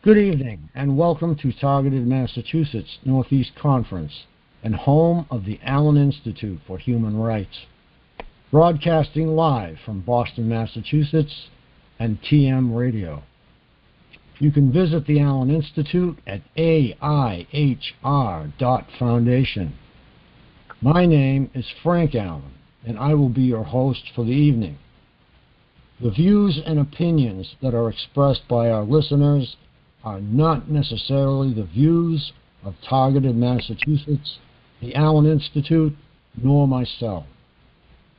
Good evening, and welcome to Targeted Massachusetts Northeast Conference and home of the Allen Institute for Human Rights, broadcasting live from Boston, Massachusetts, and TMRadio. You can visit the Allen Institute at aihr.foundation. My name is Frank Allen, and I will be your host for the evening. The views and opinions that are expressed by our listeners are not necessarily the views of Targeted Massachusetts, the Allen Institute, nor myself.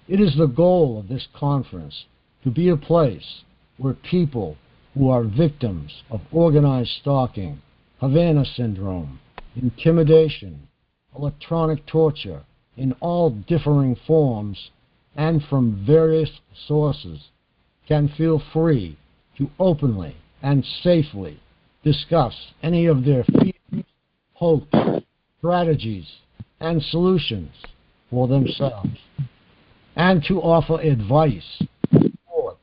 It is the goal of this conference to be a place where people who are victims of organized stalking, Havana syndrome, intimidation, electronic torture in all differing forms and from various sources can feel free to openly and safely discuss any of their fears, hopes, strategies, and solutions for themselves, and to offer advice, support,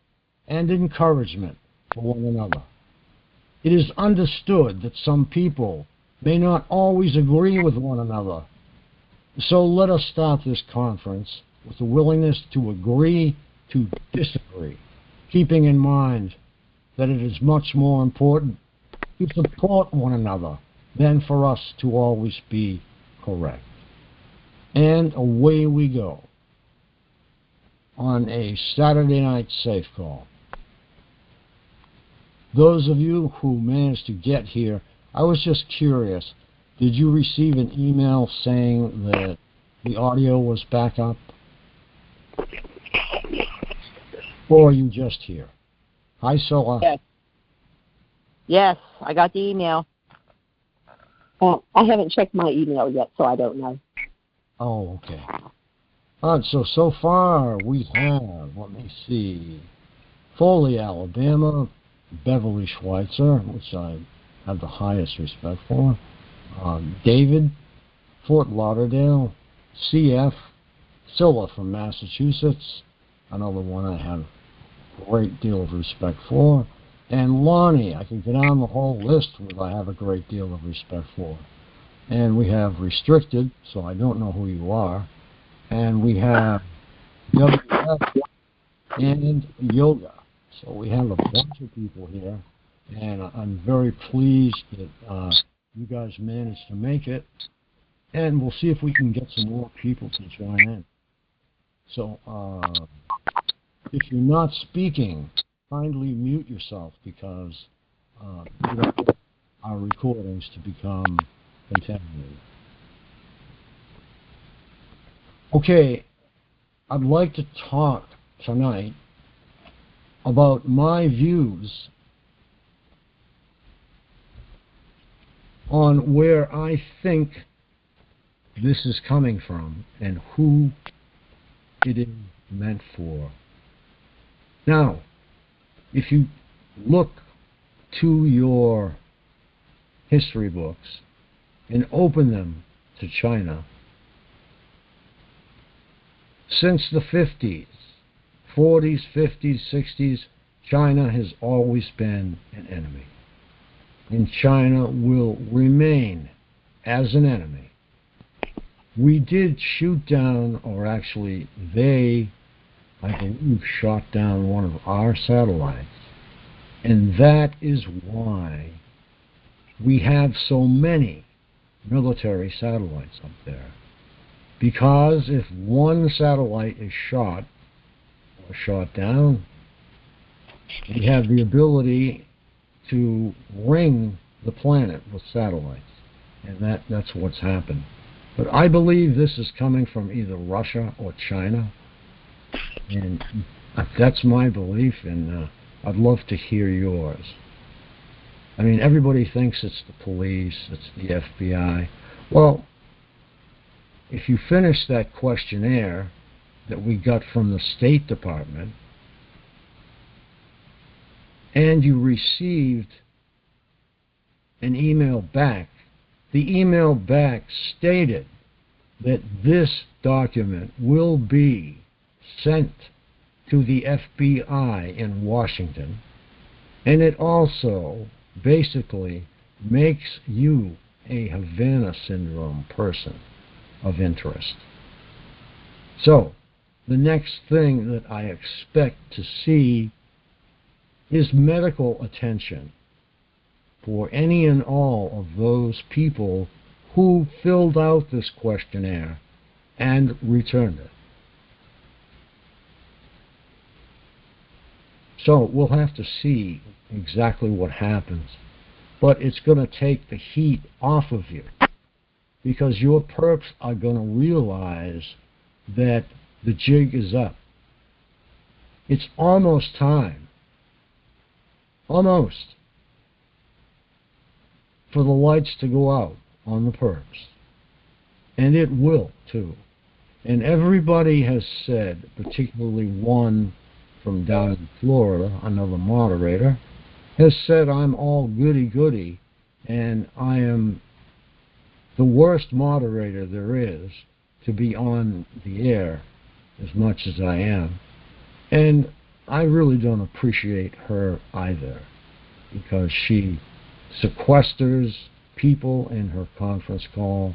and encouragement for one another. It is understood that some people may not always agree with one another, so let us start this conference with a willingness to agree to disagree, keeping in mind that it is much more important to support one another than for us to always be correct. And away we go on a Saturday night safe call. Those of you who managed to get here, I was just curious, did you receive an email saying that the audio was back up? Or are you just here? Hi, Sola. Yes, I got the email. I haven't checked my email yet, so I don't know. Oh, okay. All right, so far we have, let me see, Foley, Alabama, Beverly Schweitzer, which I have the highest respect for, David, Fort Lauderdale, CF, Scylla from Massachusetts, another one I have a great deal of respect for, and Lonnie. I can go down the whole list where I have a great deal of respect for. And we have Restricted, so I don't know who you are. And we have WF and Yoga. So we have a bunch of people here. And I'm very pleased that you guys managed to make it. And we'll see if we can get some more people to join in. So if you're not speaking, kindly mute yourself because we don't want our recordings to become contaminated. Okay, I'd like to talk tonight about my views on where I think this is coming from and who it is meant for. Now, if you look to your history books and open them to China, since the 50s, 40s, 50s, 60s, China has always been an enemy. And China will remain as an enemy. We did shoot down, or actually they, I believe, shot down one of our satellites. And that is why we have so many military satellites up there. Because if one satellite is shot or shot down, we have the ability to ring the planet with satellites. And that's what's happened. But I believe this is coming from either Russia or China. And that's my belief, and I'd love to hear yours. I mean, everybody thinks it's the police, it's the FBI. Well, if you finish that questionnaire that we got from the State Department, and you received an email back, the email back stated that this document will be sent to the FBI in Washington, and it also basically makes you a Havana syndrome person of interest. So, the next thing that I expect to see is medical attention for any and all of those people who filled out this questionnaire and returned it. So we'll have to see exactly what happens, but it's going to take the heat off of you, because your perps are going to realize that the jig is up. It's almost time, almost, for the lights to go out on the perps. And it will, too. And everybody has said, particularly one from down in Florida, another moderator, has said I'm all goody-goody, and I am the worst moderator there is to be on the air as much as I am. And I really don't appreciate her either, because she sequesters people in her conference call.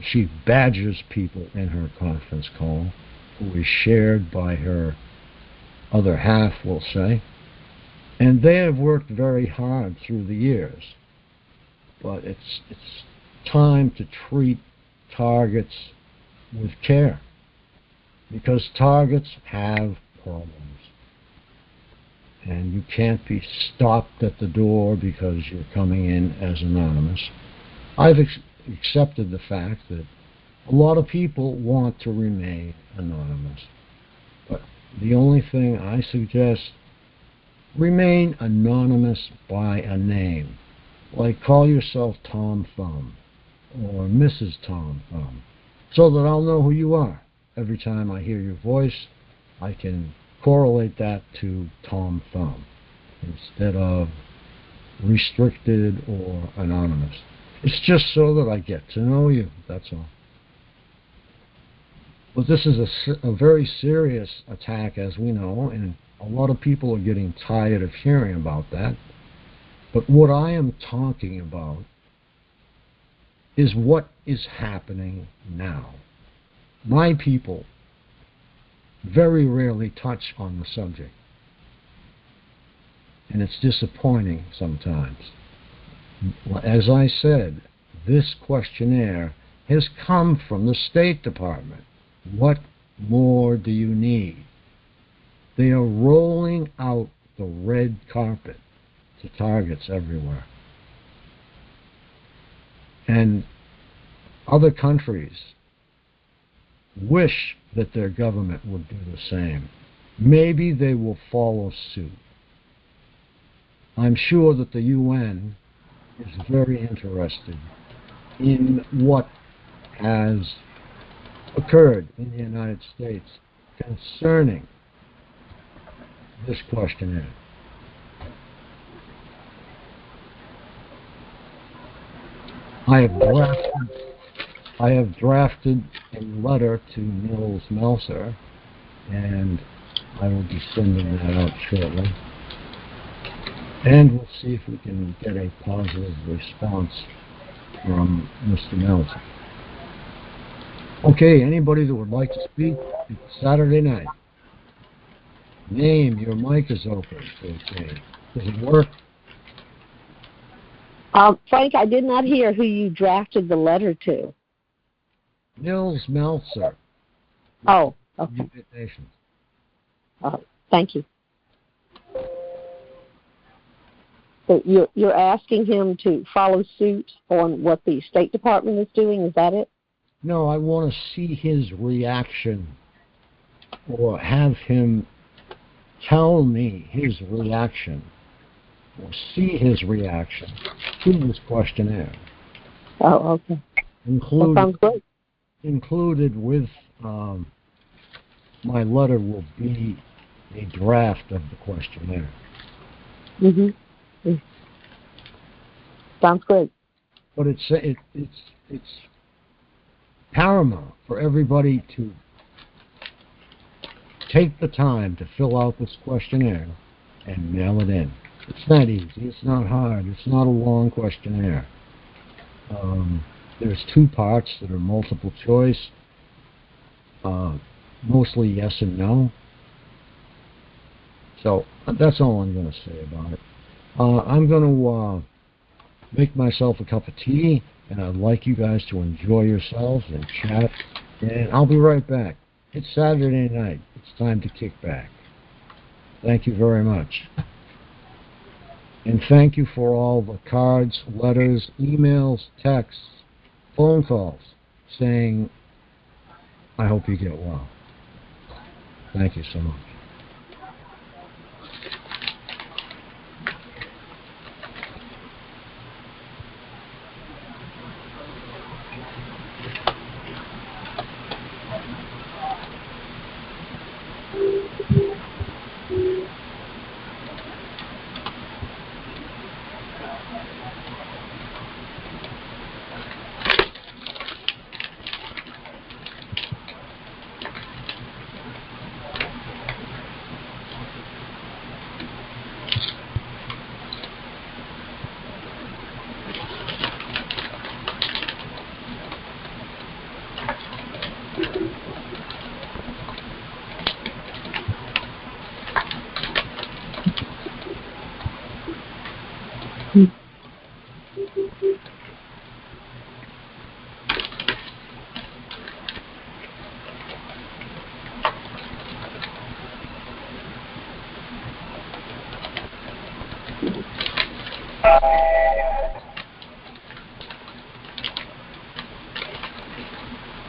She badgers people in her conference call, who is shared by her other half, we'll say. And they have worked very hard through the years. But it's time to treat targets with care, because targets have problems. And you can't be stopped at the door because you're coming in as anonymous. I've accepted the fact that a lot of people want to remain anonymous. But the only thing I suggest, remain anonymous by a name. Like call yourself Tom Thumb or Mrs. Tom Thumb, so that I'll know who you are. Every time I hear your voice, I can correlate that to Tom Thumb instead of restricted or anonymous. It's just so that I get to know you, that's all. But this is a very serious attack, as we know, and a lot of people are getting tired of hearing about that. But what I am talking about is what is happening now. My people very rarely touch on the subject, and it's disappointing sometimes. As I said, this questionnaire has come from the State Department. What more do you need? They are rolling out the red carpet to targets everywhere. And other countries wish that their government would do the same. Maybe they will follow suit. I'm sure that the UN is very interested in what has occurred in the United States concerning this questionnaire. I have drafted a letter to Nils Meltzer, and I will be sending that out shortly. And we'll see if we can get a positive response from Mr. Meltzer. Okay, anybody that would like to speak, it's Saturday night. Name, your mic is open. Okay. Does it work? Frank, I did not hear who you drafted the letter to. Nils Meltzer. Oh, okay. Thank you. So you're asking him to follow suit on what the State Department is doing, is that it? No, I want to see his reaction, or have him tell me his reaction, or see his reaction to this questionnaire. Oh, okay. Sounds good. Included with my letter will be a draft of the questionnaire. Mm-hmm. Sounds good. But it's paramount for everybody to take the time to fill out this questionnaire and mail it in. It's not easy. It's not hard. It's not a long questionnaire. There's 2 parts that are multiple choice, mostly yes and no. So that's all I'm going to say about it. I'm going to make myself a cup of tea, and I'd like you guys to enjoy yourselves and chat, and I'll be right back. It's Saturday night. It's time to kick back. Thank you very much. And thank you for all the cards, letters, emails, texts, phone calls saying, I hope you get well. Thank you so much.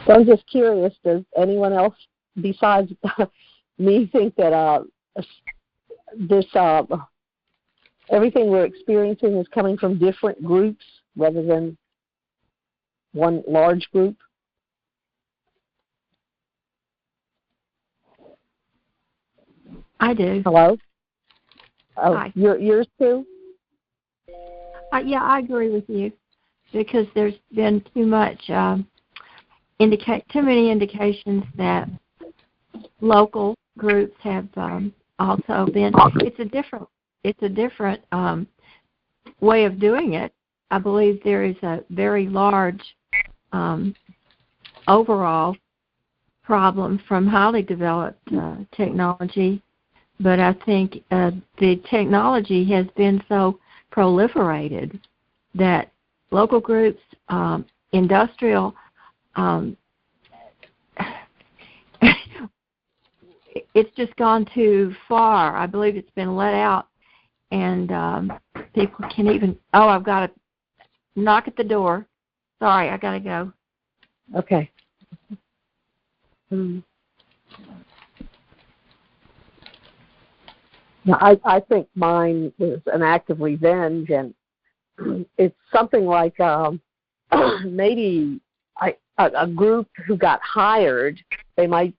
So I'm just curious, does anyone else besides me think that this everything we're experiencing is coming from different groups rather than one large group? I do. Hello? Oh, Hi. Yours too? Yeah, I agree with you because there's been too much too many indications that local groups have also been. It's a different way of doing it. I believe there is a very large overall problem from highly developed technology, but I think the technology has been so proliferated that local groups, industrial, it's just gone too far. I believe it's been let out, and people can even. Oh, I've got to knock at the door. Sorry, I got to go. Okay. Now, I think mine is an act of revenge, and it's something like maybe a group who got hired. They might,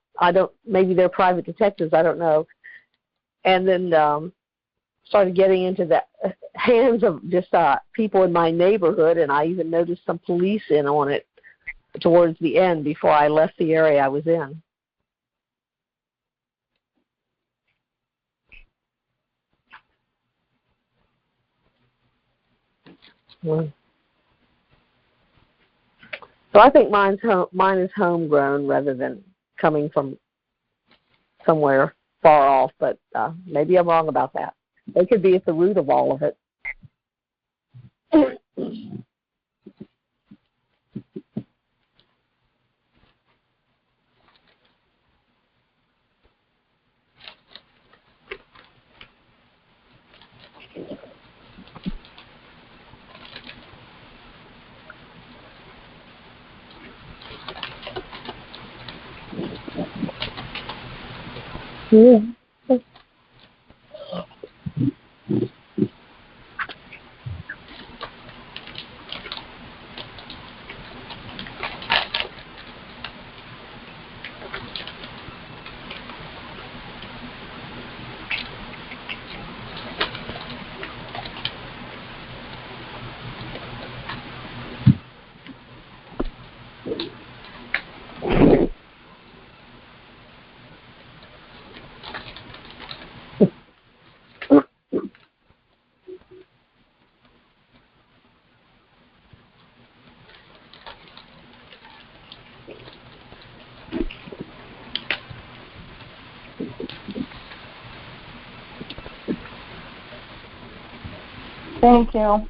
maybe they're private detectives, I don't know, and then started getting into the hands of just people in my neighborhood, and I even noticed some police in on it towards the end before I left the area I was in. So I think mine is homegrown rather than coming from somewhere far off, but maybe I'm wrong about that. They could be at the root of all of it. Yeah. Thank you.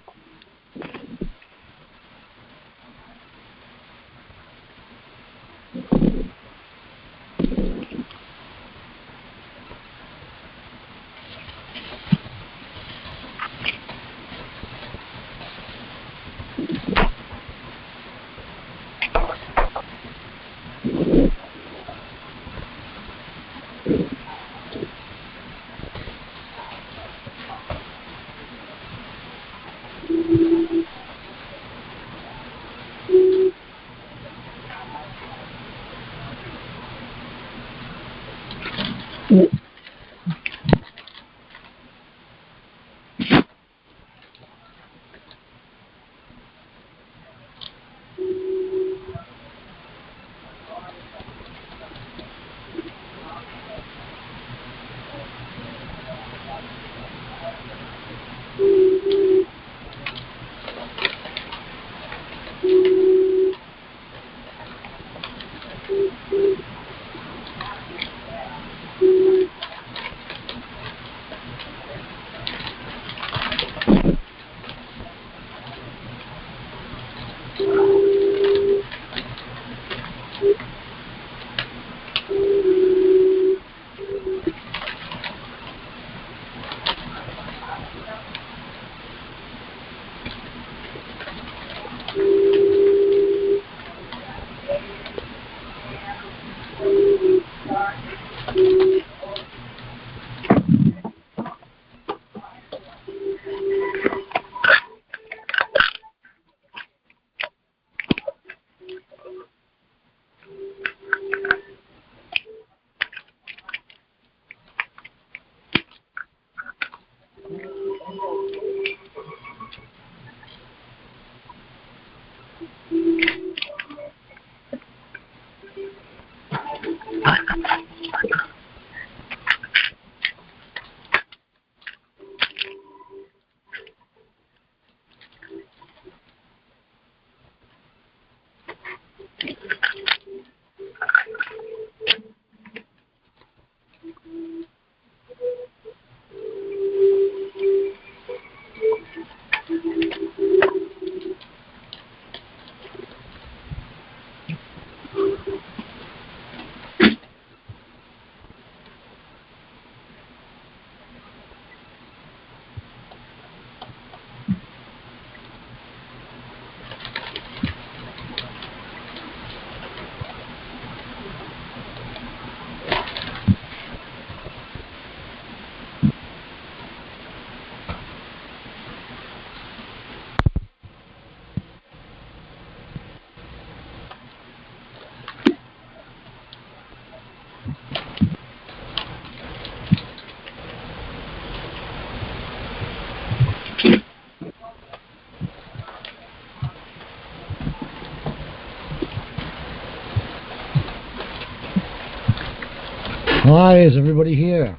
Hi, is everybody here?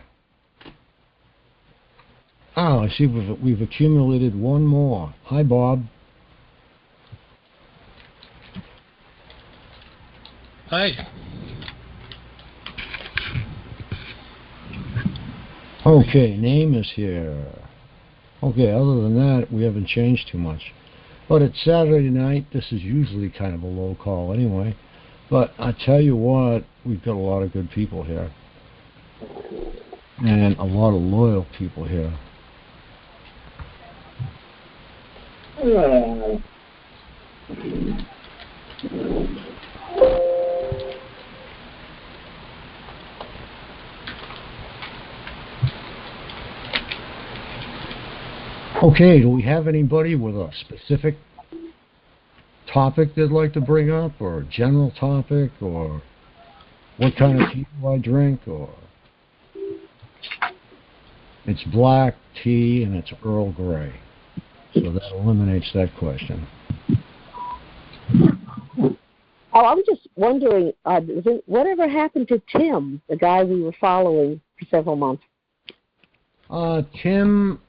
Oh, I see we've accumulated one more. Hi, Bob. Hi. Okay, name is here. Okay, other than that, we haven't changed too much. But it's Saturday night. This is usually kind of a low call anyway. But I tell you what, we've got a lot of good people here. And a lot of loyal people here. Okay, do we have anybody with a specific topic they'd like to bring up, or a general topic, or what kind of tea do I drink, or it's black tea and it's Earl Grey, so that eliminates that question. Oh, I'm just wondering, whatever happened to Tim, the guy we were following for several months? Tim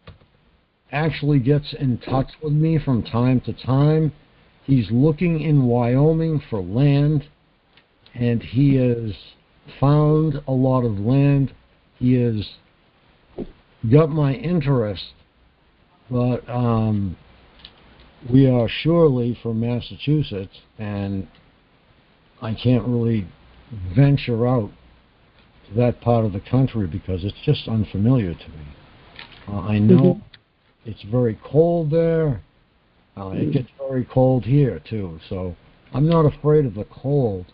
actually gets in touch with me from time to time. He's looking in Wyoming for land, and he has found a lot of land. He has got my interest but we are surely from Massachusetts, and I can't really venture out to that part of the country because it's just unfamiliar to me. I know it's very cold there. It gets very cold here, too, so I'm not afraid of the cold.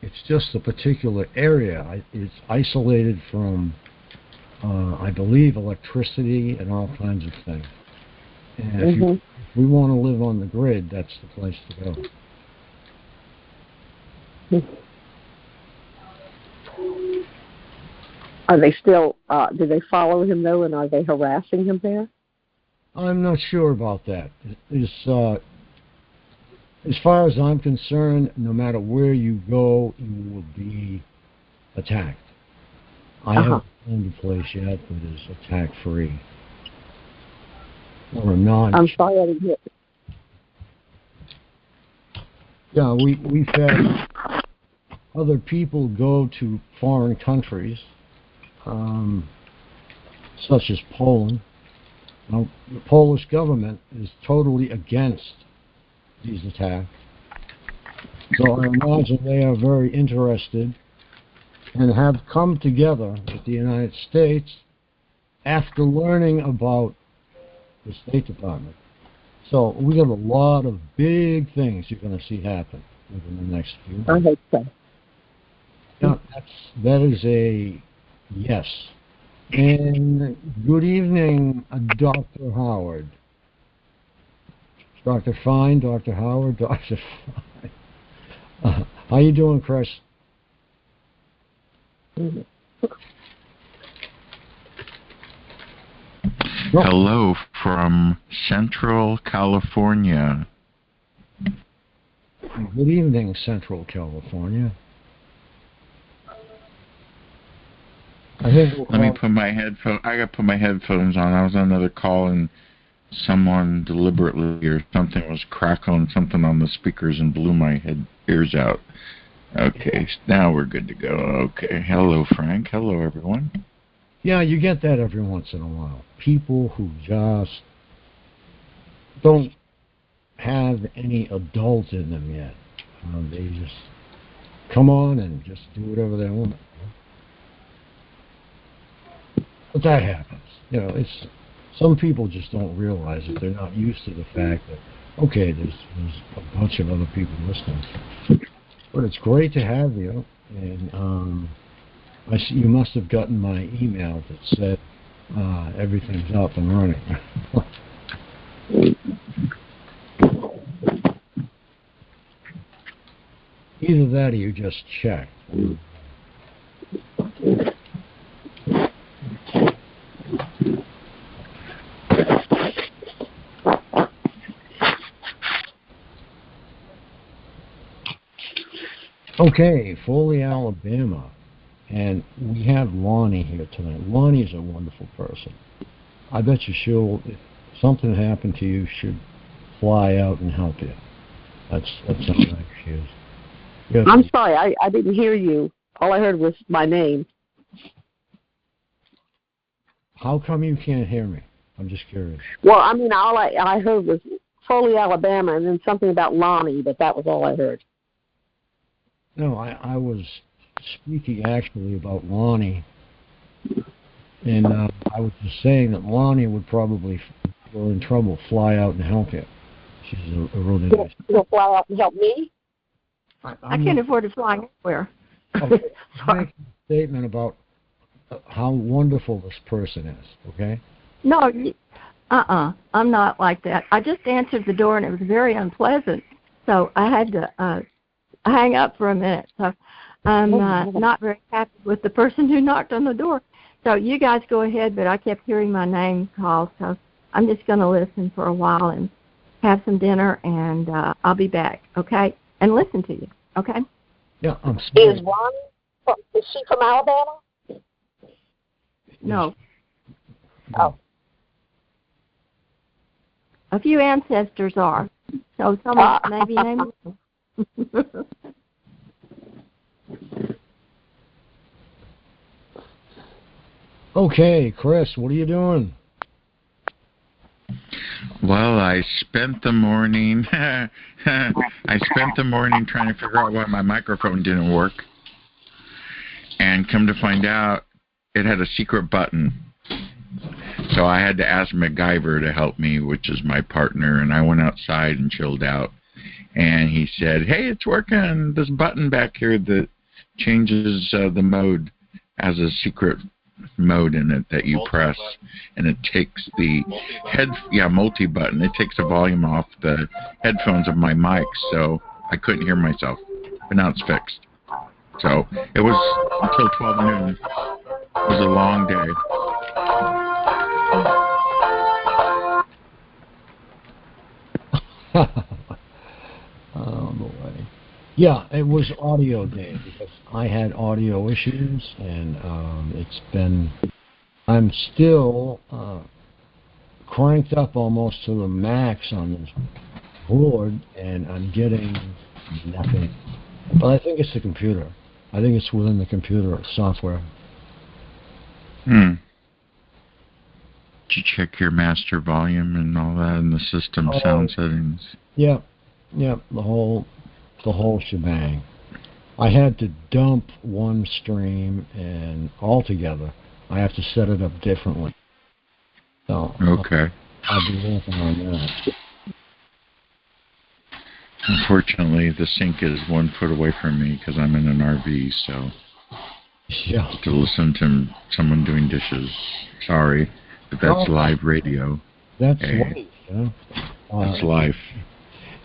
It's just the particular area. It's isolated from, I believe, electricity and all kinds of things. And if we want to live on the grid, that's the place to go. Are they still, do they follow him, though, and are they harassing him there? I'm not sure about that. As far as I'm concerned, no matter where you go, you will be attacked. I haven't found a place yet that is attack-free. Or non. I'm sorry I didn't hear. Yeah, we've had other people go to foreign countries, such as Poland. Now, the Polish government is totally against these attacks. So I imagine they are very interested and have come together with the United States after learning about the State Department. So we have a lot of big things you're going to see happen within the next few months. I hope so. Yeah, that is a yes. And good evening, Dr. Howard. Dr. Fine, Dr. Howard, Dr. Fine. How you doing, Chris? Hello from Central California. Good evening, Central California. Let me put my headphones. I got to put my headphones on. I was on another call and someone deliberately or something was crackling something on the speakers and blew my ears out. Okay, now we're good to go. Okay, hello, Frank. Hello, everyone. Yeah, you get that every once in a while. People who just don't have any adult in them yet. They just come on and just do whatever they want. But that happens. You know, it's some people just don't realize it. They're not used to the fact that, okay, there's a bunch of other people listening. But it's great to have you. And I see you must have gotten my email that said everything's up and running. Either that or you just checked. Okay, Foley, Alabama. And we have Lonnie here tonight. Lonnie is a wonderful person. I bet you she'll, if something happened to you, she'd fly out and help you. That's how nice she is. Yes. I'm sorry, I didn't hear you. All I heard was my name. How come you can't hear me? I'm just curious. Well, I mean, all I heard was Foley, Alabama, and then something about Lonnie, but that was all I heard. No, I was speaking actually about Lonnie, and I was just saying that Lonnie would probably, if you were in trouble, fly out and help you. She's a really nice. You'll fly out and help me? I can't afford to fly anywhere. Okay, I'm making a statement about how wonderful this person is, okay? No, I'm not like that. I just answered the door, and it was very unpleasant, so I had to hang up for a minute. So I'm not very happy with the person who knocked on the door. So you guys go ahead, but I kept hearing my name called, so I'm just going to listen for a while and have some dinner, and I'll be back, okay? And listen to you, okay? Yeah, I'm Is Ronnie, is she from Alabama? No. Oh. A few ancestors are, so someone maybe named them. Okay, Chris, what are you doing? Well, I spent the morning trying to figure out why my microphone didn't work. And come to find out, it had a secret button. So I had to ask MacGyver to help me, which is my partner, and I went outside and chilled out. And he said, hey, it's working. This button back here that changes the mode has a secret mode in it that you press, and it takes the multi-button. It takes the volume off the headphones of my mic, so I couldn't hear myself. But now it's fixed. So it was until 12 noon. It was a long day. Oh, boy. Yeah, it was audio day because I had audio issues, and I'm still cranked up almost to the max on this board, and I'm getting nothing. But I think it's the computer. I think it's within the computer software. Did you check your master volume and all that in the system sound settings? Yeah, the whole shebang. I had to dump one stream, and altogether I have to set it up differently. So okay. I'll be working on that. Unfortunately, the sink is 1 foot away from me because I'm in an RV, so yeah. To listen to someone doing dishes. Sorry, but that's live radio. That's life, yeah. That's life.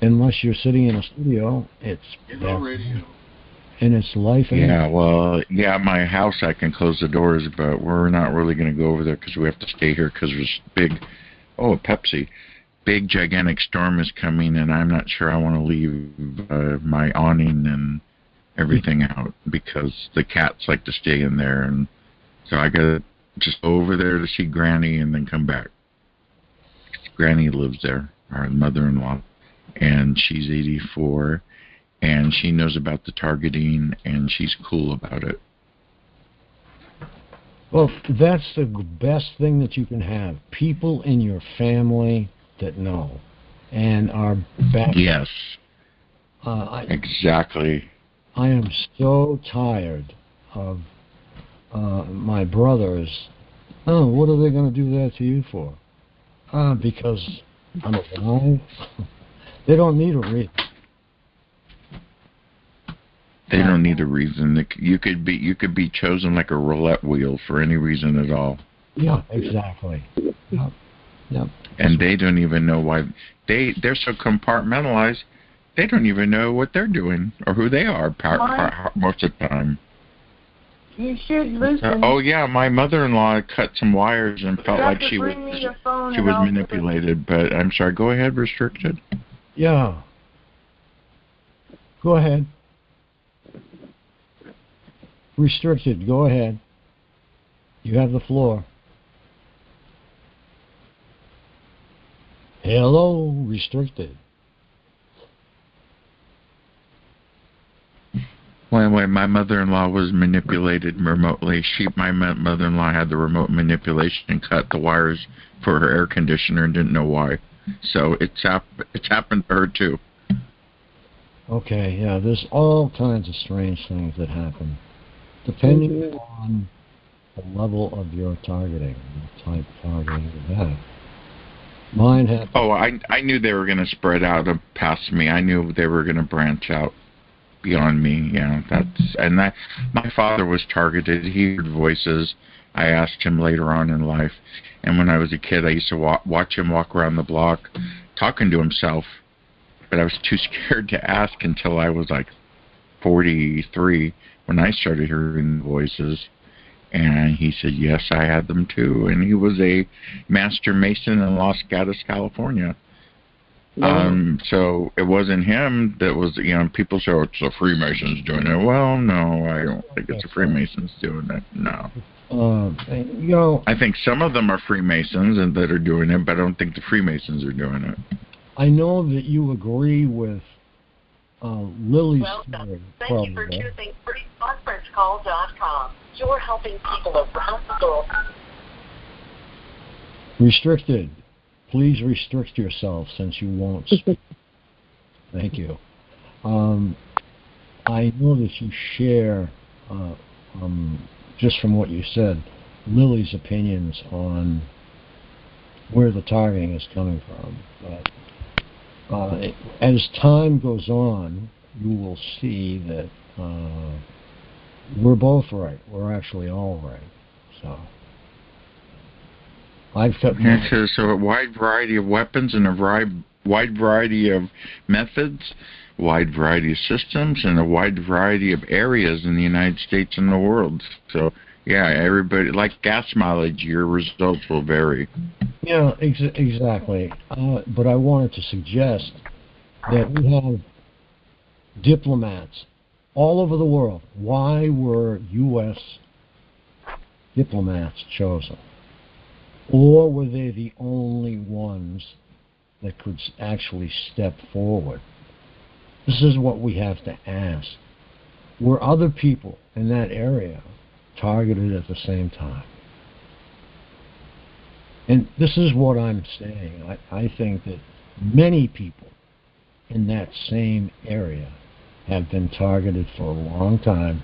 Unless you're sitting in a studio, it's radio. And it's life. Yeah, well, my house, I can close the doors, but we're not really going to go over there because we have to stay here because there's big gigantic storm is coming, and I'm not sure I want to leave my awning and everything out because the cats like to stay in there, and so I got to just go over there to see Granny and then come back. Granny lives there, our mother-in-law, and she's 84, and she knows about the targeting, and she's cool about it. Well, that's the best thing that you can have. People in your family that know and are back. Yes. Exactly. I am so tired of my brothers. Oh, what are they going to do that to you for? Because I'm alive. They don't need a reason. They don't need a reason. You could be chosen like a roulette wheel for any reason at all. Yeah, exactly. Yep. And they don't even know why. They're so compartmentalized, they don't even know what they're doing or who they are most of the time. You should listen. My mother-in-law cut some wires and felt like she was manipulated. But I'm sorry. Go ahead, Restricted. Yeah. Go ahead. Restricted. Go ahead. You have the floor. Hello, Restricted. When my mother-in-law was manipulated remotely, my mother-in-law had the remote manipulation and cut the wires for her air conditioner and didn't know why. So it's happened to her too. Okay, yeah, there's all kinds of strange things that happen, depending on the level of your targeting, the type of targeting you have. Mine had. Oh, I knew they were going to spread out past me. I knew they were going to branch out beyond me. Yeah, my father was targeted. He heard voices. I asked him later on in life, and when I was a kid, I used to watch him walk around the block, talking to himself. But I was too scared to ask until I was like 43 when I started hearing voices. And he said, yes, I had them too. And he was a master mason in Los Gatos, California. So it wasn't him that was, people say, it's the Freemasons doing it. Well, no, I don't think it's the Freemasons doing it. No. I think some of them are Freemasons and that are doing it, but I don't think the Freemasons are doing it. I know that you agree with Lily's story. Thank you for choosing freeconferencecall.com. You're helping people around the world. Restricted. please restrict yourself since you won't speak. Thank you. I know that you share, just from what you said, Lily's opinions on where the targeting is coming from. But as time goes on, you will see that we're both right. We're actually all right. So I've got so a wide variety of weapons and a wide variety of methods, wide variety of systems, and a wide variety of areas in the United States and the world. So yeah, everybody, like gas mileage, your results will vary. Yeah, exactly. But I wanted to suggest that we have diplomats all over the world. Why were U.S. diplomats chosen? Or were they the only ones that could actually step forward? This is what we have to ask. Were other people in that area targeted at the same time? And this is what I'm saying. I think that many people in that same area have been targeted for a long time,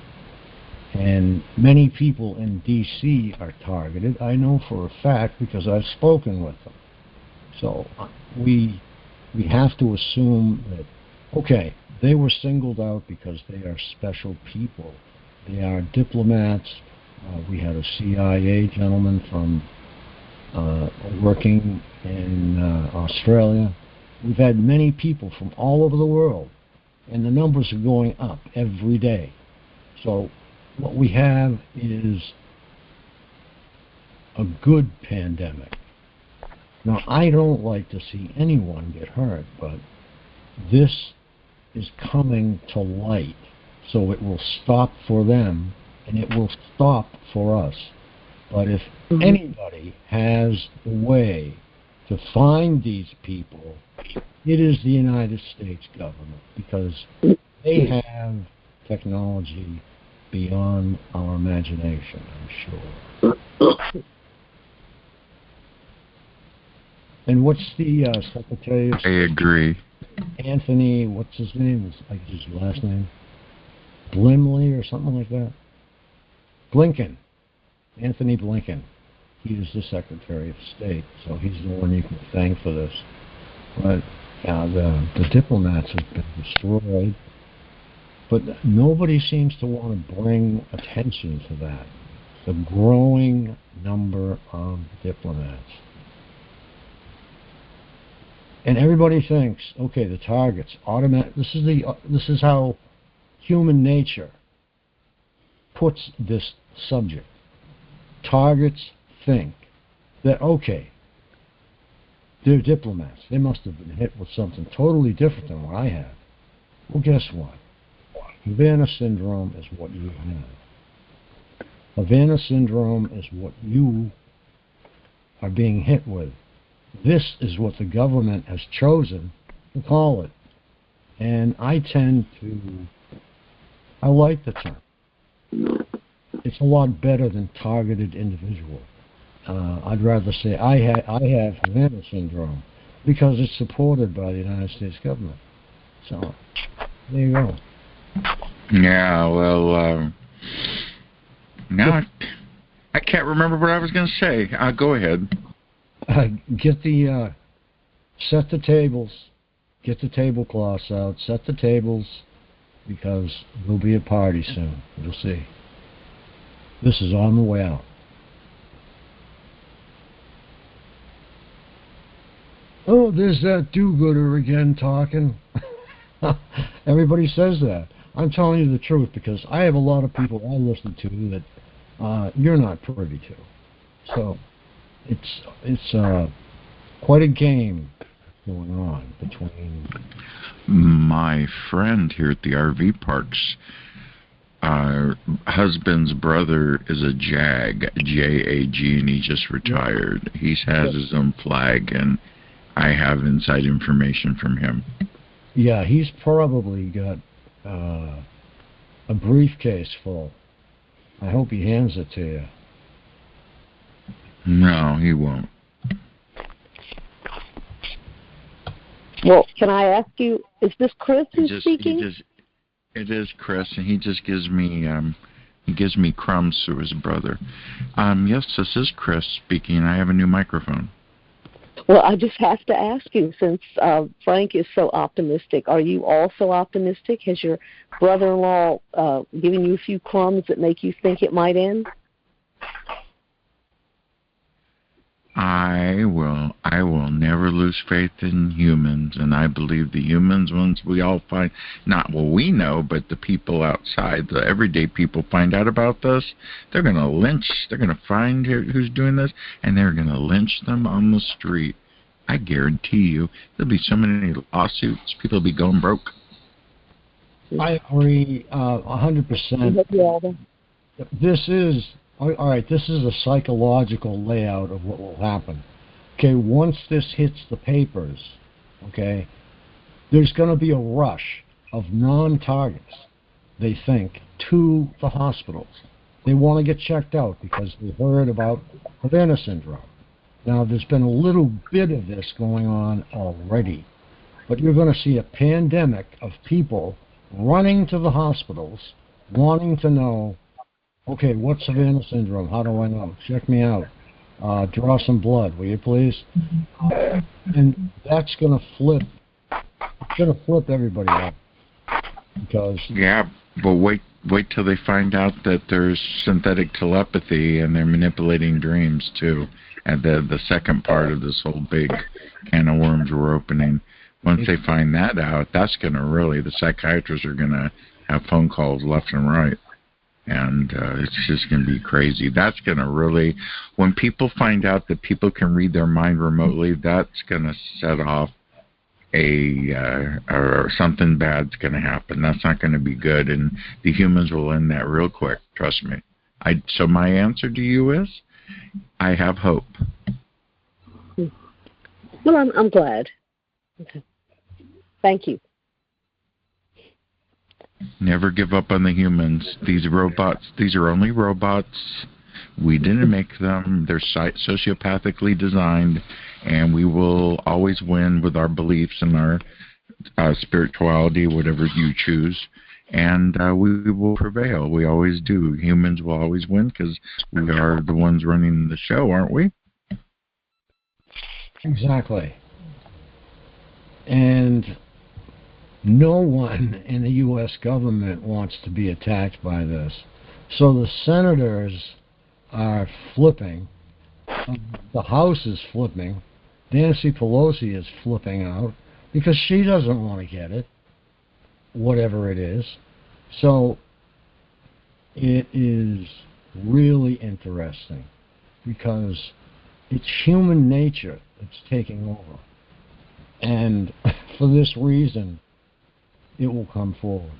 and many people in D.C. are targeted. I know for a fact because I've spoken with them. So we have to assume that, okay, they were singled out because they are special people. They are diplomats. We had a CIA gentleman from working in Australia. We've had many people from all over the world, and the numbers are going up every day. So what we have is a good pandemic. Now, I don't like to see anyone get hurt, but this is coming to light, so it will stop for them, and it will stop for us. But if anybody has a way to find these people, it is the United States government, because they have technology beyond our imagination, I'm sure. And what's the Secretary of State? I agree. Anthony, what's his name? Like his last name? Blimley or something like that? Blinken. Anthony Blinken. He is the Secretary of State, so he's the one you can thank for this. But the diplomats have been destroyed. But nobody seems to want to bring attention to that. The growing number of diplomats. And everybody thinks, okay, the targets, automatic. This is how human nature puts this subject. Targets think that, okay, they're diplomats. They must have been hit with something totally different than what I have. Well, guess what? Havana syndrome is what you have. Havana syndrome is what you are being hit with. This is what the government has chosen to call it. And I like the term. It's a lot better than targeted individual. I'd rather say I have Havana syndrome because it's supported by the United States government. So, there you go. Yeah, well, now I can't remember what I was going to say. Go ahead. Set the tables, get the tablecloths out, set the tables, because there'll be a party soon. You'll see. This is on the way out. Oh, there's that do-gooder again talking. Everybody says that. I'm telling you the truth because I have a lot of people I listen to that you're not privy to. So it's quite a game going on between. My friend here at the RV parks, husband's brother is a JAG, J-A-G, and he just retired. He has his own flag, and I have inside information from him. Yeah, he's probably got a briefcase full. I hope he hands it to you. No, he won't. Well, can I ask you, is this Chris who's speaking? It is Chris, and he just gives me crumbs through his brother. Yes, this is Chris speaking. I have a new microphone. Well, I just have to ask you, since Frank is so optimistic, are you also optimistic? Has your brother-in-law given you a few crumbs that make you think it might end? I will never lose faith in humans, and I believe the humans, once we all find, not what we know, but the people outside, the everyday people find out about this, they're going to find who's doing this, and they're going to lynch them on the street. I guarantee you, there'll be so many lawsuits, people will be going broke. I agree 100%. This is... All right, this is a psychological layout of what will happen. Okay, once this hits the papers, okay, there's going to be a rush of non-targets, they think, to the hospitals. They want to get checked out because they heard about Havana syndrome. Now, there's been a little bit of this going on already, but you're going to see a pandemic of people running to the hospitals, wanting to know, okay, what's Havana syndrome? How do I know? Check me out. Draw some blood, will you please? And that's going to flip. It's going to flip everybody up. Because yeah, but wait till they find out that there's synthetic telepathy and they're manipulating dreams too. And the second part of this whole big can of worms we're opening. Once they find that out, that's going to really, the psychiatrists are going to have phone calls left and right. And it's just going to be crazy. That's going to really, when people find out that people can read their mind remotely, that's going to set off or something bad's going to happen. That's not going to be good, and the humans will end that real quick. Trust me. So my answer to you is, I have hope. Well, I'm glad. Okay. Thank you. Never give up on the humans. These robots, these are only robots. We didn't make them. They're sociopathically designed, and we will always win with our beliefs and our spirituality, whatever you choose, and we will prevail. We always do. Humans will always win because we are the ones running the show, aren't we? Exactly. And no one in the U.S. government wants to be attacked by this. So the senators are flipping. The House is flipping. Nancy Pelosi is flipping out because she doesn't want to get it, whatever it is. So it is really interesting because it's human nature that's taking over. And for this reason, it will come forward.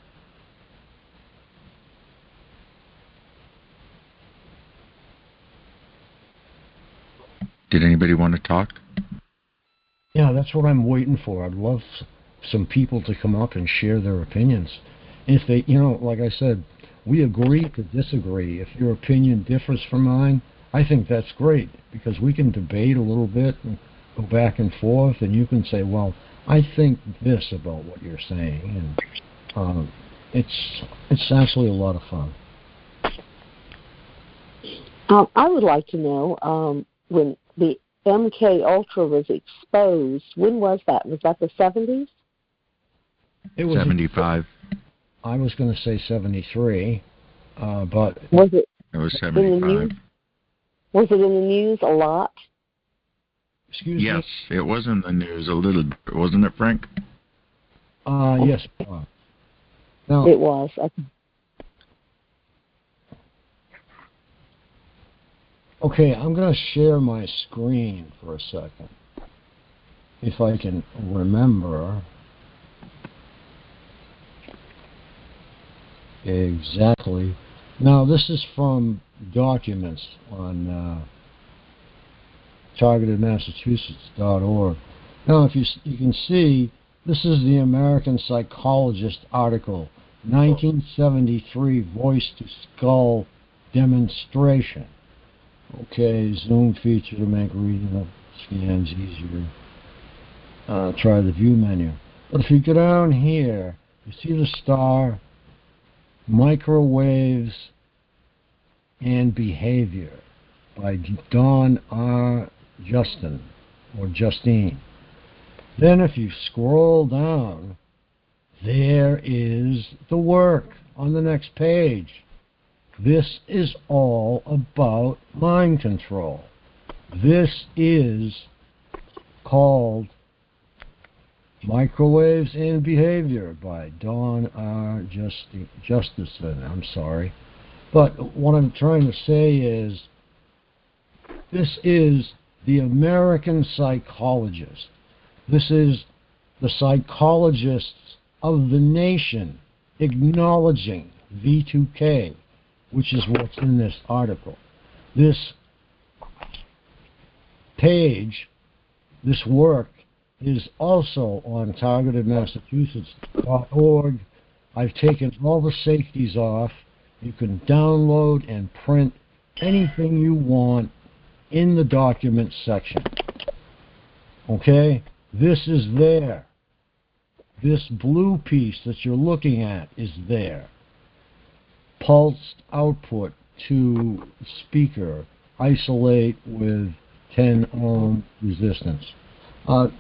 Did anybody want to talk? Yeah, that's what I'm waiting for. I'd love some people to come up and share their opinions. If they, like I said, we agree to disagree. If your opinion differs from mine, I think that's great because we can debate a little bit and go back and forth, and you can say, well, I think this about what you're saying, and it's actually a lot of fun. I would like to know when the MK Ultra was exposed. When was that? Was that the 70s? It was 75. I was going to say 73, but was it? It was 75. Was it in the news a lot? Excuse me? Yes, it was in the news a little bit, wasn't it, Frank? Yes. Now, it was. Okay, I'm going to share my screen for a second, if I can remember exactly. Now, this is from documents on targetedmassachusetts.org. Now, if you can see, this is the American Psychologist article, 1973 Voice to Skull Demonstration. Okay, Zoom feature to make reading of scans easier. try the view menu. But if you go down here, you see the star, Microwaves and Behavior by Dawn R. Justine. Then if you scroll down, there is the work on the next page. This is all about mind control. This is called Microwaves and Behavior by Dawn R. Justison. I'm sorry. But what I'm trying to say is, this is the American psychologist. This is the psychologists of the nation acknowledging V2K, which is what's in this article. This page, this work, is also on targetedmassachusetts.org. I've taken all the safeties off. You can download and print anything you want in the documents section. Okay? This is there. This blue piece that you're looking at is there. Pulsed output to speaker, isolate with 10 ohm resistance.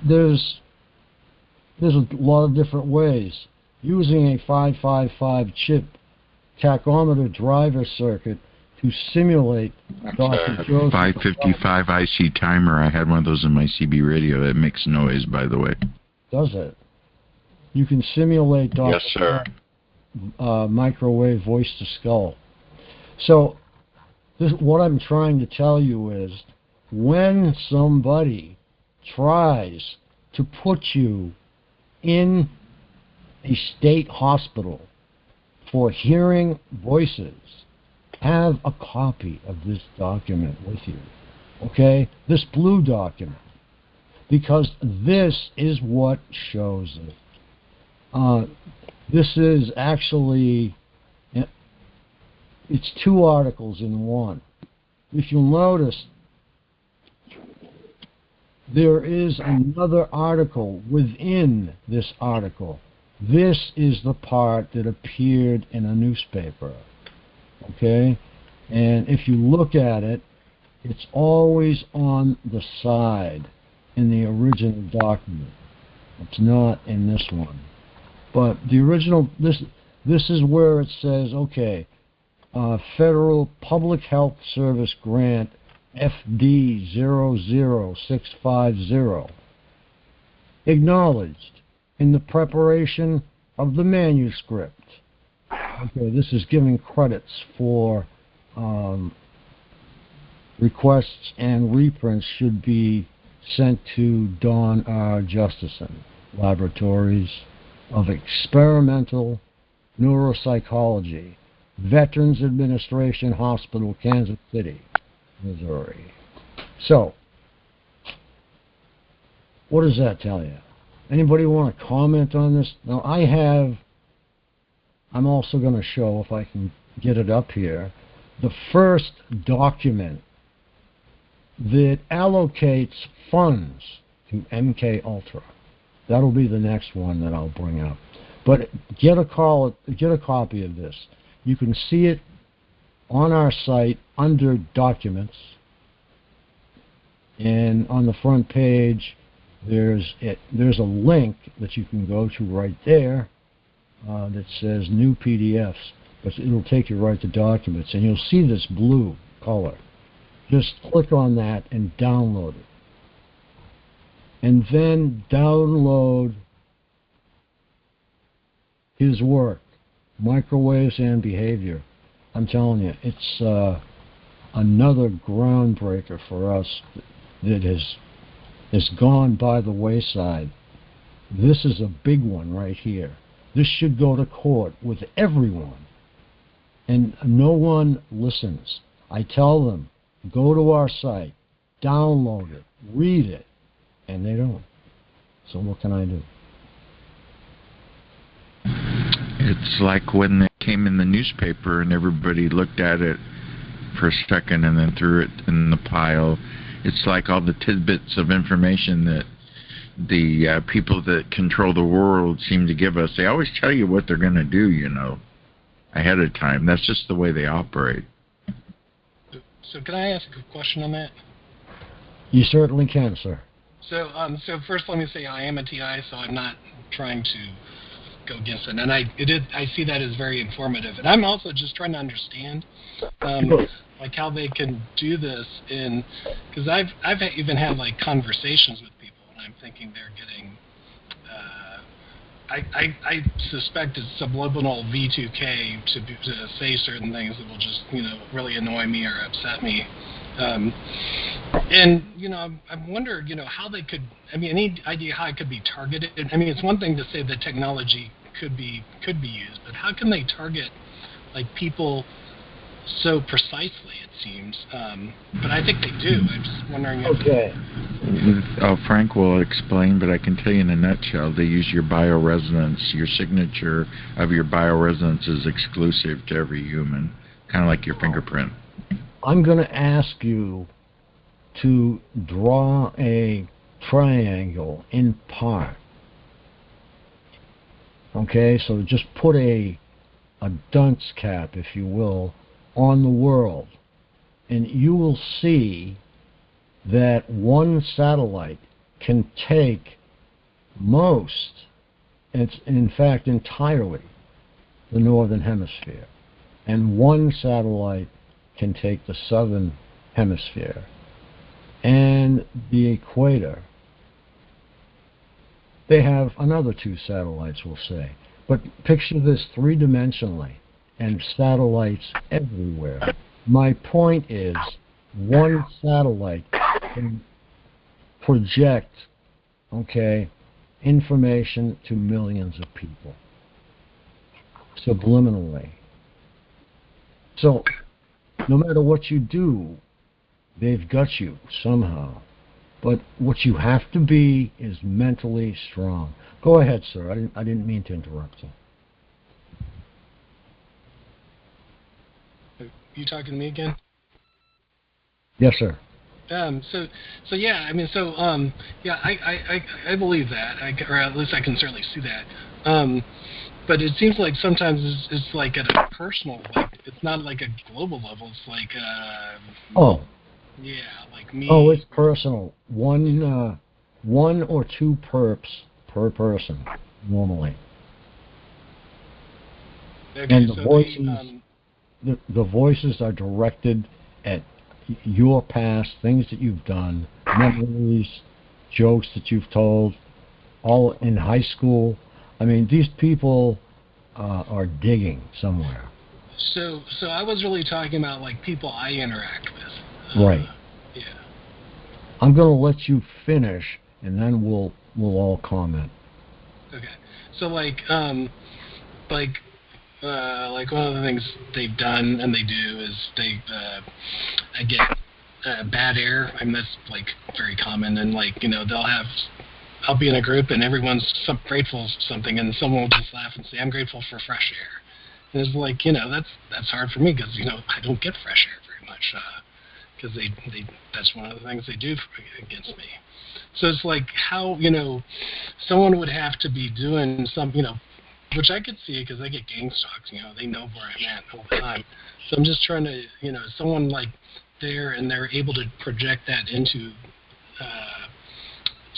There's a lot of different ways. Using a 555 chip tachometer driver circuit to simulate Dr. Joseph. 555 IC timer. I had one of those in my CB radio. That makes noise, by the way. Does it? You can simulate Dr. Yes, sir. Microwave voice to skull. So what I'm trying to tell you is, when somebody tries to put you in a state hospital for hearing voices, have a copy of this document with you, okay? This blue document, because this is what shows it. This is actually, it's two articles in one. If you'll notice, there is another article within this article. This is the part that appeared in a newspaper, okay? And if you look at it, it's always on the side in the original document. It's not in this one. But the original, this is where it says, okay, Federal Public Health Service Grant FD 00650, acknowledged in the preparation of the manuscript. Okay, this is giving credits for requests and reprints should be sent to Dawn R. Justison, Laboratories of Experimental Neuropsychology, Veterans Administration Hospital, Kansas City, Missouri. So, what does that tell you? Anybody want to comment on this? Now, I'm also going to show, if I can get it up here, the first document that allocates funds to MK Ultra. That'll be the next one that I'll bring up. But get a copy of this. You can see it on our site under Documents, and on the front page there's a link that you can go to right there that says New PDFs, but it'll take you right to Documents, and you'll see this blue color. Just click on that and download it. And then download his work, Microwaves and Behavior. I'm telling you, it's another groundbreaker for us that has gone by the wayside. This is a big one right here. This should go to court with everyone. And no one listens. I tell them, go to our site, download it, read it, and they don't. So what can I do? It's like when it came in the newspaper and everybody looked at it for a second and then threw it in the pile. It's like all the tidbits of information that the people that control the world seem to give us. They always tell you what they're going to do, ahead of time. That's just the way they operate. So can I ask a question on that? You certainly can, sir. So first let me say I am a TI, so I'm not trying to go against it. And I see that as very informative. And I'm also just trying to understand like how they can do this because I've even had like conversations with people and I'm thinking they're getting I suspect it's subliminal V2K to say certain things that will just really annoy me or upset me. And I wonder how they could. I mean, any idea how it could be targeted? I mean, it's one thing to say the technology could be used, but how can they target like people so precisely? It seems, but I think they do. I'm just wondering if. Okay. Frank will explain, but I can tell you in a nutshell, they use your bioresonance. Your signature of your bioresonance is exclusive to every human, kind of like your fingerprint. I'm going to ask you to draw a triangle in part. Okay, so just put a dunce cap, if you will, on the world, and you will see that one satellite can take most, it's in fact entirely, the northern hemisphere, and one satellite can take the southern hemisphere and the equator. They have another 2 satellites, we'll say. But picture this three-dimensionally, and satellites everywhere. My point is, one satellite can project, information to millions of people, subliminally. So, no matter what you do, they've got you somehow. But what you have to be is mentally strong. Go ahead, sir. I didn't mean to interrupt you. You talking to me again? Yes, sir. So yeah, I mean, yeah, I believe that, or at least I can certainly see that. But it seems like sometimes it's like at a personal, like it's not like a global level. It's like yeah, like me. Oh, it's personal. One or 2 perps per person normally. Okay, and the so voices, the voices are directed at your past, things that you've done, memories, jokes that you've told, all in high school. I mean, these people are digging somewhere. So I was really talking about like people I interact with. Right. Yeah. I'm going to let you finish, and then we'll all comment. Okay. So like one of the things they've done and they do is I get bad air. I mean, that's like very common, and like I'll be in a group and everyone's grateful for something, and someone will just laugh and say, "I'm grateful for fresh air." And it's like that's hard for me because I don't get fresh air very much because they that's one of the things they do against me. So it's like how someone would have to be doing some which I could see because I get gang stalks. They know where I'm at all the time. So I'm just trying to someone like there, and they're able to project that into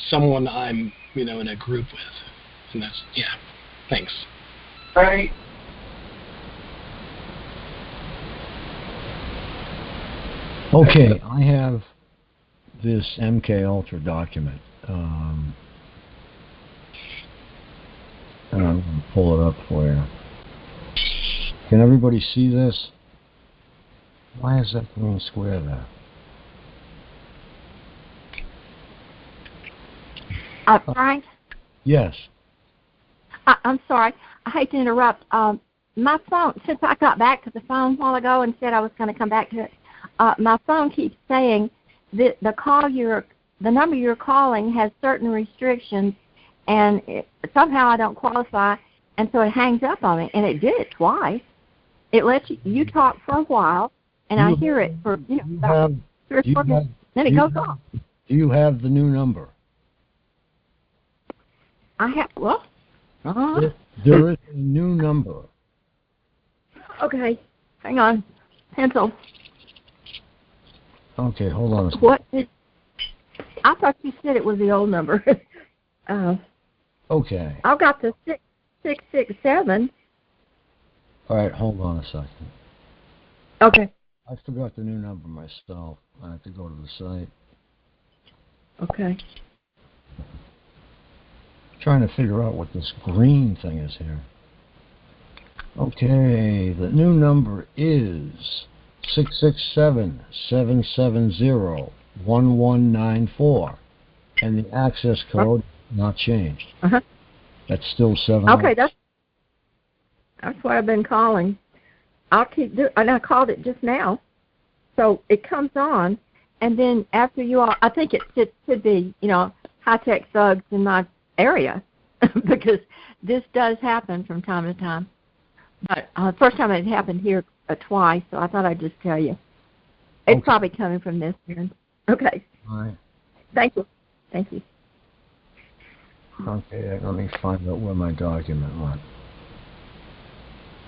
someone I'm in a group with, and that's Thanks. Right. Okay, I have this MK Ultra document. And I'm going to pull it up for you. Can everybody see this? Why is that green square there? Frank? Yes. I'm sorry. I hate to interrupt. My phone, since I got back to the phone a while ago and said I was going to come back to it, my phone keeps saying that the number you're calling has certain restrictions, and somehow I don't qualify, and so it hangs up on me, and it did it twice. It lets you talk for a while, and I hear it for about 3 or 4 minutes, then it goes off. Do you have the new number? I have, what? There is a new number. Okay, hang on. Pencil. Okay, hold on a second. What? I thought you said it was the old number. Okay. I've got the 6667. All right, hold on a second. Okay. I forgot the new number myself. I have to go to the site. Okay. Trying to figure out what this green thing is here. Okay, the new number is 667-770-1194, and the access code not changed. That's still 7. Okay, that's what I've been calling. I'll keep doing, and I called it just now, so it comes on, and then after you all, I think it should be, high-tech thugs in my area, because this does happen from time to time. But first time it happened here twice, so I thought I'd just tell you. It's probably coming from this end. Okay. All right. Thank you. Thank you. Okay, let me find out where my document went.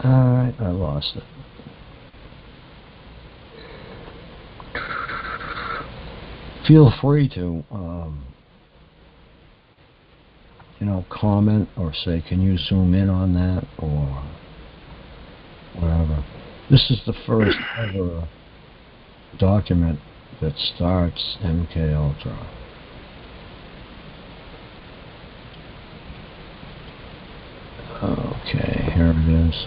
All right, I lost it. Feel free to, comment or say, can you zoom in on that, or whatever. This is the first ever document that starts MK Ultra. Okay, here it is.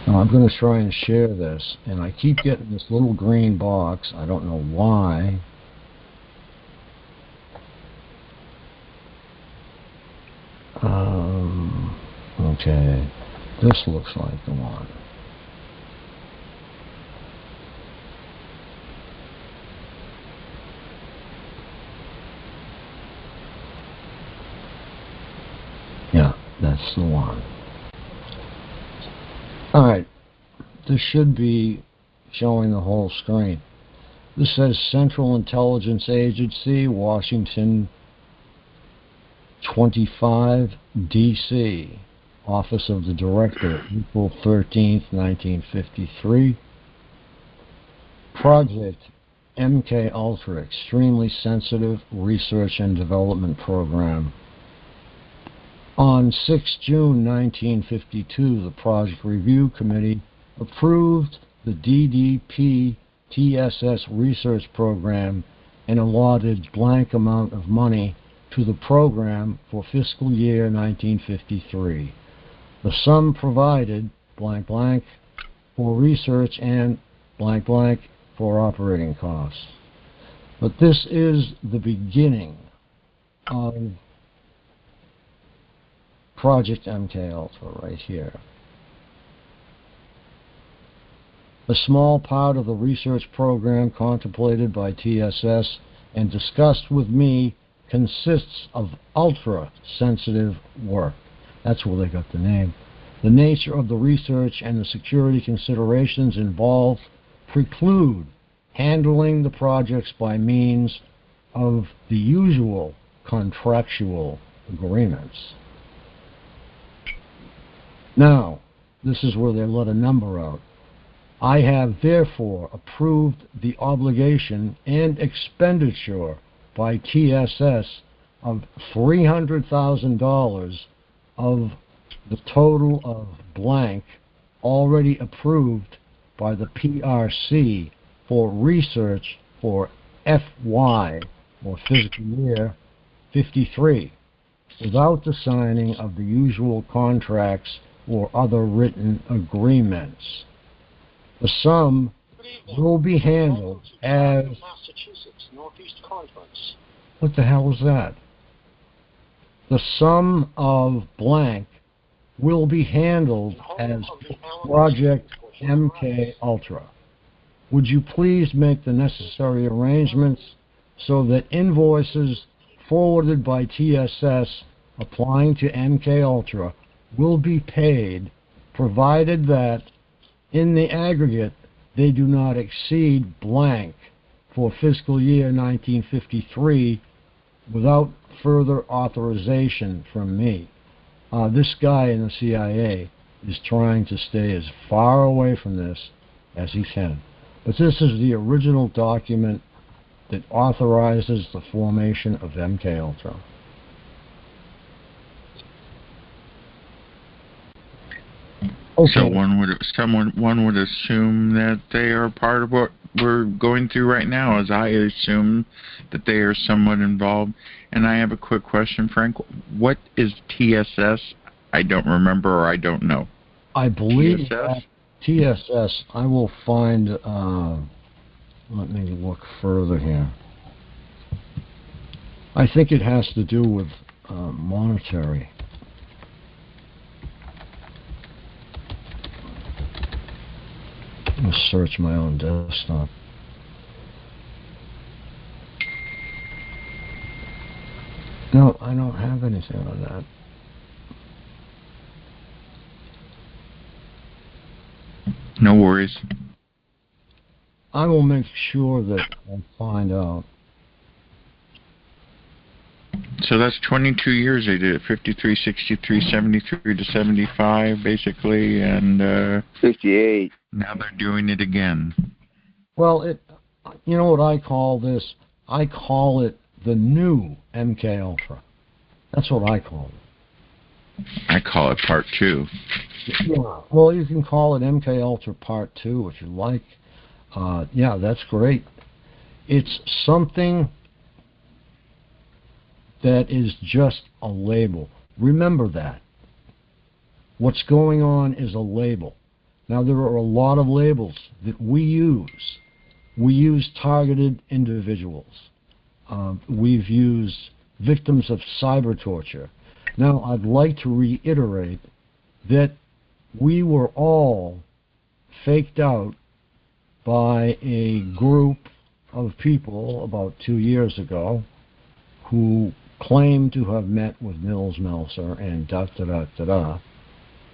Now I'm going to try and share this, and I keep getting this little green box. I don't know why. Okay, this looks like the one. Yeah, that's the one. Alright, this should be showing the whole screen. This says Central Intelligence Agency, Washington 25, D.C., Office of the Director, April 13th, 1953. Project MK Ultra, Extremely Sensitive Research and Development Program. On 6 June 1952, the Project Review Committee approved the DDP TSS research program and allotted blank amount of money to the program for fiscal year 1953. The sum provided blank blank for research and blank blank for operating costs. But this is the beginning of Project MK Ultra right here. A small part of the research program contemplated by TSS and discussed with me consists of ultra-sensitive work. That's where they got the name. The nature of the research and the security considerations involved preclude handling the projects by means of the usual contractual agreements. Now, this is where they let a number out. I have therefore approved the obligation and expenditure by TSS of $300,000 of the total of blank already approved by the PRC for research for FY, or fiscal year 53, without the signing of the usual contracts or other written agreements. The sum will be handled as... What the hell was that? The sum of blank will be handled as Project MK Ultra. Would you please make the necessary arrangements so that invoices forwarded by TSS applying to MK Ultra will be paid, provided that in the aggregate they do not exceed blank for fiscal year 1953 without further authorization from me. This guy in the CIA is trying to stay as far away from this as he can. But this is the original document that authorizes the formation of MKUltra. Okay. So one would assume that they are part of what we're going through right now, as I assume that they are somewhat involved. And I have a quick question, Frank. What is TSS? I don't remember, or I don't know. I believe that TSS, I will find, let me look further here. I think it has to do with monetary. I'll search my own desktop. No, I don't have anything on that. No worries. I will make sure that I find out. So that's 22 years they did it, 53, 63, 73 to 75, basically, and 68. Now they're doing it again. Well, you know what I call this? I call it the new MKUltra. That's what I call it. I call it Part 2. Yeah. Well, you can call it MKUltra Part 2 if you like. Yeah, that's great. It's something that is just a label. Remember that. What's going on is a label. Now, there are a lot of labels that we use. We use targeted individuals. We've used victims of cyber torture. Now, I'd like to reiterate that we were all faked out by a group of people about 2 years ago who claimed to have met with Mills Meltzer and da-da-da-da-da.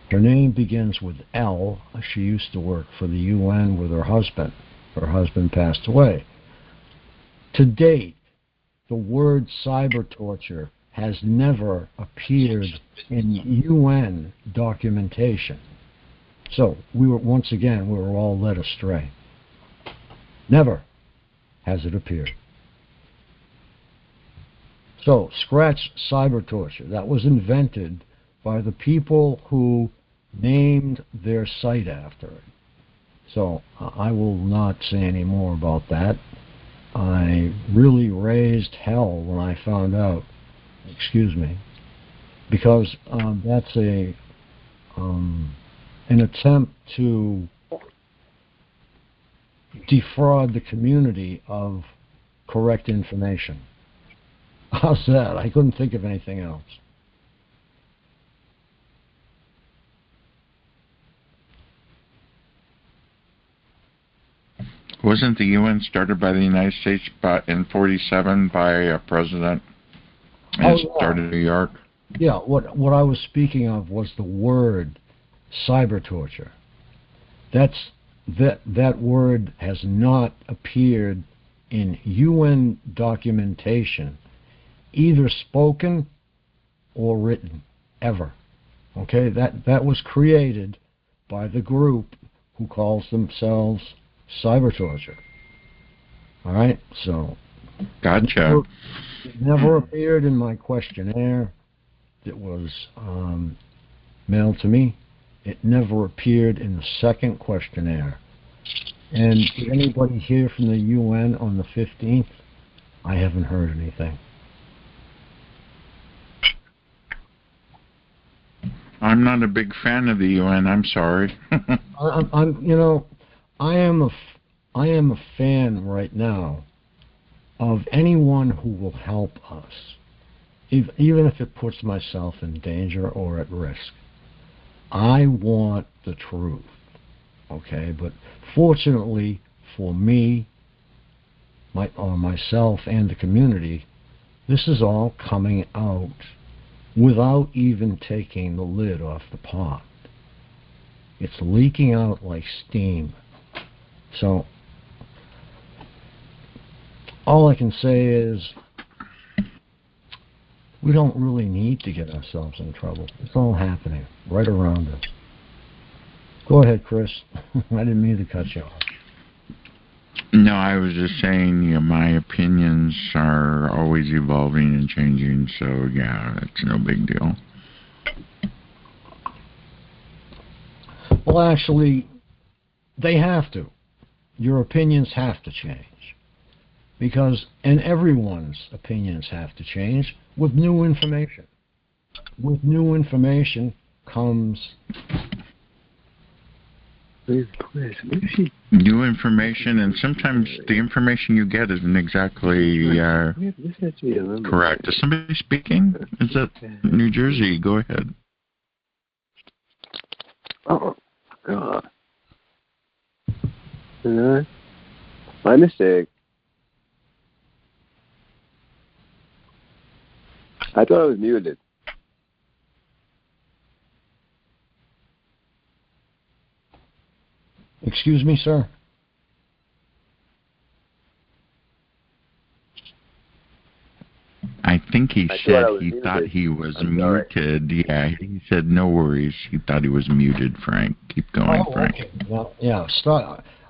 Her name begins with L. She used to work for the UN with her husband. Her husband passed away. To date, the word cyber torture has never appeared in UN documentation. So, once again, we were all led astray. Never has it appeared. So, scratch cyber torture. That was invented by the people who named their site after it. So, I will not say any more about that. I really raised hell when I found out, because that's an attempt to defraud the community of correct information. How's that? I couldn't think of anything else. Wasn't the UN started by the United States in 47 by a president? And it started in New York? Yeah, what I was speaking of was the word cyber torture. That word has not appeared in UN documentation, either spoken or written, ever. Okay, that was created by the group who calls themselves cyber torture. All right, so gotcha. It never appeared in my questionnaire that was mailed to me. It never appeared in the second questionnaire. And did anybody hear from the UN on the 15th? I haven't heard anything. I'm not a big fan of the UN. I'm sorry. I am a fan right now of anyone who will help us, even if it puts myself in danger or at risk. I want the truth, okay? But fortunately for me, myself and the community, this is all coming out without even taking the lid off the pot. It's leaking out like steam. So, all I can say is, We don't really need to get ourselves in trouble. It's all happening right around us. Go ahead, Chris. I didn't mean to cut you off. No, I was just saying, my opinions are always evolving and changing, so yeah, it's no big deal. Well, actually, they have to. Your opinions have to change. And everyone's opinions have to change with new information. With new information comes... New information, and sometimes the information you get isn't exactly correct. Is somebody speaking? Is that New Jersey? Go ahead. Oh, God. My mistake. I thought I was muted. Excuse me, sir? I think he said he thought he was muted. Yeah, he said no worries. He thought he was muted, Frank. Keep going, Frank. Okay. Well, yeah,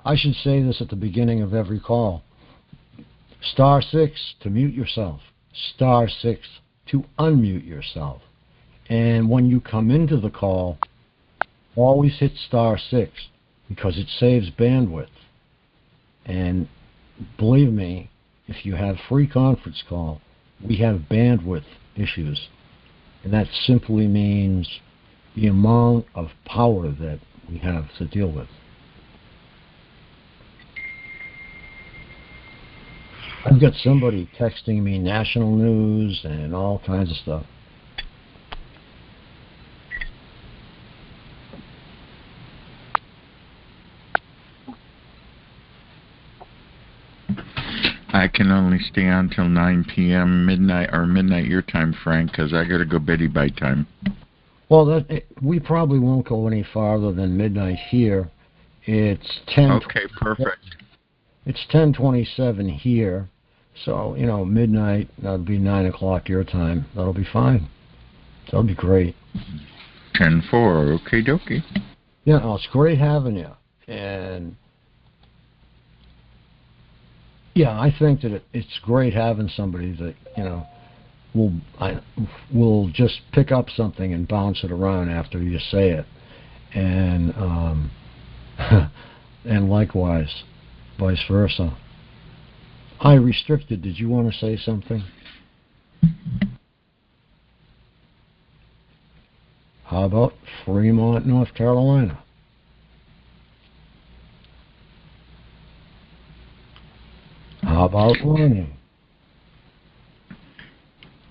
I should say this at the beginning of every call. *6 to mute yourself. *6 to unmute yourself. And when you come into the call, always hit *6 because it saves bandwidth. And believe me, if you have free conference call, we have bandwidth issues. And that simply means the amount of power that we have to deal with. I've got somebody texting me national news and all kinds of stuff. I can only stay on till 9 p.m. midnight your time, Frank, because I got to go beddy by time. Well, we probably won't go any farther than midnight here. It's 10. Okay, perfect. It's 10:27 here, so midnight. That'll be 9 o'clock your time. That'll be fine. That'll be great. 10:04. Okay, dokie. Yeah, it's great having you, and yeah, I think that it's great having somebody that will just pick up something and bounce it around after you say it, and and likewise, vice versa. Hi, Restricted, did you want to say something? How about Fremont, North Carolina? How about Ronnie?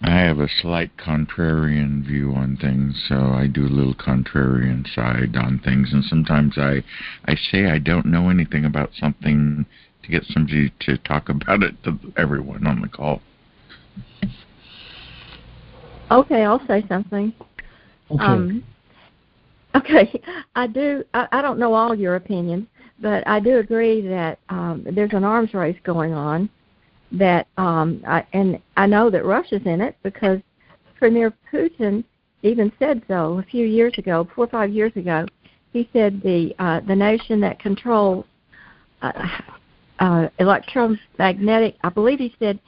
I have a slight contrarian view on things, so I do a little contrarian side on things, and sometimes I say I don't know anything about something to get somebody to talk about it to everyone on the call. Okay, I'll say something. Okay, I don't know all your opinions, but I do agree that there's an arms race going on. That and I know that Russia's in it because Premier Putin even said so a few years ago, 4 or 5 years ago. He said the nation that controls electromagnetic, I believe he said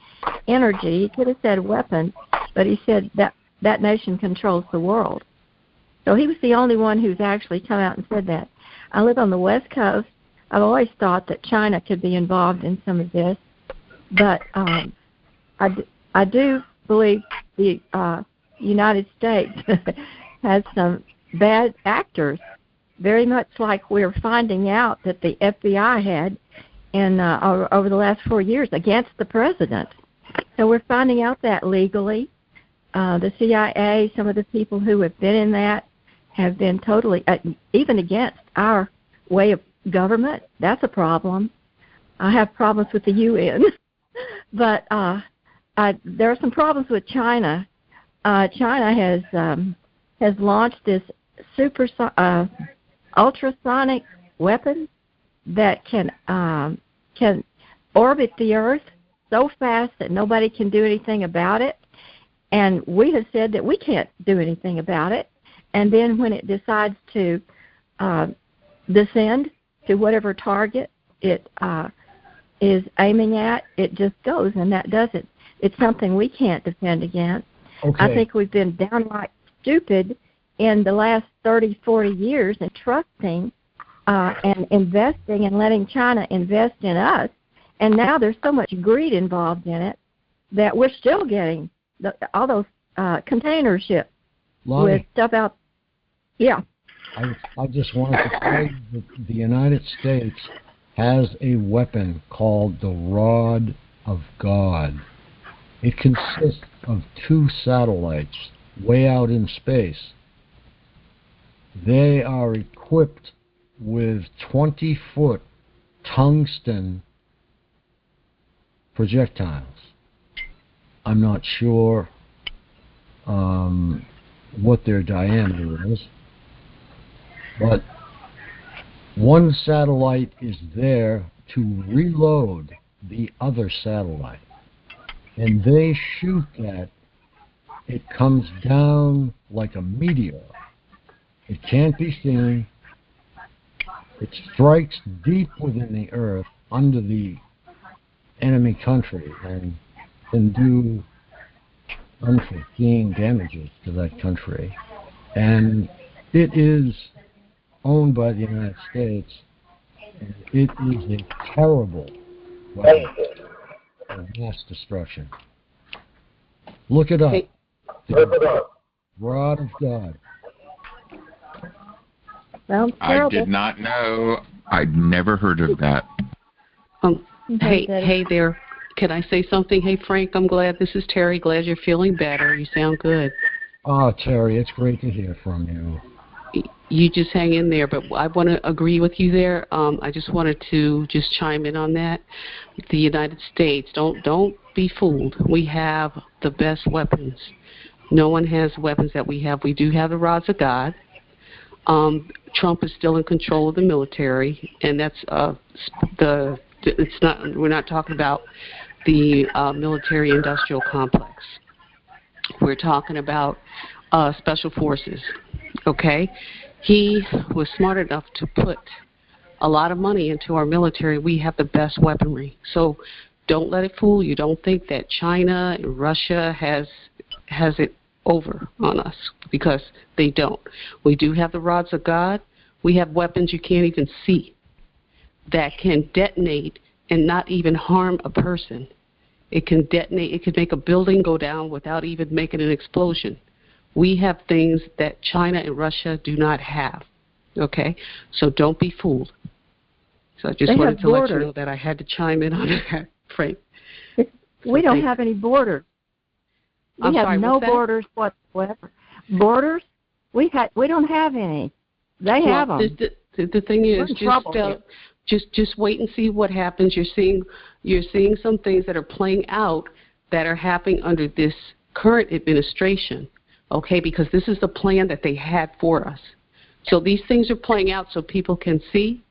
energy. He could have said weapons, but he said that nation controls the world. So he was the only one who's actually come out and said that. I live on the West Coast. I've always thought that China could be involved in some of this. But I do believe the United States has some bad actors, very much like we're finding out that the FBI had over the last 4 years against the president. So we're finding out that legally. The CIA, some of the people who have been in that have been totally, even against our way of government. That's a problem. I have problems with the UN. But there are some problems with China. China has launched this ultrasonic weapon that can orbit the Earth so fast that nobody can do anything about it. And we have said that we can't do anything about it. And then when it decides to descend to whatever target it is aiming at, it just goes, and that does it. It's something we can't defend against. Okay. I think we've been downright stupid in the last 30, 40 years in trusting and investing and letting China invest in us. And now there's so much greed involved in it that we're still getting all those container ships Lonnie, with stuff out. Yeah. I just wanted to say that the United States has a weapon called the Rod of God. It consists of 2 satellites way out in space. They are equipped with 20-foot tungsten projectiles. I'm not sure what their diameter is, but one satellite is there to reload the other satellite. And they shoot that. It comes down like a meteor. It can't be seen. It strikes deep within the earth under the enemy country and can do unforeseen damages to that country. And it is owned by the United States, and it is a terrible weapon of mass destruction. Look it up. The Rod of God. Sounds I terrible. did not know. I'd never heard of that. Hey there. Can I say something? Hey, Frank, I'm glad. This is Terry. Glad you're feeling better. You sound good. Oh, Terry, it's great to hear from you. You just hang in there, but I want to agree with you there. I just wanted to just chime in on that. The United States, don't be fooled. We have the best weapons. No one has weapons that we have. We do have the rods of God. Trump is still in control of the military, and that's it's not. We're not talking about the military-industrial complex. We're talking about special forces. Okay, he was smart enough to put a lot of money into our military. We have the best weaponry, so don't let it fool you. Don't think that China and Russia has it over on us, because they don't. We do have the rods of God. We have weapons you can't even see that can detonate and not even harm a person. It can detonate. It can make a building go down without even making an explosion. We have things that China and Russia do not have. Okay? So don't be fooled. So I just wanted to let you know that I had to chime in on that, Frank. We don't have any borders. We have no borders whatsoever. Borders? We don't have any. They have them. The thing is, just wait and see what happens. You're seeing some things that are playing out that are happening under this current administration. Okay, because this is the plan that they had for us. So these things are playing out so people can see,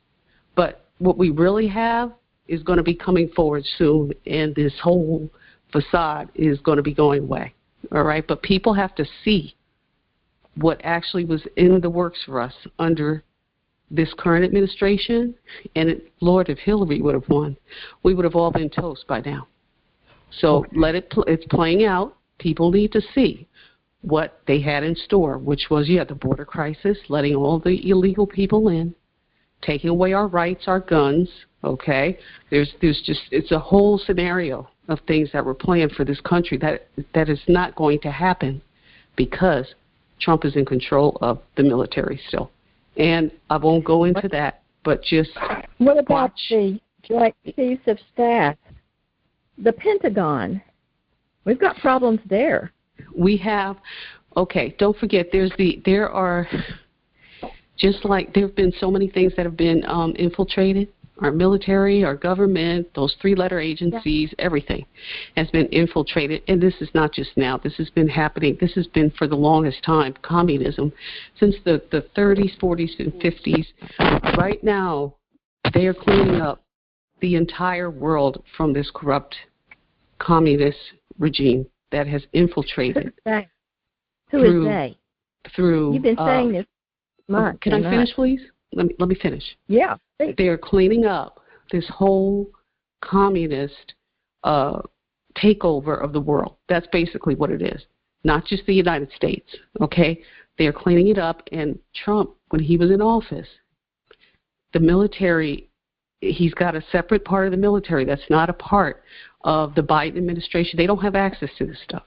but what we really have is going to be coming forward soon, and this whole facade is going to be going away. All right, but people have to see what actually was in the works for us under this current administration. And Lord, if Hillary would have won, we would have all been toast by now. So it's playing out. People need to see what they had in store, which was, the border crisis, letting all the illegal people in, taking away our rights, our guns. Okay, there's just, it's a whole scenario of things that were planned for this country that is not going to happen because Trump is in control of the military still. And I won't go into that, but just what about the Joint Chiefs of Staff, the Pentagon? We've got problems there. We have. Okay, don't forget. There are just like there have been so many things that have been infiltrated. Our military, our government, those 3-letter agencies, everything has been infiltrated. And this is not just now. This has been happening. This has been for the longest time, communism, since the 30s, 40s, and 50s. Right now, they are cleaning up the entire world from this corrupt communist regime that has infiltrated. Who is they? Through. You've been saying this much. Can I finish, please? Let me finish. Yeah. They're cleaning up this whole communist takeover of the world. That's basically what it is. Not just the United States, okay? They're cleaning it up, and Trump, when he was in office, the military, he's got a separate part of the military that's not a part of the Biden administration. They don't have access to this stuff,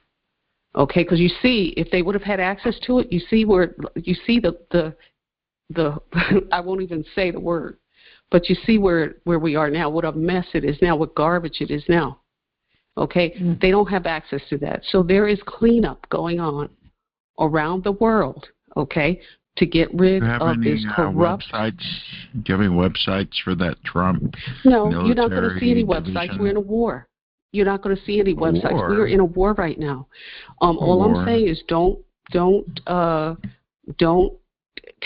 okay? Because you see, if they would have had access to it, you see the I won't even say the word, but you see where we are now, what a mess it is now, what garbage it is now. Okay, They don't have access to that. So there is cleanup going on around the world, okay, to get rid of this corrupt. Websites? Do you have any websites for that Trump? No, you're not going to see any websites. We're in a war. You're not going to see any websites. We're in a war right now. All I'm saying is don't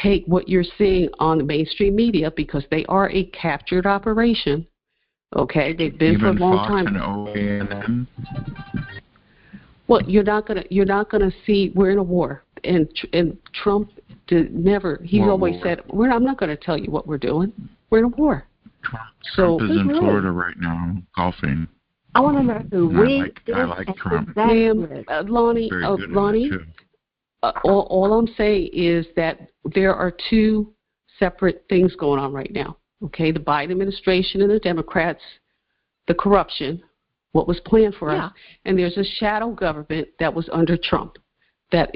take what you're seeing on the mainstream media, because they are a captured operation. Okay, they've been for a long time. And OANN? Well, you're not gonna see. We're in a war, and Trump never. He's always said, I'm not going to tell you what we're doing. We're in a war. Trump is in Florida right now golfing. I want to know who I like Trump. Ma'am, Lonnie, all I'm saying is that there are two separate things going on right now. Okay, the Biden administration and the Democrats, the corruption, what was planned for us, and there's a shadow government that was under Trump that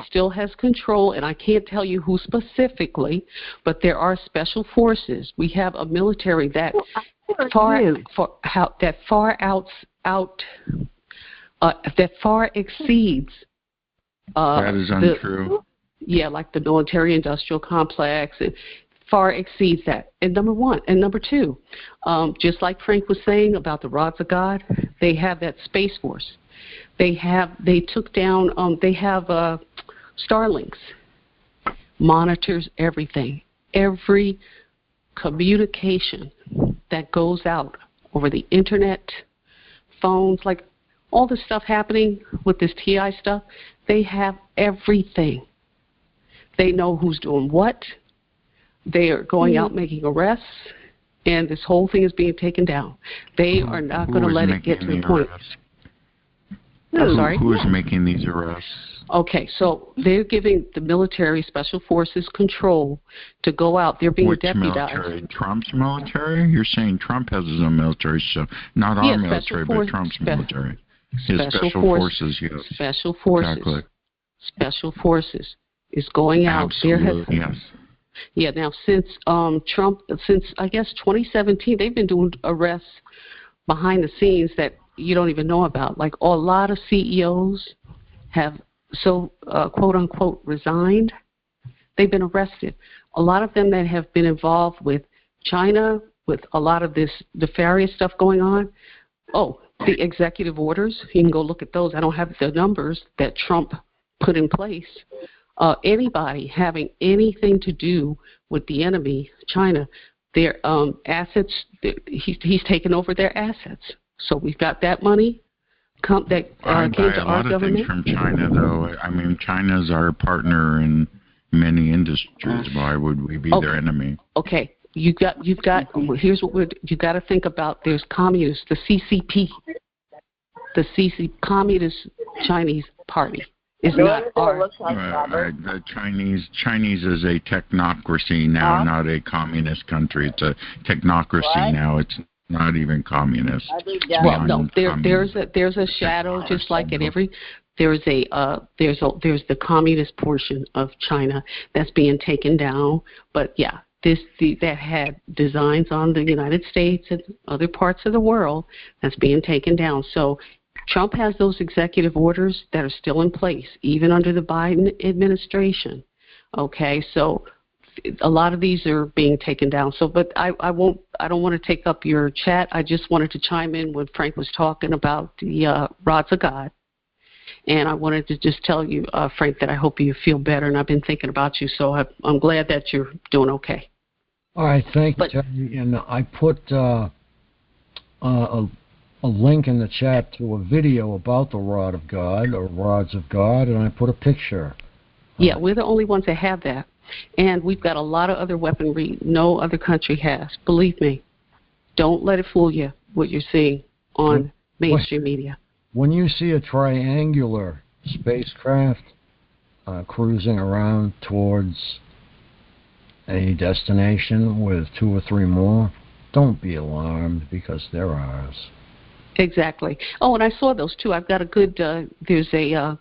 still has control, and I can't tell you who specifically, but there are special forces. We have a military that far exceeds. That is untrue. Like the military-industrial complex. Far exceeds that. And number one. And number two, just like Frank was saying about the rods of God, they have that Space Force. They took down, they have Starlinks, monitors everything. Every communication that goes out over the internet, phones, like all the stuff happening with this TI stuff, they have everything. They know who's doing what. They are going out making arrests, and this whole thing is being taken down. They are not going to let it get to the point. I'm sorry? Who is making these arrests? Okay, so they're giving the military special forces control to go out. They're being deputized. Military? Trump's military? You're saying Trump has his own military, so not our military, but Trump's military. His special forces, yes. Special forces. Exactly. Special forces is going out. Absolutely, yes. Yeah, now since I guess 2017, they've been doing arrests behind the scenes that you don't even know about. Like a lot of CEOs have quote unquote resigned. They've been arrested. A lot of them that have been involved with China, with a lot of this nefarious stuff going on. Oh, the executive orders, you can go look at those. I don't have the numbers that Trump put in place. Anybody having anything to do with the enemy, China, their assets, he's taken over their assets. So we've got that money came to our government. I buy a lot of things from China, though. I mean, China's our partner in many industries. Why would we be their enemy? Okay, you've got. Here's what you got to think about. There's communists, the CCP, Communist Chinese Party. Is not our. The Chinese is a technocracy now, not a communist country. It's a technocracy now. It's not even communist. Well, no, there's a shadow, just like in every. There's the communist portion of China that's being taken down, but yeah, that had designs on the United States and other parts of the world that's being taken down. So. Trump has those executive orders that are still in place, even under the Biden administration. Okay, so a lot of these are being taken down. So, but I don't want to take up your chat. I just wanted to chime in when Frank was talking about the rods of God, and I wanted to just tell you, Frank, that I hope you feel better. And I've been thinking about you, so I'm glad that you're doing okay. All right, thank you, Terry. And I put a a link in the chat to a video about the Rod of God or Rods of God, and I put a picture. Yeah, we're the only ones that have that. And we've got a lot of other weaponry no other country has. Believe me. Don't let it fool you, what you're seeing on mainstream media. When you see a triangular spacecraft cruising around towards a destination with 2 or 3 more, don't be alarmed because they're ours. Exactly. Oh, and I saw those too. I've got a good, there's a,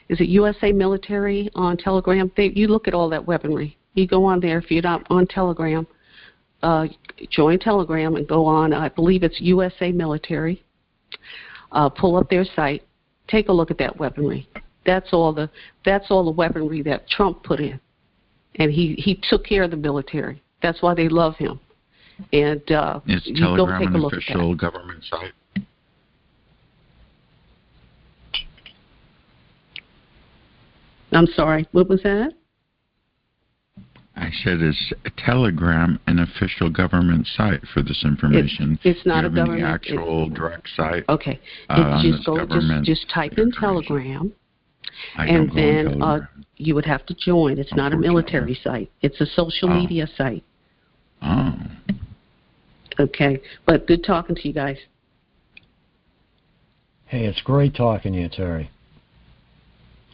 is it USA Military on Telegram? You look at all that weaponry. You go on there if you're not on Telegram. Join Telegram and go on, I believe it's USA Military. Pull up their site. Take a look at that weaponry. That's all the weaponry that Trump put in. And he took care of the military. That's why they love him. And is Telegram an official government site? I'm sorry, what was that? I said, is Telegram an official government site for this information? It's not a government. The actual direct site. Okay. Just type in Telegram, and then you would have to join. It's not a military site. It's a social media site. Oh. Okay, but good talking to you guys. Hey, it's great talking to you, Terry.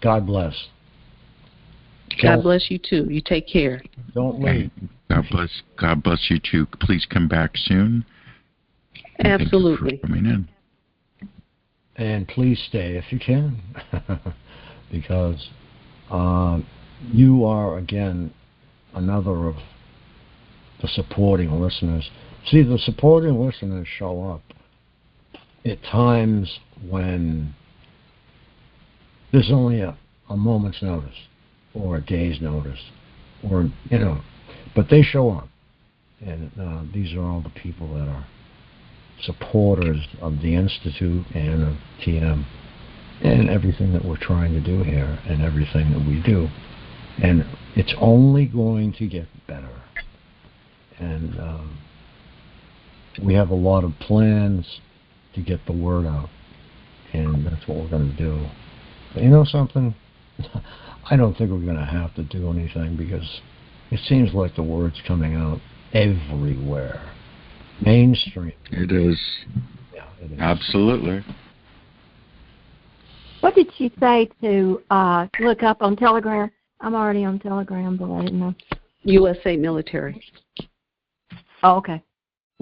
God bless. God bless you too. You take care. Don't leave. God bless you too. Please come back soon. Absolutely. Thank you for coming in. And please stay if you can, because you are again another of the supporting listeners. See, the supporting listeners show up at times when there's only a moment's notice or a day's notice, or, but they show up. And these are all the people that are supporters of the Institute and of TM and everything that we're trying to do here and everything that we do. And it's only going to get better. And we have a lot of plans to get the word out, and that's what we're going to do. But you know something? I don't think we're going to have to do anything because it seems like the word's coming out everywhere. Mainstream. It is. Yeah, it is. Absolutely. What did she say to look up on Telegram? I'm already on Telegram, but I didn't know. USA Military. Oh, okay.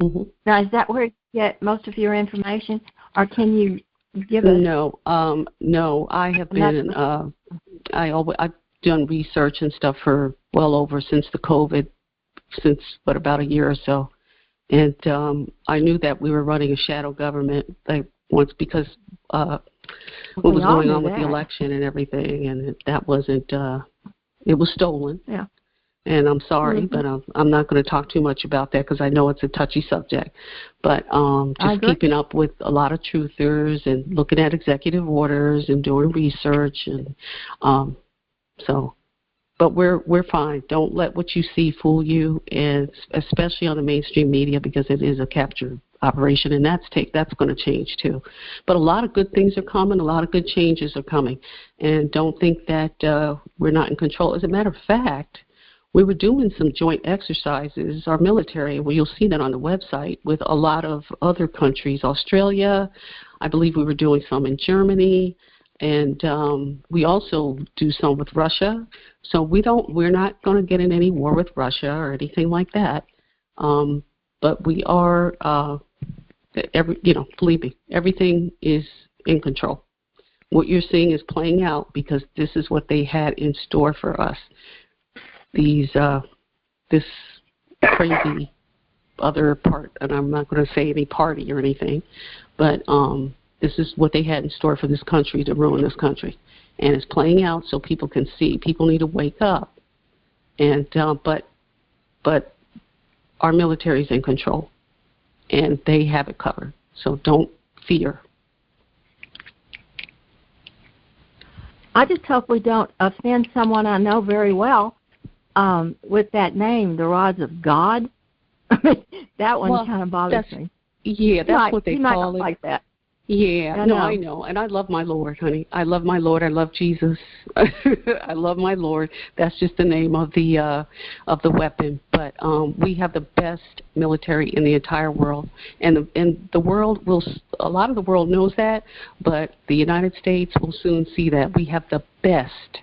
Mm-hmm. Now, is that where you get most of your information, or can you give us? No, I have been. I've done research and stuff for well over since the COVID, about a year or so, and I knew that we were running a shadow government once because what was going on with the election and everything, and that wasn't. It was stolen. Yeah. And I'm sorry, but I'm not going to talk too much about that because I know it's a touchy subject. But just keeping up with a lot of truthers and looking at executive orders and doing research, and but we're fine. Don't let what you see fool you, and especially on the mainstream media, because it is a capture operation, and that's going to change too. But a lot of good things are coming. A lot of good changes are coming, and don't think that we're not in control. As a matter of fact, we were doing some joint exercises, our military, well, you'll see that on the website, with a lot of other countries. Australia, I believe we were doing some in Germany, and we also do some with Russia. So we're not going to get in any war with Russia or anything like that. But we are, believe me, everything is in control. What you're seeing is playing out because this is what they had in store for us. This crazy other part, and I'm not going to say any party or anything, but this is what they had in store for this country, to ruin this country, and it's playing out so people can see. People need to wake up, and but our military is in control, and they have it covered. So don't fear. I just hope we don't offend someone I know very well. With that name, the Rods of God. I mean, that one kind of bothers me. Yeah, that's what they call it. Like that. Yeah, I no, know. I know, and I love my Lord, honey. I love my Lord. I love Jesus. I love my Lord. That's just the name of the weapon. But we have the best military in the entire world, and the world will. A lot of the world knows that, but the United States will soon see that we have the best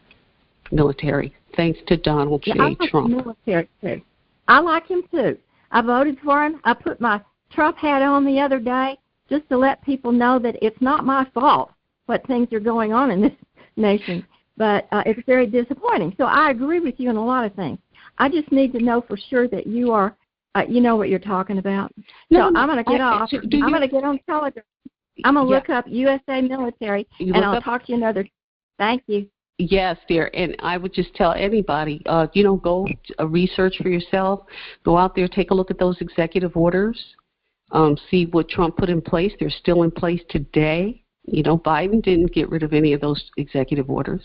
military, thanks to Donald J. Yeah, I like Trump. the military too. I like him too. I voted for him. I put my Trump hat on the other day just to let people know that it's not my fault what things are going on in this nation. But it's very disappointing. So I agree with you on a lot of things. I just need to know for sure that you are, you know what you're talking about. So I'm going to get off. I'm going to get on Telegram. I'm going to look up USA Military, and I'll talk to you another. Thank you. Yes, dear, and I would just tell anybody, go research for yourself. Go out there, take a look at those executive orders. See what Trump put in place. They're still in place today. Biden didn't get rid of any of those executive orders.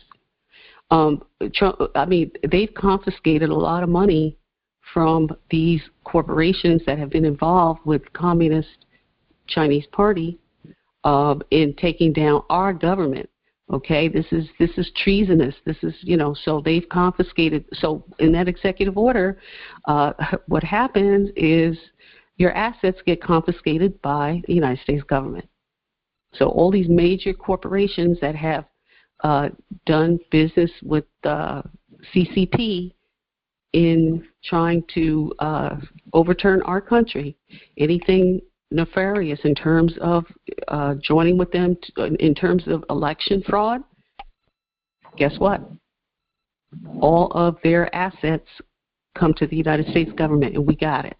They've confiscated a lot of money from these corporations that have been involved with Communist Chinese Party in taking down our government. Okay, this is treasonous. This is, so they've confiscated. So in that executive order, what happens is your assets get confiscated by the United States government. So all these major corporations that have done business with CCP in trying to overturn our country, anything nefarious in terms of joining with them in terms of election fraud, guess what? All of their assets come to the United States government, and we got it.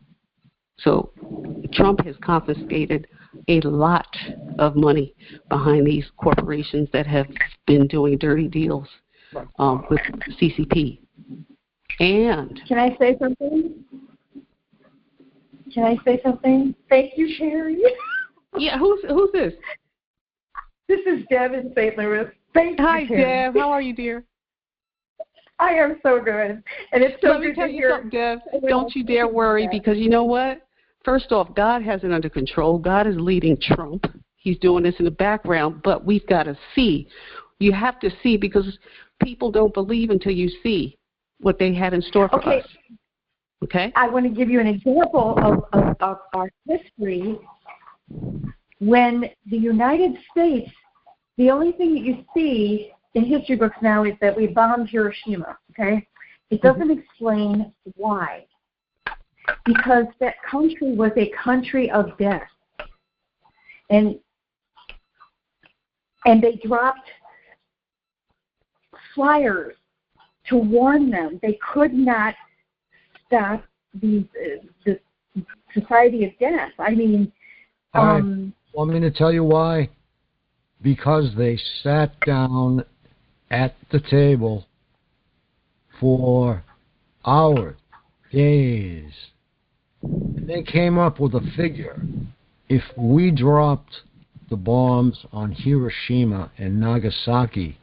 So Trump has confiscated a lot of money behind these corporations that have been doing dirty deals with CCP. And can I say something? Thank you, Sherry. Yeah, who's this? This is Deb in St. Louis. Hi, Deb. How are you, dear? I am so good. And it's so Let me tell you something, Deb. Don't you dare worry, because you know what? First off, God has it under control. God is leading Trump. He's doing this in the background, but we've got to see. You have to see, because people don't believe until you see what they had in store for us. Okay? I want to give you an example of our history. When the United States, the only thing that you see in history books now is that we bombed Hiroshima, okay? It doesn't explain why. Because that country was a country of death. And they dropped flyers to warn them they could not stop the society of death. I mean, want me to tell you why? Because they sat down at the table for hours, days, and they came up with a figure. If we dropped the bombs on Hiroshima and Nagasaki,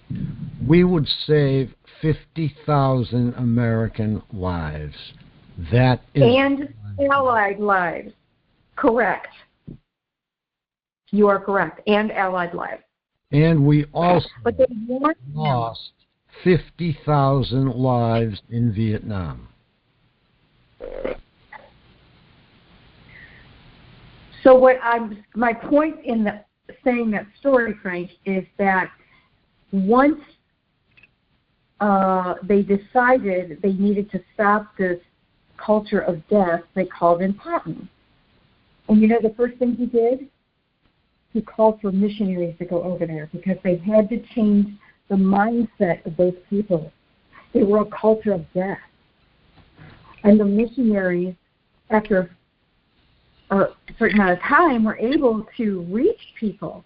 we would save 50,000 American lives. That is and Allied lives. Correct. You are correct. And Allied lives. And we also lost 50,000 lives in Vietnam. So my point in saying that story, Frank, is that once they decided they needed to stop this culture of death, they called in Patton. And you know the first thing he did? He called for missionaries to go over there because they had to change the mindset of those people. They were a culture of death. And the missionaries, after a certain amount of time, were able to reach people.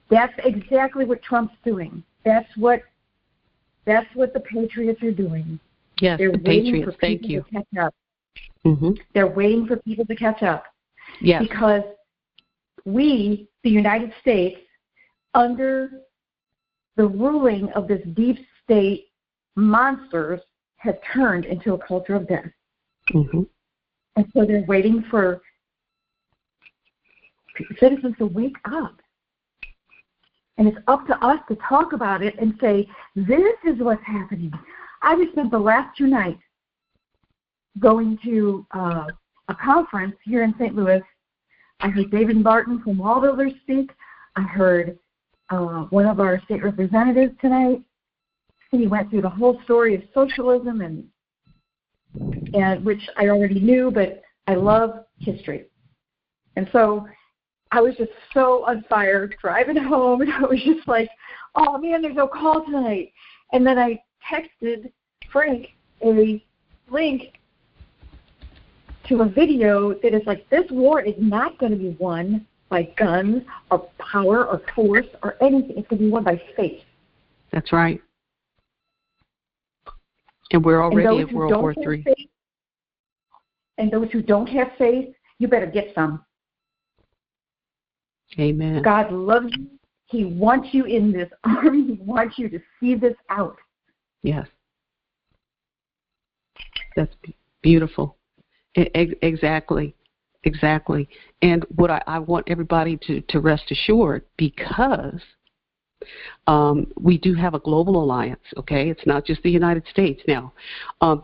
That's exactly what Trump's doing. That's what the Patriots are doing. Yes, they're the Patriots. Thank you. To catch up. Mm-hmm. They're waiting for people to catch up. Yes. Because we, the United States, under the ruling of this deep state monsters, have turned into a culture of death. Mm-hmm. And so they're waiting for citizens to wake up. And it's up to us to talk about it and say, this is what's happening. I just spent the last 2 nights going to a conference here in St. Louis. I heard David Barton from Wall Builders speak. I heard one of our state representatives tonight, and he went through the whole story of socialism, and which I already knew, but I love history. And so I was just so on fire driving home, and I was just like, oh, man, there's no call tonight. And then I texted Frank a link to a video that is like, this war is not going to be won by guns or power or force or anything. It's going to be won by faith. That's right. And we're already at World War III. And those who don't have faith, you better get some. Amen. God loves you. He wants you in this army. He wants you to see this out. Yes. That's beautiful. Exactly. Exactly. And what I want everybody to rest assured, because we do have a global alliance, okay? It's not just the United States now.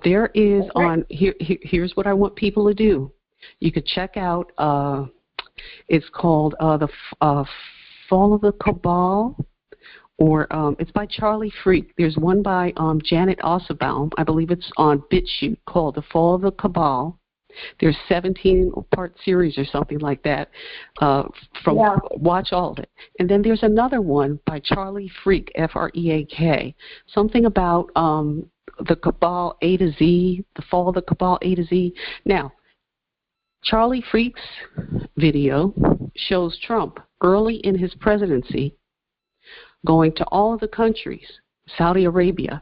There is here's what I want people to do. You could check out, it's called the Fall of the Cabal, or it's by Charlie Freak. There's one by Janet Ossebaum. I believe it's on BitChute, called The Fall of the Cabal. There's 17-part series or something like that. Watch all of it. And then there's another one by Charlie Freak, Freak, something about the Cabal A to Z, the Fall of the Cabal A to Z. Now, Charlie Freak's video shows Trump early in his presidency going to all of the countries, Saudi Arabia,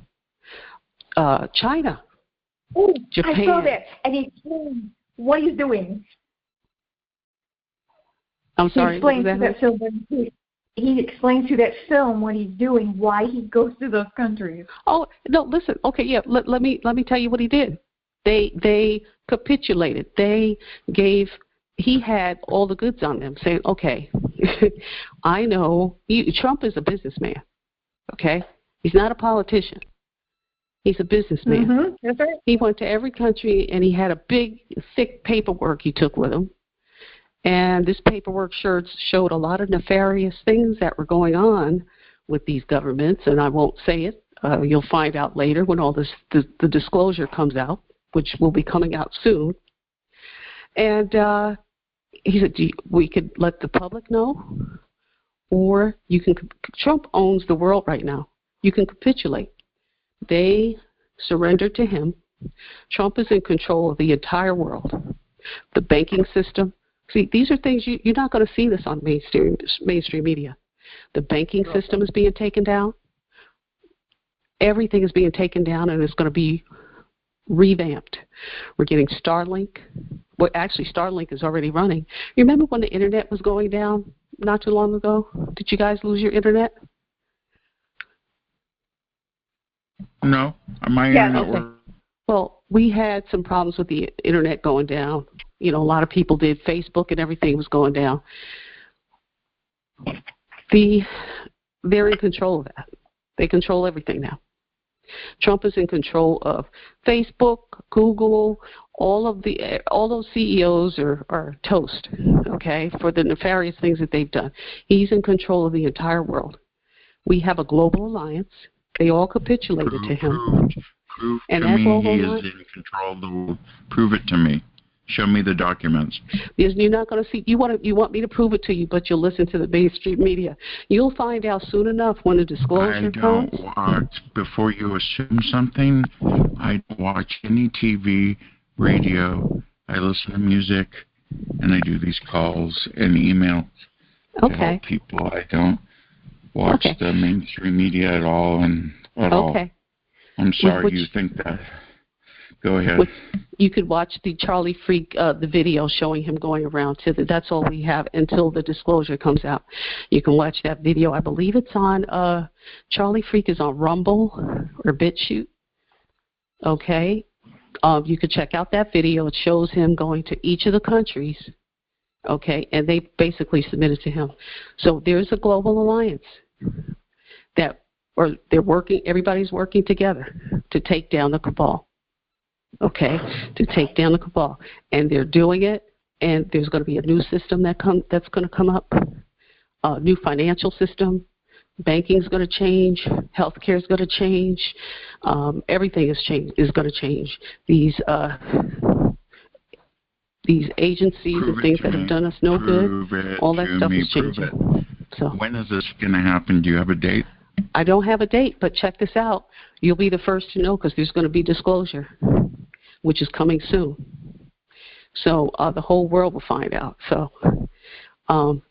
China, Japan. I saw that, and he explained what he's doing. I'm sorry. He explains through that film what he's doing, why he goes to those countries. Oh no! Listen. Okay, yeah. Let me tell you what he did. They capitulated. He had all the goods on them, saying, okay, I know Trump is a businessman. Okay, he's not a politician. He's a businessman. Mm-hmm. That's right. He went to every country, and he had a big, thick paperwork he took with him. And this paperwork showed a lot of nefarious things that were going on with these governments, and I won't say it. You'll find out later when all the disclosure comes out, which will be coming out soon. And he said, we could let the public know, or you can. Trump owns the world right now. You can capitulate. They surrendered to him. Trump is in control of the entire world. The banking system. See, these are things you're not going to see this on mainstream media. The banking system is being taken down. Everything is being taken down, and it's going to be revamped. We're getting Starlink. Well, actually, Starlink is already running. You remember when the internet was going down not too long ago? Did you guys lose your internet? No, my internet worked. Well, we had some problems with the internet going down. You know, a lot of people did. Facebook and everything was going down. They're in control of that. They control everything now. Trump is in control of Facebook, Google, all those CEOs are toast, okay, for the nefarious things that they've done. He's in control of the entire world. We have a global alliance. They all capitulated to him. Prove to me he is in control of the world. Prove it to me. Show me the documents. Because you're not going to see. You want me to prove it to you, but you'll listen to the mainstream media. You'll find out soon enough when the disclosure comes. Before you assume something, I don't watch any TV, radio. I listen to music, and I do these calls and email to help people. I don't watch the mainstream media at all, all. I'm sorry you think that. Go ahead. You could watch the Charlie Freak, the video showing him going around. That's all we have until the disclosure comes out. You can watch that video. I believe it's on, Charlie Freak is on Rumble or BitChute. Okay. You could check out that video. It shows him going to each of the countries. Okay. And they basically submitted to him. So there's a global alliance. everybody's working together to take down the cabal. Okay, to take down the cabal, and they're doing it. And there's going to be a new system that's going to come up, a new financial system. Banking is going to change. Healthcare is going to change. Everything is going to change. These agencies and things that have done us no good, all that stuff is changing. So when is this going to happen? Do you have a date? I don't have a date, but check this out. You'll be the first to know because there's going to be disclosure, which is coming soon. So the whole world will find out. So,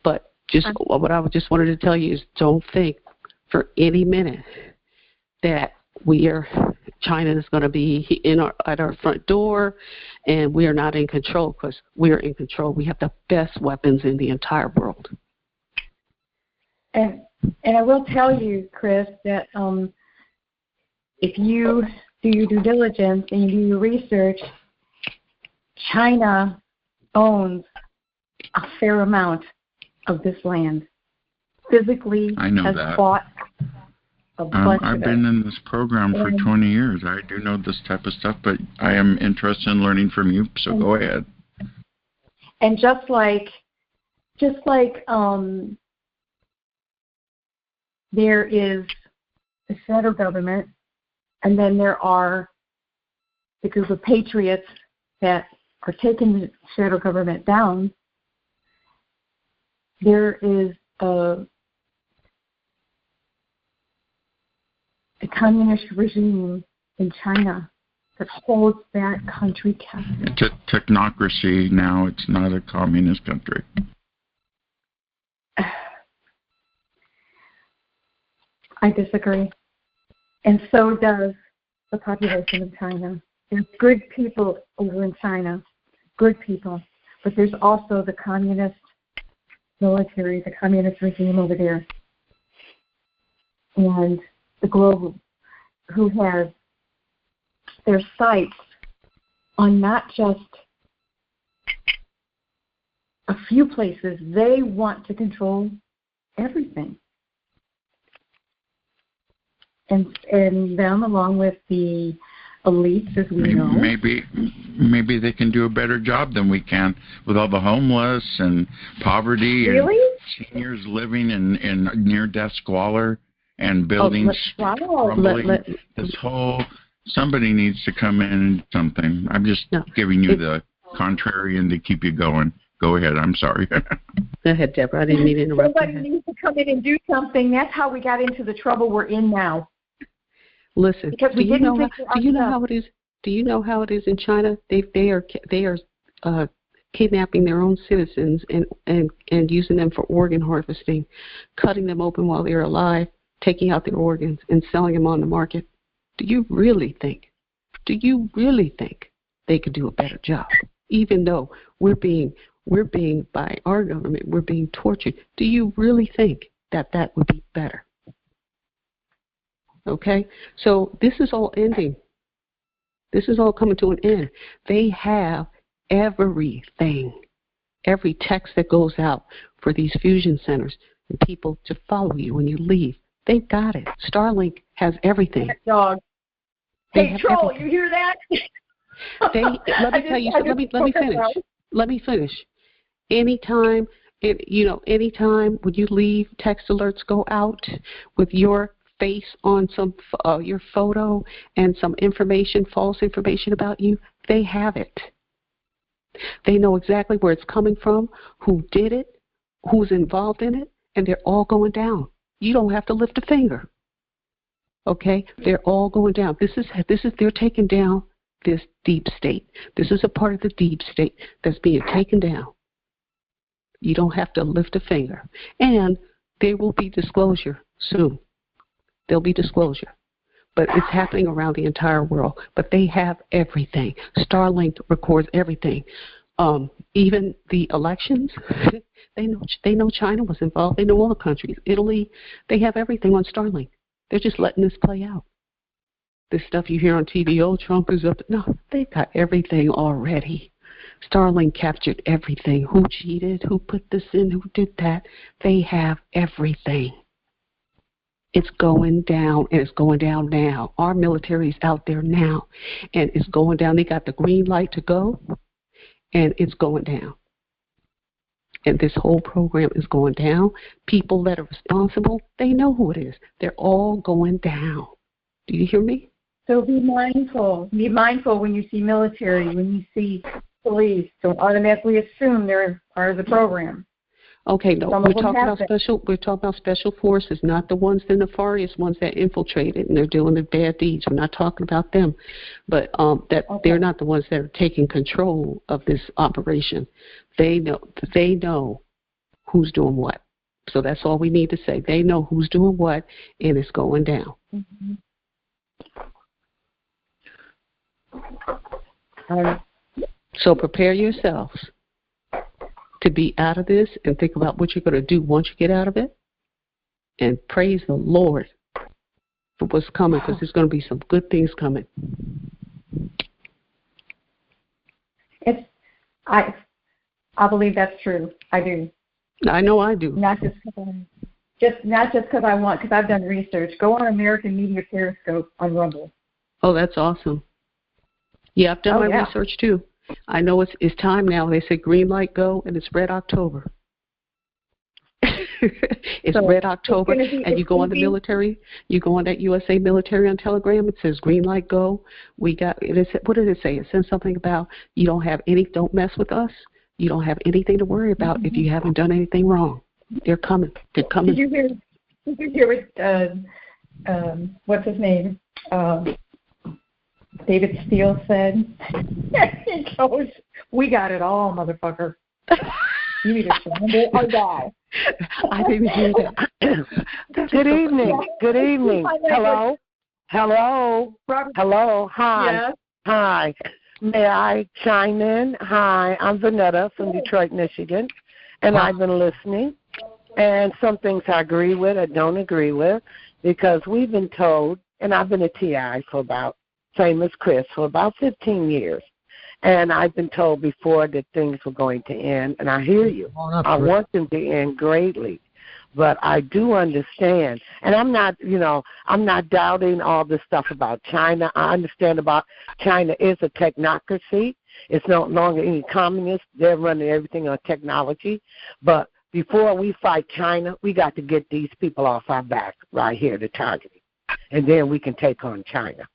but just what I just wanted to tell you is don't think for any minute that China is going to be at our front door and we are not in control, because we are in control. We have the best weapons in the entire world. And I will tell you, Chris, that if you do your due diligence and you do your research, China owns a fair amount of this land. Physically, I know has that. bought a bunch I've of been it. in this program for 20 years. I do know this type of stuff, but I am interested in learning from you, so go ahead. And just like there is the federal government, and then there are the group of patriots that are taking the federal government down. There is a communist regime in China that holds that country captive. It's a technocracy now. It's not a communist country. I disagree. And so does the population of China. There's good people over in China, good people, but there's also the communist military, the communist regime over there, and the global, who has their sights on not just a few places. They want to control everything. And them, along with the elites, as we know. Maybe they can do a better job than we can with all the homeless and poverty and seniors living in near-death squalor and buildings crumbling. Somebody needs to come in and do something. I'm just giving you the contrary and to keep you going. Go ahead. I'm sorry. Go ahead, Deborah. I didn't mean to interrupt. Somebody needs to come in and do something. That's how we got into the trouble we're in now. Listen, because do you know how it is? Do you know how it is in China? They are kidnapping their own citizens and using them for organ harvesting, cutting them open while they're alive, taking out their organs and selling them on the market. Do you really think they could do a better job? Even though we're being by our government, we're being tortured. Do you really think that would be better? Okay, so this is all ending. This is all coming to an end. They have everything, every text that goes out for these fusion centers and people to follow you when you leave. They've got it. Starlink has everything. Dog. Hey, Troll, everything. You hear that? Let me finish. Anytime when you leave, text alerts go out with your face on some your photo and some false information about you. They have it. They know exactly where it's coming from, who did it, who's involved in it, and they're all going down. You don't have to lift a finger. Okay? They're all going down. They're taking down this deep state. This is a part of the deep state that's being taken down. You don't have to lift a finger. And there will be disclosure soon. There'll be disclosure. But it's happening around the entire world. But they have everything. Starlink records everything. Even the elections, they know China was involved. They know all the countries. Italy, they have everything on Starlink. They're just letting this play out. This stuff you hear on TV, oh, Trump is up. No, they've got everything already. Starlink captured everything. Who cheated? Who put this in? Who did that? They have everything. It's going down, and it's going down now. Our military is out there now, and it's going down. They got the green light to go, and it's going down. And this whole program is going down. People that are responsible, they know who it is. They're all going down. Do you hear me? So be mindful. Be mindful when you see military, when you see police. Don't automatically assume they're part of the program. Okay, no, we're talking about special forces, not the ones, the nefarious ones that infiltrated and they're doing the bad deeds. We're not talking about them, but they're not the ones that are taking control of this operation. They know who's doing what. So that's all we need to say. They know who's doing what, and it's going down. So prepare yourselves to be out of this and think about what you're going to do once you get out of it. And praise the Lord for what's coming, because there's going to be some good things coming. I believe that's true. I do. I know I do. Not just because I want, because I've done research. Go on American Media Periscope on Rumble. Oh, that's awesome. Yeah, I've done my research too. I know it's time now. They say green light go, and it's Red October. It's so Red October, and you go on the military. You go on that USA Military on Telegram. It says green light go. We got it. What did it say? It says something about you don't mess with us. You don't have anything to worry about if you haven't done anything wrong. They're coming. They're coming. Did you hear what what's his name? David Steele said, he goes, "We got it all, motherfucker. You either surrender or die." I didn't hear that. Good evening. Good evening. Hello. Hello. Hello. Hi. Yes. Hi. May I chime in? Hi, I'm Vanetta from Detroit, Michigan, and I've been listening. And some things I agree with, I don't agree with, because we've been told, and I've been a TI for about, same as Chris, for about 15 years. And I've been told before that things were going to end, and I hear you. I want them to end greatly. But I do understand, and I'm not doubting all this stuff about China. I understand about China is a technocracy. It's no longer any communist. They're running everything on technology. But before we fight China, we got to get these people off our back right here, the targeting. And then we can take on China.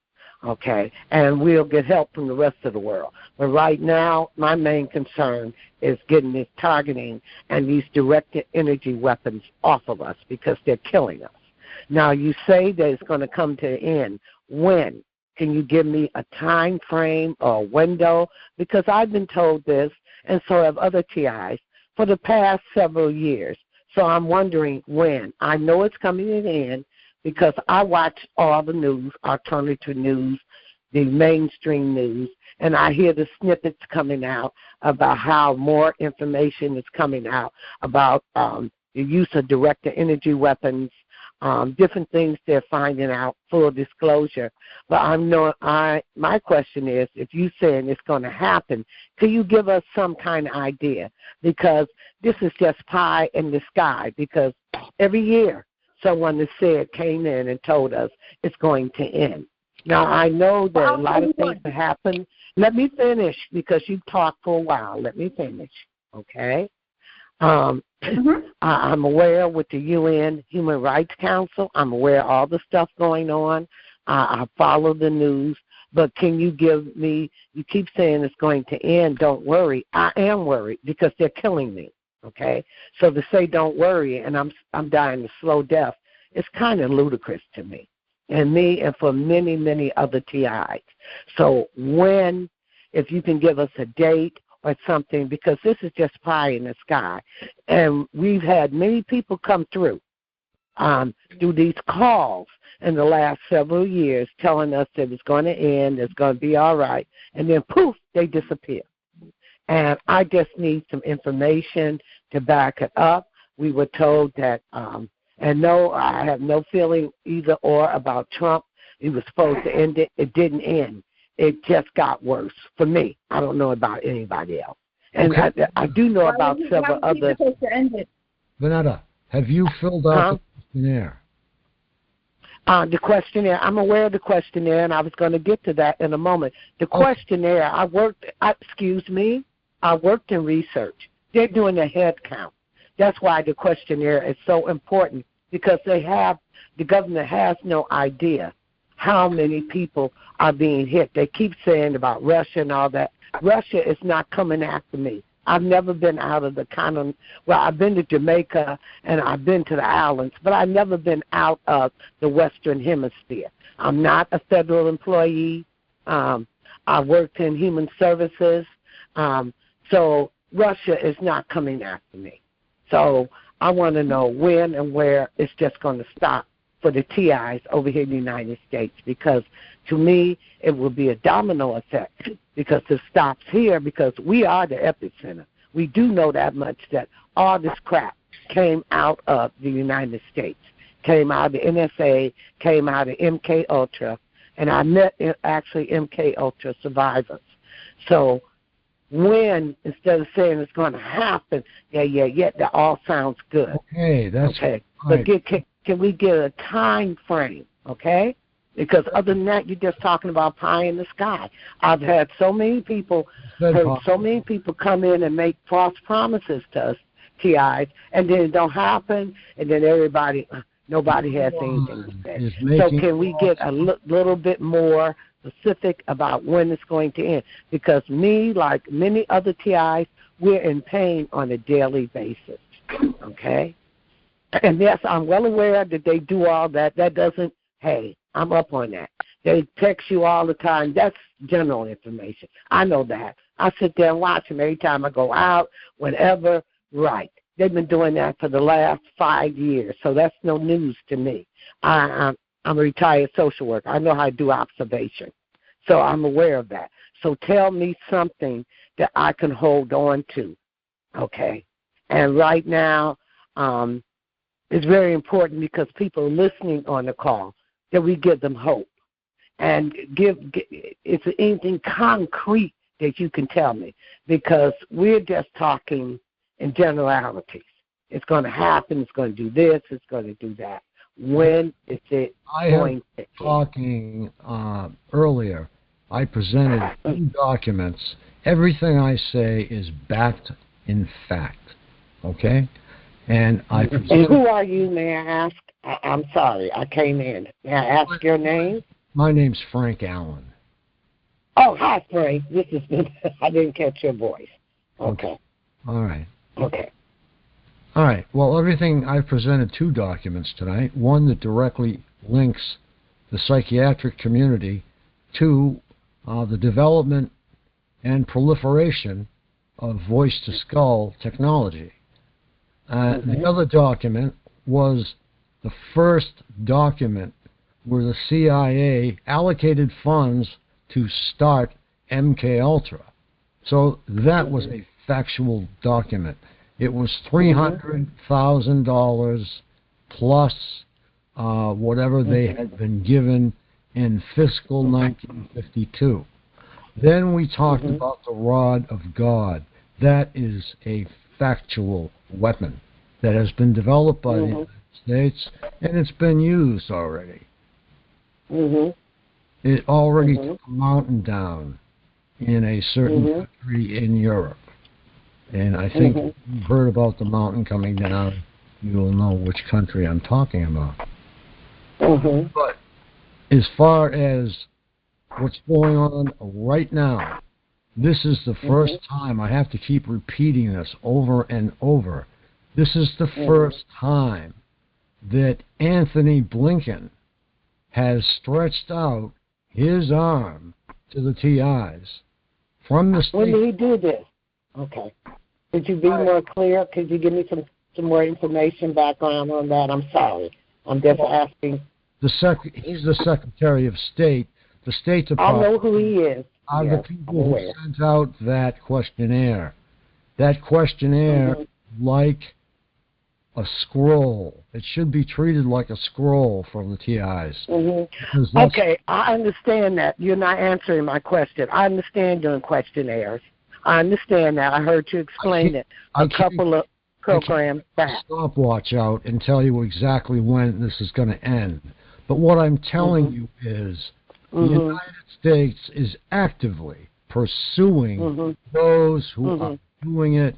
Okay, and we'll get help from the rest of the world. But right now, my main concern is getting this targeting and these directed energy weapons off of us because they're killing us. Now, you say that it's going to come to an end. When? Can you give me a time frame or a window? Because I've been told this, and so have other TIs, for the past several years. So I'm wondering when. I know it's coming to an end, because I watch all the news, alternative news, the mainstream news, and I hear the snippets coming out about how more information is coming out about the use of directed energy weapons, different things they're finding out, full disclosure. But my question is, if you're saying it's going to happen, can you give us some kind of idea? Because this is just pie in the sky, because every year, someone that said came in and told us it's going to end. Now, I know that a lot of things have happened. Let me finish, because you've talked for a while. Let me finish, okay? I'm aware with the UN Human Rights Council. I'm aware of all the stuff going on. I follow the news. But can you give me, you keep saying it's going to end, don't worry. I am worried because they're killing me. Okay, so to say don't worry and I'm dying a slow death, it's kind of ludicrous to me and for many, many other TIs. So when, if you can give us a date or something, because this is just pie in the sky, and we've had many people come through these calls in the last several years telling us that it's going to end, it's going to be all right, and then poof, they disappear. And I just need some information to back it up. We were told that, and no, I have no feeling either or about Trump. He was supposed to end it. It didn't end. It just got worse for me. I don't know about anybody else. And okay. I do know about several other. Vanetta, have you filled out the questionnaire? The questionnaire, I'm aware of the questionnaire, and I was going to get to that in a moment. The questionnaire, I worked in research. They're doing a head count. That's why the questionnaire is so important, because the government has no idea how many people are being hit. They keep saying about Russia and all that. Russia is not coming after me. I've never been out of the continent. Well, I've been to Jamaica and I've been to the islands, but I've never been out of the Western Hemisphere. I'm not a federal employee. I worked in human services. So Russia is not coming after me. So I want to know when and where it's just going to stop for the TIs over here in the United States, because to me it will be a domino effect, because it stops here, because we are the epicenter. We do know that much, that all this crap came out of the United States, came out of the NSA, came out of MK Ultra, and I met actually MK Ultra survivors. So when, instead of saying it's going to happen, that all sounds good. Okay, that's okay. Right. But can we get a time frame, okay? Because other than that, you're just talking about pie in the sky. I've had so many people, come in and make false promises to us, TIs, and then it don't happen, and then nobody has anything to say. So can we get a little bit more specific about when it's going to end? Because me, like many other TIs, we're in pain on a daily basis, okay? And yes, I'm well aware that they do all that. That doesn't, hey, I'm up on that. They text you all the time. That's general information. I know that. I sit there and watch them every time I go out, whenever, right. They've been doing that for the last 5 years, so that's no news to me. I'm a retired social worker. I know how to do observation, so I'm aware of that. So tell me something that I can hold on to, okay? And right now, it's very important, because people are listening on the call, that we give them hope. And it's anything concrete that you can tell me, because we're just talking in generalities. It's going to happen, it's going to do this, it's going to do that. When is it going to end? Talking earlier, I presented 2 documents. Everything I say is backed in fact, okay? And And who are you, may I ask? I'm sorry, I came in. May I ask your name? My name's Frank Allen. Oh, hi, Frank. I didn't catch your voice. Okay. All right. Okay. All right. Well, I've presented 2 documents tonight. One that directly links the psychiatric community to the development and proliferation of voice-to-skull technology. The other document was the first document where the CIA allocated funds to start MK Ultra. So that was a factual document. It was $300,000 plus whatever they had been given in fiscal 1952. Then we talked about the rod of God. That is a factual weapon that has been developed by the United States, and it's been used already. It already took a mountain down in a certain country in Europe. And I think if you've heard about the mountain coming down, you'll know which country I'm talking about. But as far as what's going on right now, this is the first time, I have to keep repeating this over and over, this is the first time that Anthony Blinken has stretched out his arm to the TIs from the state. When did he do this? Okay. Could you be more clear? Could you give me some more information, background on that? I'm sorry. I'm just asking. He's the Secretary of State. The State Department. I know who he is. Are the people who sent out that questionnaire. That questionnaire, like a scroll. It should be treated like a scroll from the TIs. Okay, I understand that. You're not answering my question. I understand doing questionnaires. I understand that. I heard you explain it a couple of programs back. Stopwatch out and tell you exactly when this is going to end. But what I'm telling you is the United States is actively pursuing those who are doing it,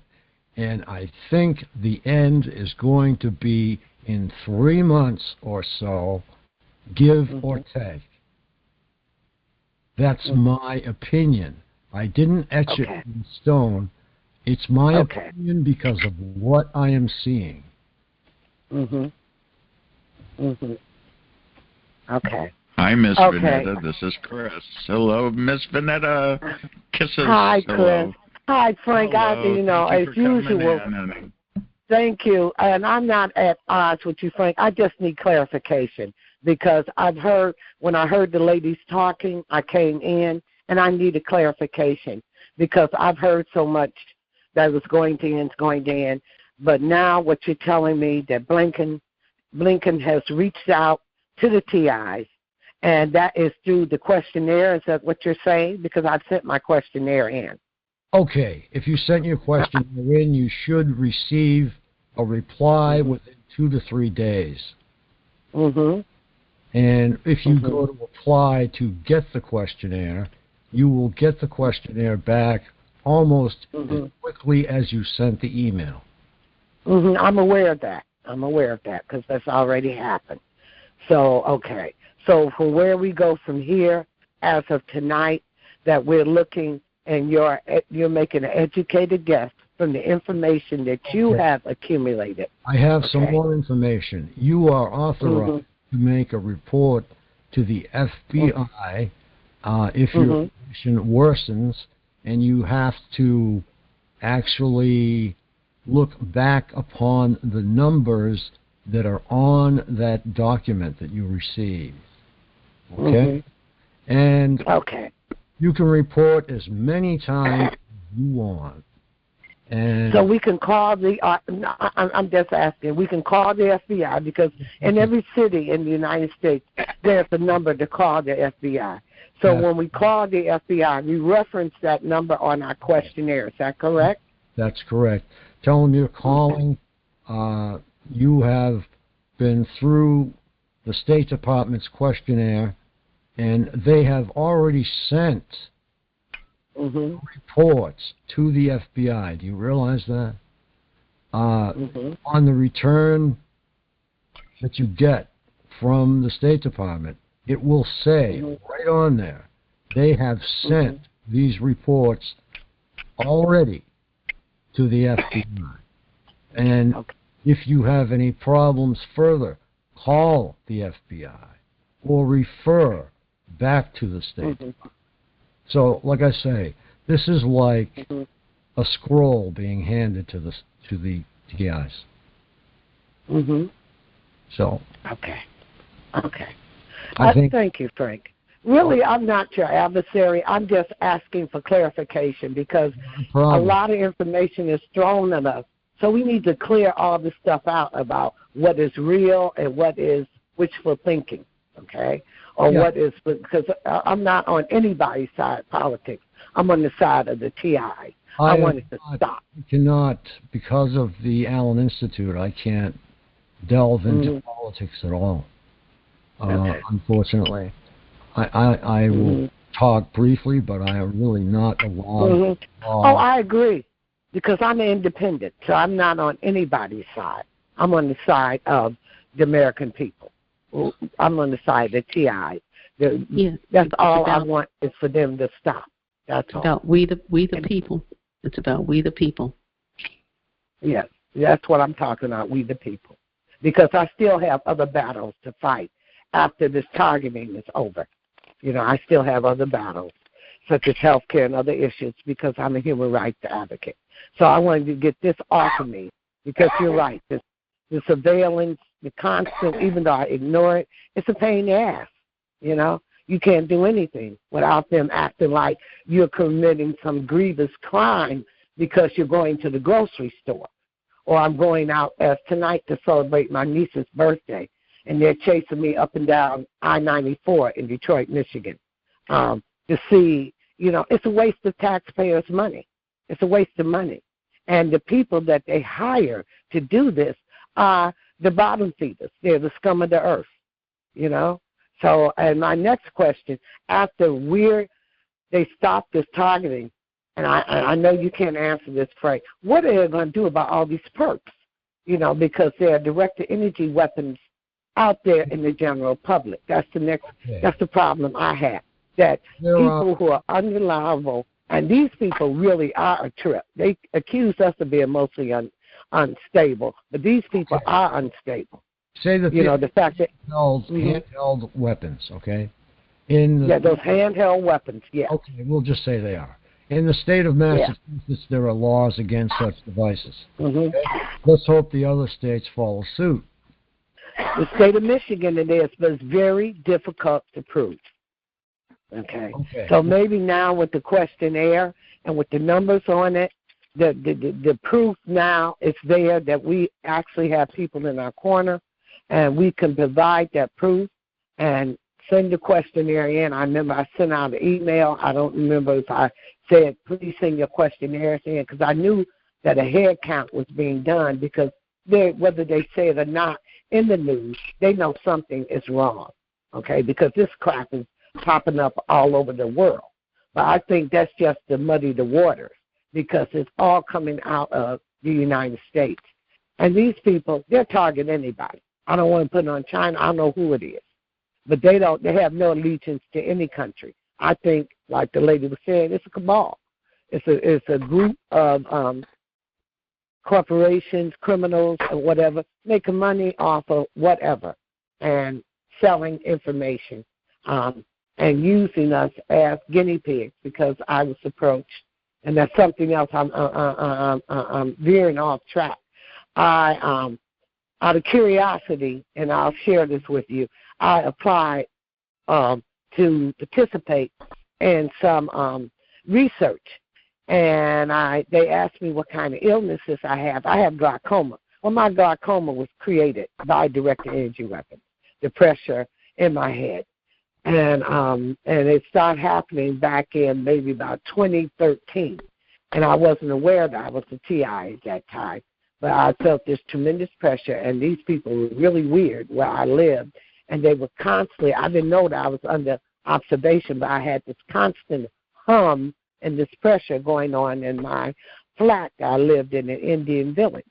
and I think the end is going to be in 3 months or so, give or take. That's my opinion. I didn't etch it in stone. It's my opinion because of what I am seeing. Okay. Hi, Miss Vanetta. This is Chris. Hello, Miss Vanetta. Kisses. Hi, Chris. Hello. Hi, Frank. Hello. As usual. Thank you. And I'm not at odds with you, Frank. I just need clarification because when I heard the ladies talking, I came in and I needed clarification because I've heard so much that was going to end. But now what you're telling me that Blinken has reached out to the TIs, and that is through the questionnaire. Is that what you're saying? Because I've sent my questionnaire in. Okay. If you sent your questionnaire in, you should receive a reply within 2 to 3 days. And if you go to apply to get the questionnaire, you will get the questionnaire back almost as quickly as you sent the email. I'm aware of that. Because that's already happened. So, okay. So from where we go from here, as of tonight, that we're looking and you're making an educated guess from the information that you have accumulated. I have some more information. You are authorized to make a report to the FBI if your condition worsens, and you have to actually look back upon the numbers that are on that document that you received. Okay? And you can report as many times as you want. And so we can call I'm just asking, we can call the FBI because in every city in the United States, there's a number to call the FBI. So when we call the FBI, we reference that number on our questionnaire. Is that correct? That's correct. Tell them you're calling. You have been through the State Department's questionnaire, and they have already sent reports to the FBI. Do you realize that? On the return that you get from the State Department, it will say right on there, they have sent these reports already to the FBI. And if you have any problems further, call the FBI or refer back to the State Department. So, like I say, this is like a scroll being handed to the TIs. So. I think, thank you, Frank. Really, I'm not your adversary. I'm just asking for clarification because a lot of information is thrown at us. So we need to clear all this stuff out about what is real and what is wishful thinking, okay? Or what is, because I'm not on anybody's side of politics. I'm on the side of the TI. I want it to stop. I cannot, because of the Allen Institute, I can't delve into politics at all, unfortunately. I will talk briefly, but I am really not allowed. Oh, I agree, because I'm independent, so I'm not on anybody's side. I'm on the side of the American people. I'm on the side of the TI. That's all I want is for them to stop. That's all. About we the people. It's about we the people. Yes, that's what I'm talking about, we the people. Because I still have other battles to fight after this targeting is over. You know, I still have other battles, such as health care and other issues, because I'm a human rights advocate. So I wanted to get this off of me, because you're right. The surveillance, the constant, even though I ignore it, it's a pain in the ass, you know. You can't do anything without them acting like you're committing some grievous crime because you're going to the grocery store. Or I'm going out as tonight to celebrate my niece's birthday, and they're chasing me up and down I-94 in Detroit, Michigan, to see, you know, it's a waste of taxpayers' money. It's a waste of money. And the people that they hire to do this are the bottom feeders. They're the scum of the earth. you know. So, and my next question, after they stopped this targeting, and I know you can't answer this, Frank, what are they going to do about all these perps? You know, because there are directed-energy weapons out there in the general public. That's the problem I have, that people who are unreliable, and these people really are a trip. They accuse us of being mostly unstable, but these people are unstable. Say that the fact that handheld weapons, okay? Those handheld weapons, Okay, we'll just say they are. In the state of Massachusetts, there are laws against such devices. Okay? Let's hope the other states follow suit. The state of Michigan it is, but it's very difficult to prove. Okay. So maybe now with the questionnaire and with the numbers on it, the proof now is there that we actually have people in our corner, and we can provide that proof and send the questionnaire in. I remember I sent out an email. I don't remember if I said, please send your questionnaires in, because I knew that a head count was being done, because whether they say it or not in the news, they know something is wrong, okay, because this crap is popping up all over the world. But I think that's just to muddy the waters, because it's all coming out of the United States. And these people, they're targeting anybody. I don't want to put it on China. I don't know who it is. But they have no allegiance to any country. I think, like the lady was saying, it's a cabal. It's a group of corporations, criminals, or whatever, making money off of whatever and selling information and using us as guinea pigs, because I was approached. And that's something else I'm veering off track. Out of curiosity, and I'll share this with you, I applied to participate in some research, and they asked me what kind of illnesses I have. I have glaucoma. Well, my glaucoma was created by directed energy weapons, the pressure in my head. And it started happening back in maybe about 2013. And I wasn't aware that I was a TI at that time. But I felt this tremendous pressure, and these people were really weird where I lived. And they were constantly, I didn't know that I was under observation, but I had this constant hum and this pressure going on in my flat that I lived in an Indian village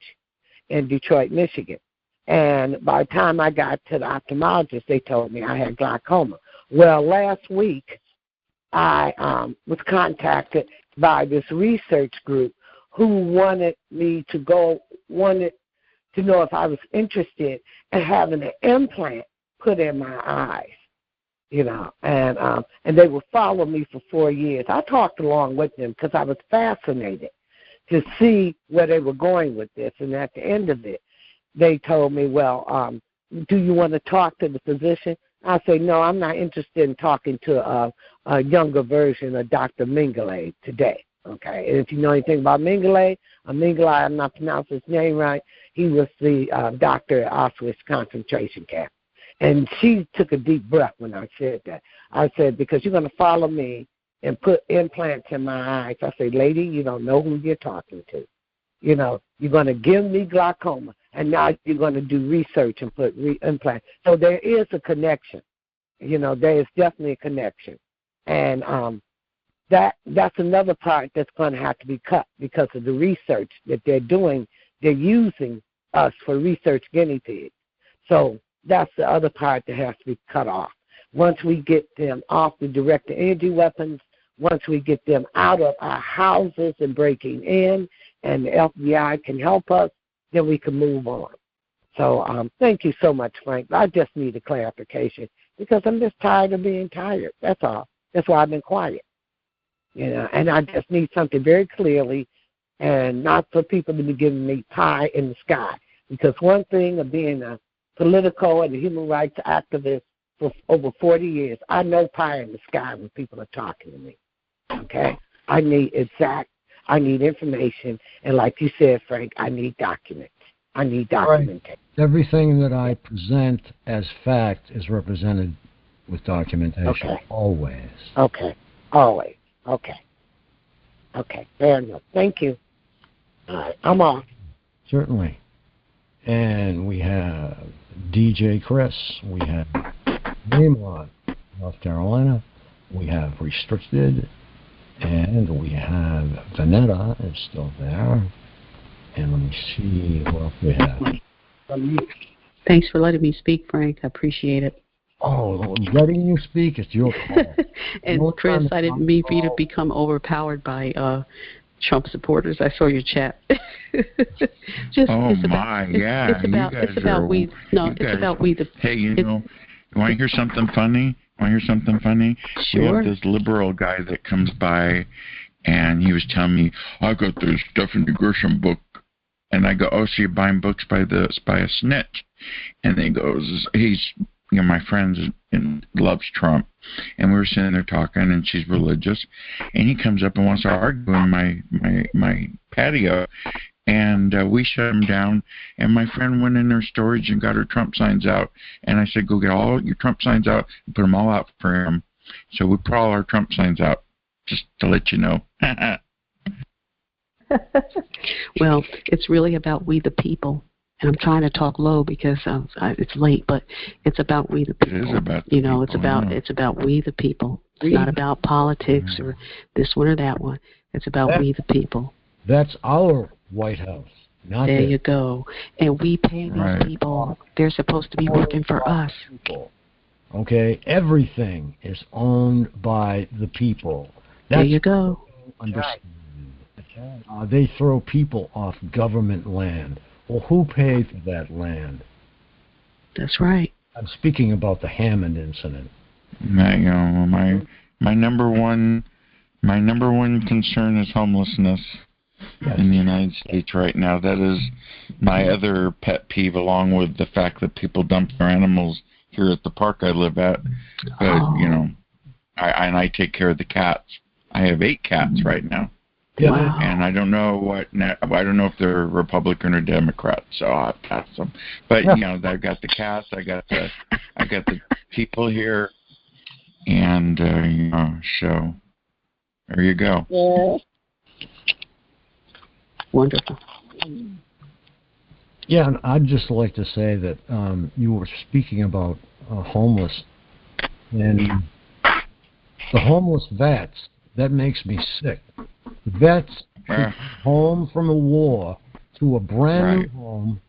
in Detroit, Michigan. And by the time I got to the ophthalmologist, they told me I had glaucoma. Well, last week, I was contacted by this research group who wanted to know if I was interested in having an implant put in my eyes, and they would follow me for 4 years. I talked along with them because I was fascinated to see where they were going with this. And at the end of it, they told me, well, do you want to talk to the physician? I say, no, I'm not interested in talking to a younger version of Dr. Mengele today. Okay, and if you know anything about Mengele, I'm not pronouncing his name right, he was the doctor at Auschwitz concentration camp. And she took a deep breath when I said that. I said, because you're going to follow me and put implants in my eyes. I said, lady, you don't know who you're talking to. You're going to give me glaucoma, and now you're going to do research and put implants. So there is a connection. There is definitely a connection. And that's another part that's going to have to be cut because of the research that they're doing. They're using us for research guinea pigs. So that's the other part that has to be cut off. Once we get them off the directed energy weapons, once we get them out of our houses and breaking in, and the FBI can help us, then we can move on. So thank you so much, Frank. I just need a clarification because I'm just tired of being tired. That's all. That's why I've been quiet. And I just need something very clearly, and not for people to be giving me pie in the sky. Because one thing of being a political and a human rights activist for over 40 years, I know pie in the sky when people are talking to me. Okay? I need information, and like you said, Frank, I need documents. I need documentation. Right. Everything that I present as fact is represented with documentation. Okay. Always. Okay. Always. Okay. Fair enough. Thank you. All right. I'm off. Certainly. And we have DJ Chris. We have Fremont, North Carolina. We have Restricted, and we have Vanetta is still there. And let me see what else we have. Thanks for letting me speak, Frank. I appreciate it. Oh, letting you speak, it's your call. And No Chris, time I didn't mean for you to become overpowered by Trump supporters. I saw your chat. Just, oh it's about, my, it's, yeah, it's about, you guys it's about are. we. No, you it's guys, about we. The hey, you know, you want to hear something funny? We Sure. have this liberal guy that comes by, and he was telling me, I got this Stephanie Grisham book. And I go, oh, so you're buying books by a snitch? And he goes, my friend loves Trump. And we were sitting there talking, and she's religious. And he comes up and wants to argue in my patio. And we shut him down. And my friend went in her storage and got her Trump signs out. And I said, go get all your Trump signs out and put them all out for him. So we put all our Trump signs out, just to let you know. Well, it's really about we the people. And I'm trying to talk low because it's late, but it's about we the people. It is about the people, it's about we the people. It's not about politics or this one or that one. It's about we the people. That's our White House. Not there you go. And we pay these people. They're supposed to be working for us. Okay? Everything is owned by the people. There you go. Understand. They throw people off government land. Well, who paid for that land? That's right. I'm speaking about the Hammond incident. My number one concern is homelessness in the United States right now. That is my other pet peeve, along with the fact that people dump their animals here at the park I live at. But I take care of the cats. I have 8 cats right now. Yeah. Wow. And I don't know if they're Republican or Democrat, so I'll have to ask them. But I've got the cats, I got the people here, and so there you go. Yeah. Wonderful. Yeah, and I'd just like to say that you were speaking about homeless, and the homeless vets. That makes me sick. Vets home from a war to a brand new home,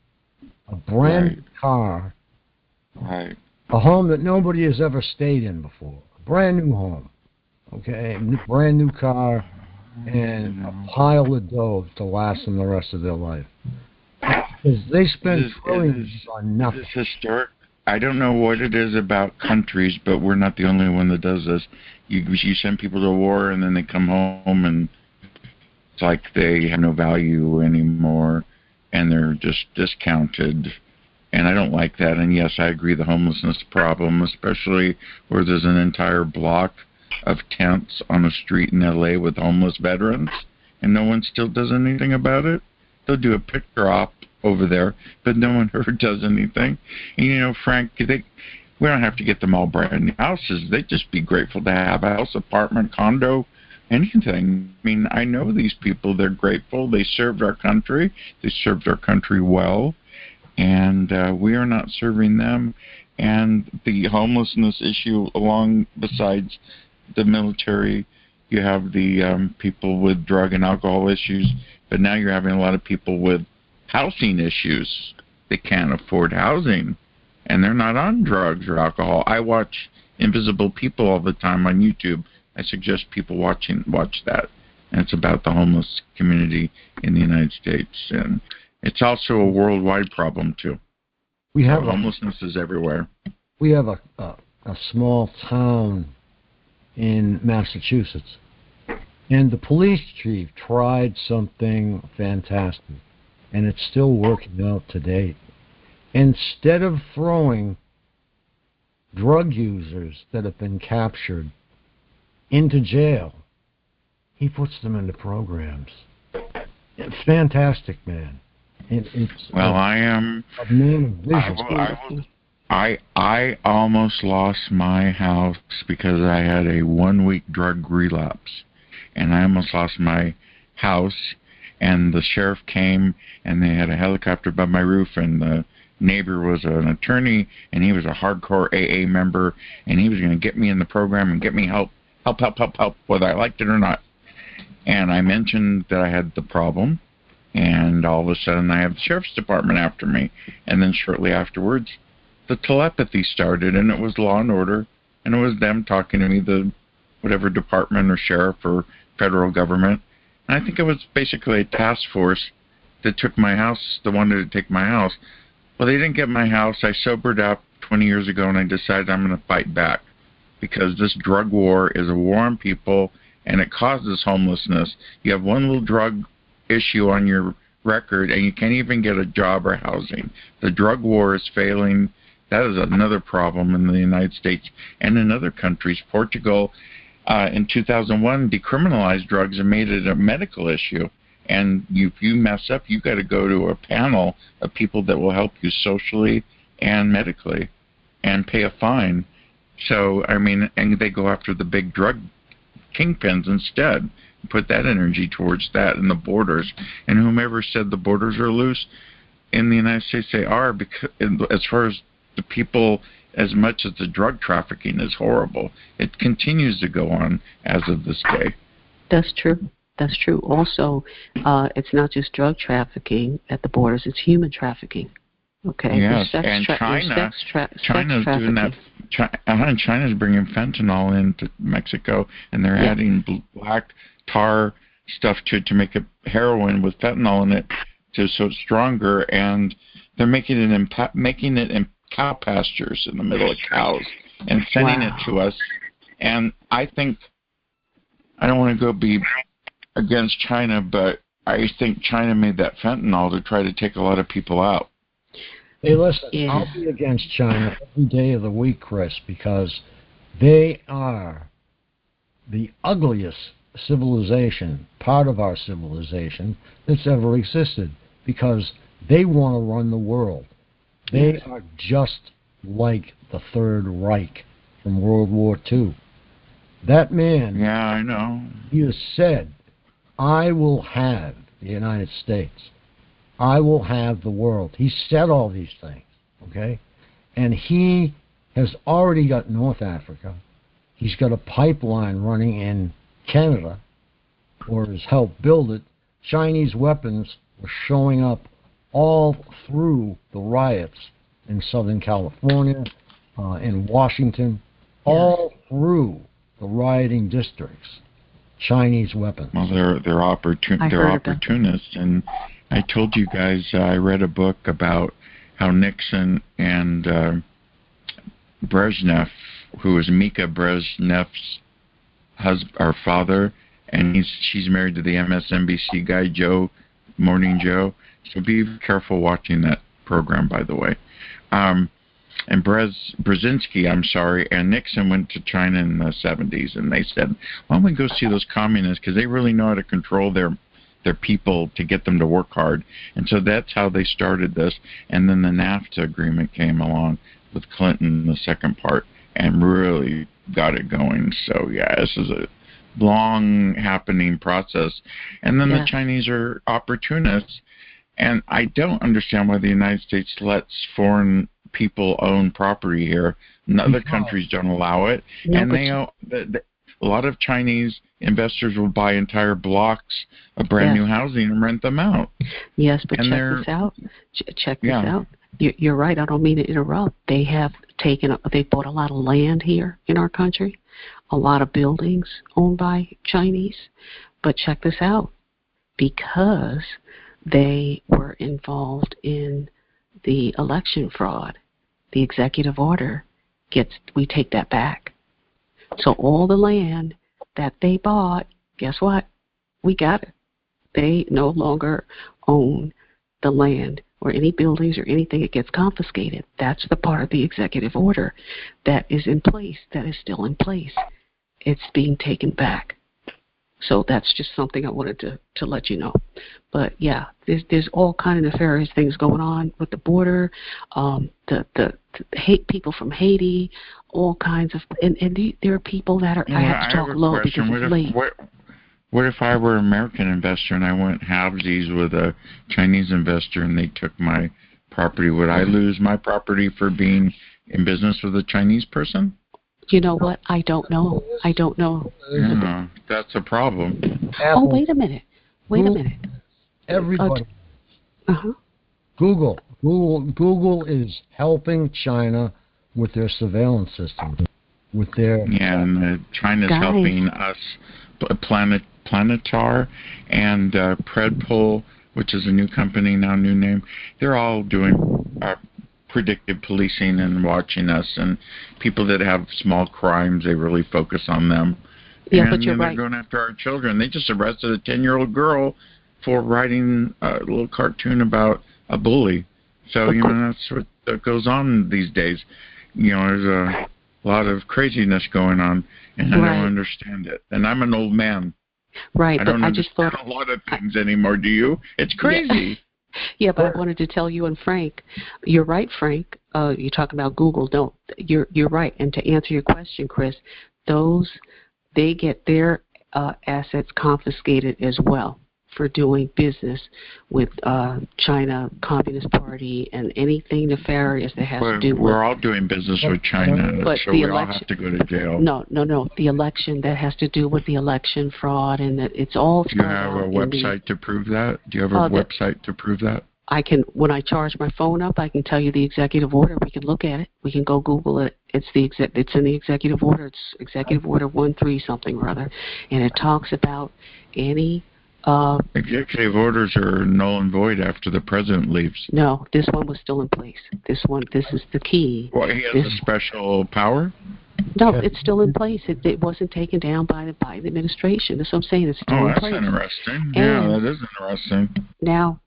a brand new car, a home that nobody has ever stayed in before, a brand new home, okay, brand new car, and a pile of dough to last them the rest of their life. Because they spend trillions on nothing. It's historic. I don't know what it is about countries, but we're not the only one that does this. You send people to war, and then they come home, and it's like they have no value anymore, and they're just discounted. And I don't like that. And yes, I agree, the homelessness problem, especially where there's an entire block of tents on a street in L.A. with homeless veterans, and no one still does anything about it. They'll do a picture op over there, but no one ever does anything. And Frank, we don't have to get them all brand new houses. They'd just be grateful to have a house, apartment, condo, anything. I mean, I know these people. They're grateful. They served our country. They served our country well, and we are not serving them. And the homelessness issue, besides the military, you have the people with drug and alcohol issues, but now you're having a lot of people with housing issues. They can't afford housing, and they're not on drugs or alcohol. I watch Invisible People all the time on YouTube. I suggest people watch that. And it's about the homeless community in the United States. And it's also a worldwide problem, too. Homelessness is everywhere. We have a small town in Massachusetts, and the police chief tried something fantastic, and it's still working out to date. Instead of throwing drug users that have been captured into jail, he puts them into programs. It's fantastic, man. I am a man of vision. I almost lost my house because I had a 1-week drug relapse, and I almost lost my house. And the sheriff came, and they had a helicopter above my roof, and the neighbor was an attorney, and he was a hardcore AA member, and he was going to get me in the program and get me help, whether I liked it or not. And I mentioned that I had the problem, and all of a sudden I have the sheriff's department after me. And then shortly afterwards, the telepathy started, and it was Law and Order, and it was them talking to me, the whatever department or sheriff or federal government. And I think it was basically a task force that took my house, that wanted to take my house. Well, they didn't get my house. I sobered up 20 years ago, and I decided I'm going to fight back, because this drug war is a war on people, and it causes homelessness. You have one little drug issue on your record, and you can't even get a job or housing. The drug war is failing. That is another problem in the United States and in other countries. Portugal, in 2001, decriminalized drugs and made it a medical issue. And if you mess up, you've got to go to a panel of people that will help you socially and medically and pay a fine. So, I mean, and they go after the big drug kingpins instead, put that energy towards that and the borders. And whomever said the borders are loose, in the United States they are, because as far as the people, as much as the drug trafficking is horrible, it continues to go on as of this day. That's true. That's true. Also, it's not just drug trafficking at the borders, it's human trafficking. Okay. Yes, and China's doing that. China's bringing fentanyl into Mexico, and they're adding black tar stuff to make a heroin with fentanyl in it, so it's stronger, and they're making it in cow pastures in the middle of cows and sending it to us. And I think, I don't want to go be against China, but I think China made that fentanyl to try to take a lot of people out. Hey, listen, I'll be against China every day of the week, Chris, because they are the ugliest civilization, part of our civilization, that's ever existed, because they want to run the world. They are just like the Third Reich from World War II. That man, yeah, I know, he has said, I will have the United States. I will have the world. He said all these things, okay? And he has already got North Africa. He's got a pipeline running in Canada, or has helped build it. Chinese weapons were showing up all through the riots in Southern California, in Washington, all through the rioting districts. Chinese weapons. Well, they're opportunists, and I told you guys I read a book about how Nixon and Brezhnev, who was Mika Brezhnev's our father, and she's married to the MSNBC guy Morning Joe. So be careful watching that program, by the way. And Brzezinski, and Nixon went to China in the 70s, and they said, why don't we go see those communists, because they really know how to control their people to get them to work hard. And so that's how they started this. And then the NAFTA agreement came along with Clinton, the second part, and really got it going. So, yeah, this is a long happening process. And then the Chinese are opportunists. And I don't understand why the United States lets foreign people own property here. Other countries don't allow it. No, and a lot of Chinese investors will buy entire blocks of brand new housing and rent them out. Yes, but check this out. Check this out. You're right. I don't mean to interrupt. They bought a lot of land here in our country, a lot of buildings owned by Chinese. But check this out. Because they were involved in the election fraud, the executive order we take that back. So all the land that they bought, guess what? We got it. They no longer own the land or any buildings or anything. It gets confiscated. That's the part of the executive order that is in place, that is still in place. It's being taken back. So that's just something I wanted to let you know. But yeah, there's all kind of nefarious things going on with the border, the hate people from Haiti, all kinds of, and there are people that are. I have to talk low because it's late. What if I were an American investor and I went halvesies with a Chinese investor and they took my property. Would I lose my property for being in business with a Chinese person? You know what? I don't know. Yeah, that's a problem. Oh, wait a minute. Everybody. Google is helping China with their surveillance system. With their and China's helping us. Planetar and Predpol, which is a new company now, new name. They're all doing predictive policing and watching us. And people that have small crimes, they really focus on them. Yeah, and but you're they're right. going after our children. They just arrested a 10-year-old girl for writing a little cartoon about a bully. So, that's what goes on these days. There's a lot of craziness going on, and I don't understand it. And I'm an old man. Right, I but don't I just thought a lot of things anymore, do you? It's crazy. Yeah, but I wanted to tell you and Frank, you're right, Frank. You're talking about Google. You're right. And to answer your question, Chris, they get their assets confiscated as well for doing business with China Communist Party and anything nefarious that has to do with... We're all doing business with China, but so we all have to go to jail. No. The election that has to do with the election fraud, and that it's all... Do you have a website to prove that? Do you have a website to prove that? I can, when I charge my phone up, I can tell you the executive order. We can look at it. We can go Google it. It's in the executive order. It's Executive Order 13 something or other, and it talks about any... executive orders are null and void after the president leaves. No, this one was still in place. This is the key. Well, he has a special power? No, it's still in place. It wasn't taken down by the Biden administration. That's what I'm saying. It's still in place. Oh, that's interesting. Yeah, that is interesting. Now,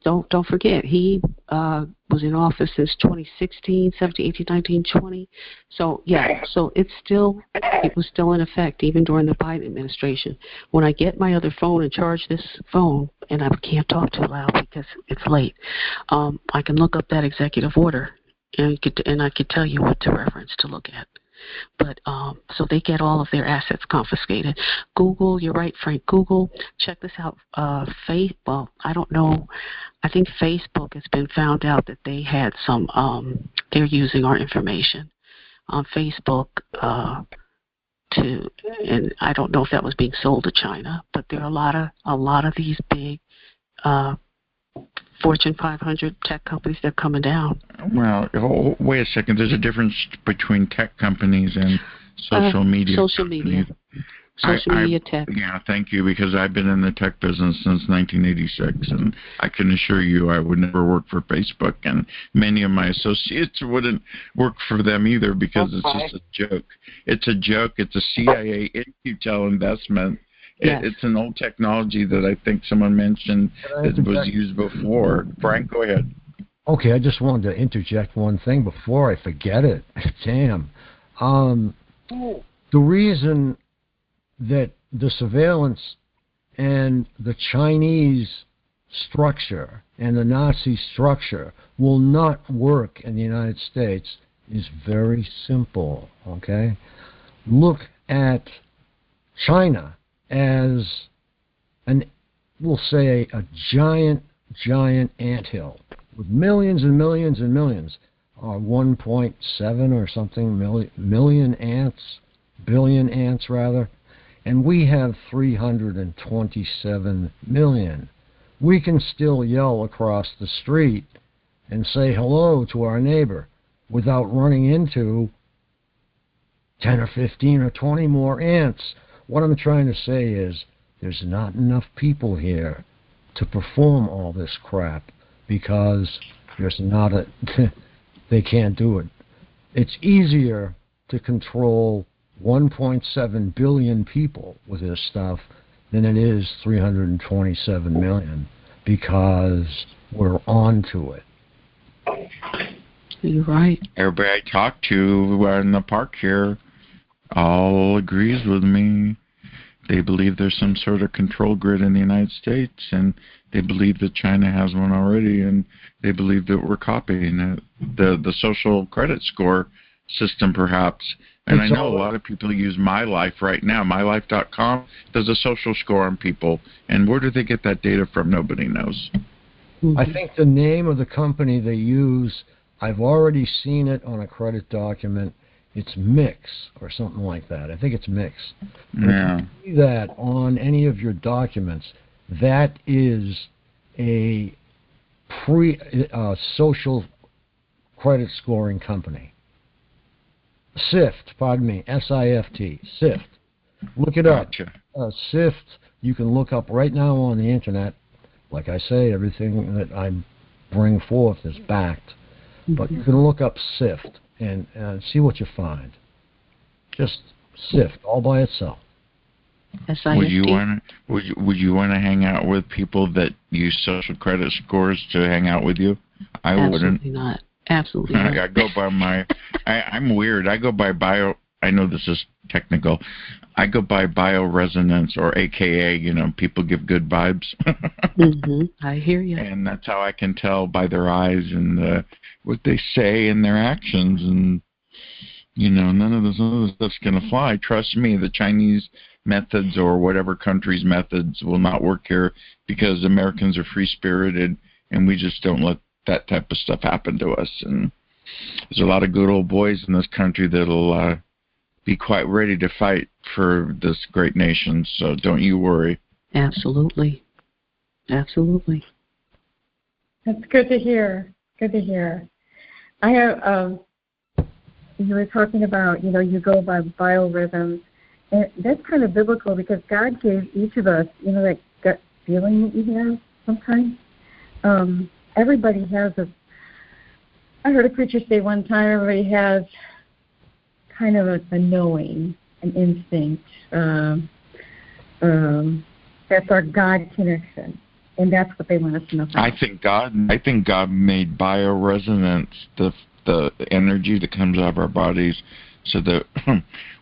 don't forget, he was in office since 2016, 17, 18, 19, 20. So, it was still in effect even during the Biden administration. When I get my other phone and charge this phone, and I can't talk too loud because it's late, I can look up that executive order, and I could tell you what to reference to look at. But so they get all of their assets confiscated. Google, you're right, Frank. Google, check this out. Well, I don't know. I think Facebook has been found out that they had some. They're using our information on Facebook and I don't know if that was being sold to China. But there are a lot of these big Fortune 500 tech companies that are coming down. Well, wait a second. There's a difference between tech companies and social media. Social media tech. Yeah, thank you, because I've been in the tech business since 1986, and I can assure you I would never work for Facebook, and many of my associates wouldn't work for them either, because it's just a joke. It's a joke. It's a CIA Intel investment. Yes. It's an old technology that I think someone mentioned that was used before. Frank, go ahead. Okay, I just wanted to interject one thing before I forget it. Damn. The reason that the surveillance and the Chinese structure and the Nazi structure will not work in the United States is very simple, okay? Look at China as we'll say a giant anthill with millions and millions and millions, 1.7 or something billion ants rather, and we have 327 million. We can still yell across the street and say hello to our neighbor without running into 10 or 15 or 20 more ants. What I'm trying to say is there's not enough people here to perform all this crap because they can't do it. It's easier to control 1.7 billion people with this stuff than it is 327 million because we're on to it. You're right. Everybody I talk to in the park here all agrees with me. They believe there's some sort of control grid in the United States, and they believe that China has one already, and they believe that we're copying it. The social credit score system, perhaps. And I know a lot of people use MyLife right now. MyLife.com does a social score on people. And where do they get that data from? Nobody knows. Mm-hmm. I think the name of the company they use, I've already seen it on a credit document. It's Mix or something like that. I think it's Mix. Yeah. If you see that on any of your documents, that is a social credit scoring company. SIFT, pardon me, SIFT, SIFT. Look it up. Gotcha. SIFT, you can look up right now on the internet. Like I say, everything that I bring forth is backed. But you can look up SIFT and see what you find. Just SIFT all by itself. SIFT. Would you want to hang out with people that use social credit scores to hang out with you? I wouldn't. Not. Absolutely not. I go by my. I'm weird. I go by bio. I know this is technical. I go by bioresonance, or AKA, people give good vibes. I hear you. And that's how I can tell by their eyes and what they say and their actions. And, none of this stuff's going to fly. Trust me, the Chinese methods or whatever country's methods will not work here because Americans are free-spirited and we just don't let that type of stuff happen to us. And there's a lot of good old boys in this country that'll be quite ready to fight for this great nation, so don't you worry. Absolutely. Absolutely. That's good to hear. Good to hear. I have, you were talking about, you go by biorhythms. And that's kind of biblical because God gave each of us, that gut feeling that you have sometimes. Everybody has I heard a preacher say one time, everybody has kind of a knowing, an instinct. That's our God connection. And that's what they want us to know. I think God made bioresonance, the energy that comes out of our bodies, so that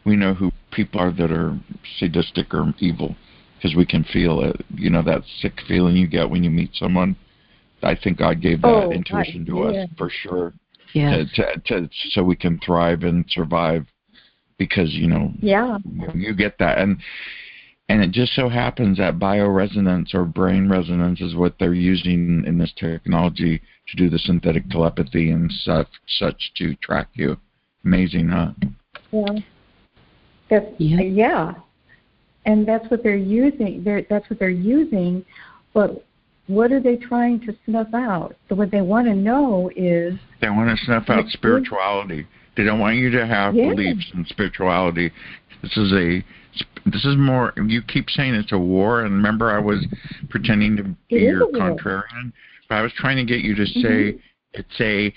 we know who people are that are sadistic or evil, because we can feel it. That sick feeling you get when you meet someone. I think God gave that intuition to us for sure. Yes. So we can thrive and survive, because you get that, and it just so happens that bioresonance or brain resonance is what they're using in this technology to do the synthetic telepathy and such to track you. Amazing, huh? Yeah. And that's what they're using. That's what they're using, but what are they trying to snuff out? So what they want to know is... They want to snuff out spirituality. They don't want you to have beliefs in spirituality. This is more... You keep saying it's a war, and remember I was pretending to be your contrarian? But I was trying to get you to say it's a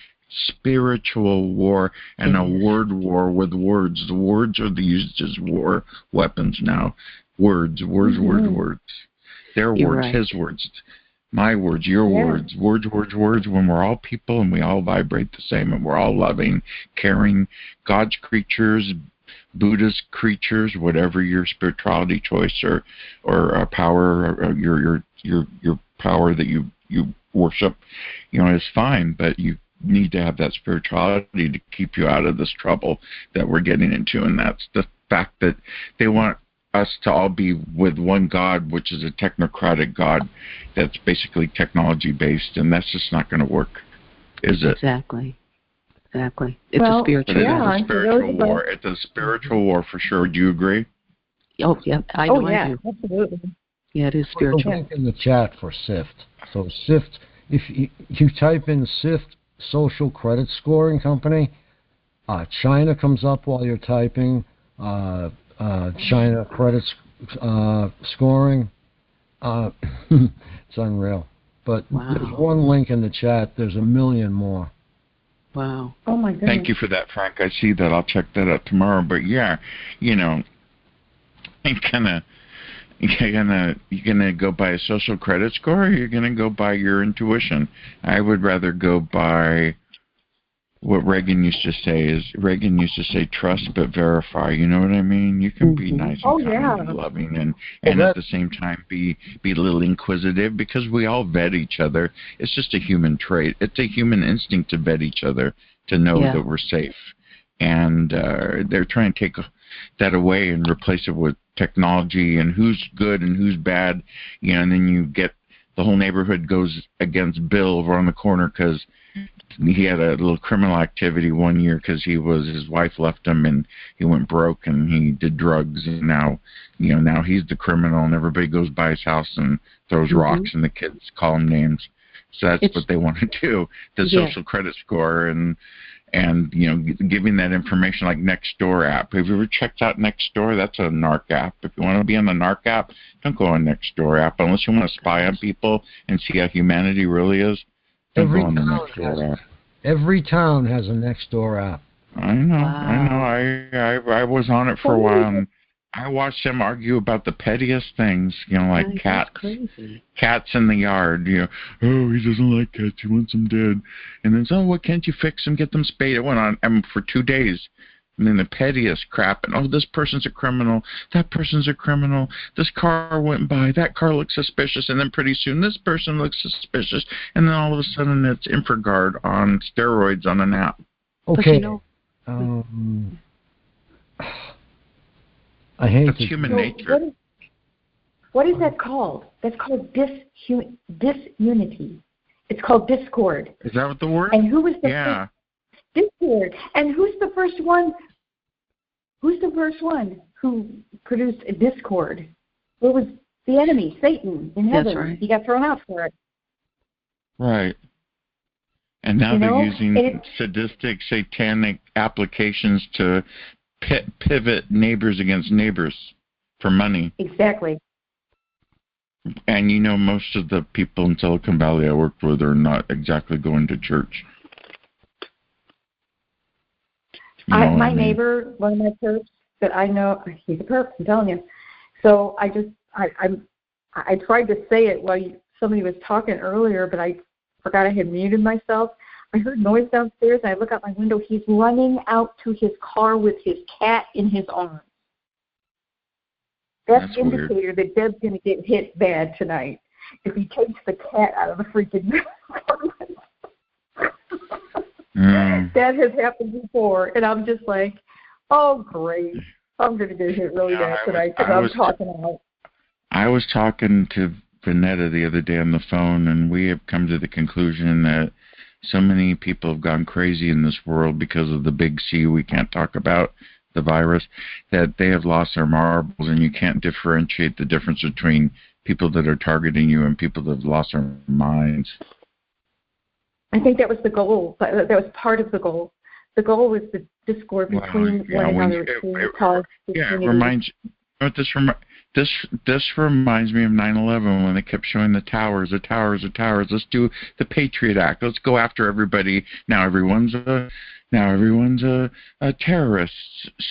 spiritual war and a word war with words. The words are used as war weapons now. Words. Their words, his words. My words, your words, words, when we're all people and we all vibrate the same and we're all loving, caring, God's creatures, Buddha's creatures, whatever your spirituality choice or power, or your power that you worship, is fine, but you need to have that spirituality to keep you out of this trouble that we're getting into, and that's the fact that they want us to all be with one God, which is a technocratic God that's basically technology-based, and that's just not going to work, is it? Exactly. It's a spiritual war. It's a spiritual war. It's a spiritual war for sure. Do you agree? Oh, yeah. I do. Absolutely. Yeah, it is spiritual. Put a link in the chat for SIFT. So SIFT, if you type in SIFT Social Credit Scoring Company, China comes up while you're typing. China credit scoring. It's unreal. But there's one link in the chat. There's a million more. Wow. Oh my goodness. Thank you for that, Frank. I see that. I'll check that out tomorrow. But yeah, you're gonna go by a social credit score, or you're gonna go by your intuition. I would rather go by what Reagan used to say, trust but verify. You know what I mean? You can be nice and kind and loving and at the same time be a little inquisitive, because we all vet each other. It's just a human trait. It's a human instinct to vet each other, to know that we're safe. And they're trying to take that away and replace it with technology and who's good and who's bad, and then you get the whole neighborhood goes against Bill over on the corner because he had a little criminal activity one year because his wife left him and he went broke and he did drugs, and now he's the criminal and everybody goes by his house and throws rocks and the kids call him names. So that's what they want to do, the social credit score and giving that information like Nextdoor app. Have you ever checked out Nextdoor? That's a narc app. If you want to be on the narc app, don't go on Nextdoor app unless you want to spy on people and see how humanity really is. Every town has a Nextdoor app. I know. I was on it for a while, and I watched them argue about the pettiest things, like cats in the yard. Oh, he doesn't like cats, he wants them dead. And then, what can't you fix them, get them spayed? It went on for 2 days. And then the pettiest crap, and this person's a criminal, that person's a criminal, this car went by, that car looks suspicious, and then pretty soon this person looks suspicious, and then all of a sudden it's Infraguard on steroids on an app. Okay. I hate That's human nature. What is that called? That's called disunity. It's called discord. Is that what the word? And who was the first? Discord. And who's the first one? Who's the first one who produced a discord? It was the enemy, Satan, in heaven. That's right. He got thrown out for it. Right. And now they're using sadistic, satanic applications to pivot neighbors against neighbors for money. Exactly. And most of the people in Silicon Valley I worked with are not exactly going to church. My neighbor, one of my perps that I know, he's a perp, I'm telling you. So I tried to say it while somebody was talking earlier, but I forgot I had muted myself. I heard noise downstairs, and I look out my window. He's running out to his car with his cat in his arms. That's an indicator that Deb's going to get hit bad tonight if he takes the cat out of the freaking apartment. That has happened before, and I'm just like, oh, great. I'm going to get hit really bad tonight because I'm talking out. I was talking to Vanetta the other day on the phone, and we have come to the conclusion that so many people have gone crazy in this world because of the big C we can't talk about, the virus, that they have lost their marbles, and you can't differentiate the difference between people that are targeting you and people that have lost their minds. I think that was the goal. That was part of the goal. The goal was the discord between one another. It reminds this reminds me of 9/11 when they kept showing the towers. Let's do the Patriot Act. Let's go after everybody. Now everyone's a terrorist.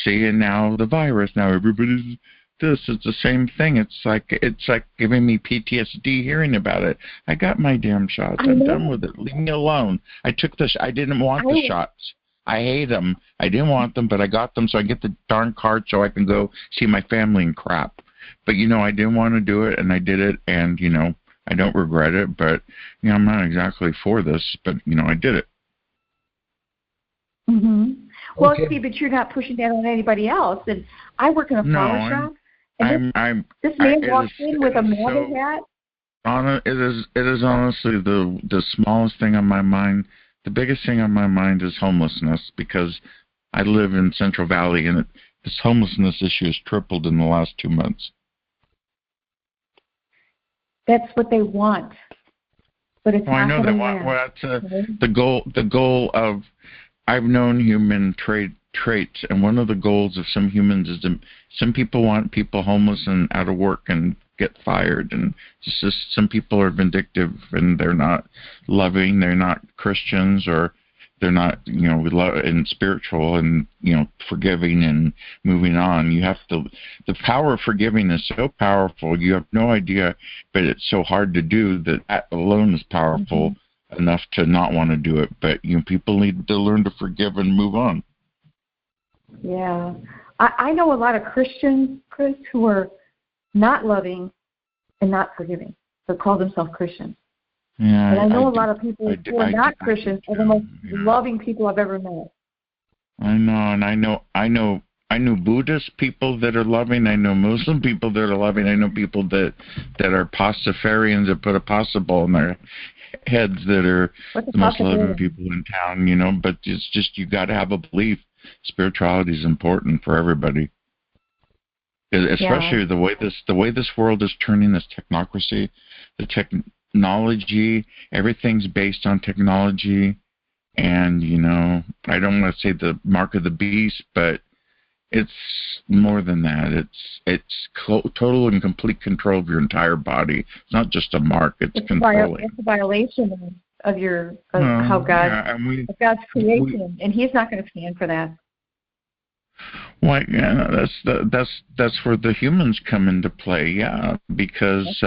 See, and now the virus. Now everybody's this. It's the same thing. It's like giving me PTSD hearing about it. I got my damn shots. I'm done with it. Leave me alone. I took this. I didn't want the shots. I hate them. I didn't want them, but I got them, so I get the darn card so I can go see my family and crap. But I didn't want to do it, and I did it, and I don't regret it. But I'm not exactly for this, but I did it. Mhm. Well, see, but you're not pushing that on anybody else. And I work in a flower shop. This man walks in with a MAGA hat. It is honestly the smallest thing on my mind. The biggest thing on my mind is homelessness, because I live in Central Valley, and this homelessness issue has tripled in the last 2 months. That's what they want, but it's not. I know they want. Well, that's the goal of. I've known human traits, and one of the goals of some humans is some people want people homeless and out of work and get fired, and it's just some people are vindictive and they're not loving, they're not Christians, or they're not and spiritual and forgiving and moving on. You have to. The power of forgiving is so powerful. You have no idea, but it's so hard to do that alone is powerful. Enough to not want to do it, but people need to learn to forgive and move on. Yeah, I know a lot of Christians, Chris, who are not loving and not forgiving, but call themselves Christians. Yeah, and I know a lot of people who are not Christians are the most loving people I've ever met. I know, and I know I knew Buddhist people that are loving. I know Muslim people that are loving. I know people that are pastafarians that put a pasta ball in their heads that are the most loving people in town, you know. But it's just you got to have a belief. Spirituality is important for everybody, especially the way this world is turning. This technocracy, the technology, everything's based on technology, and you know, I don't want to say the mark of the beast, but it's more than that. It's total and complete control of your entire body. It's not just a mark. It's controlling. It's a violation of how God's creation, and He's not going to stand for that. Well, yeah, that's where the humans come into play. Yeah, because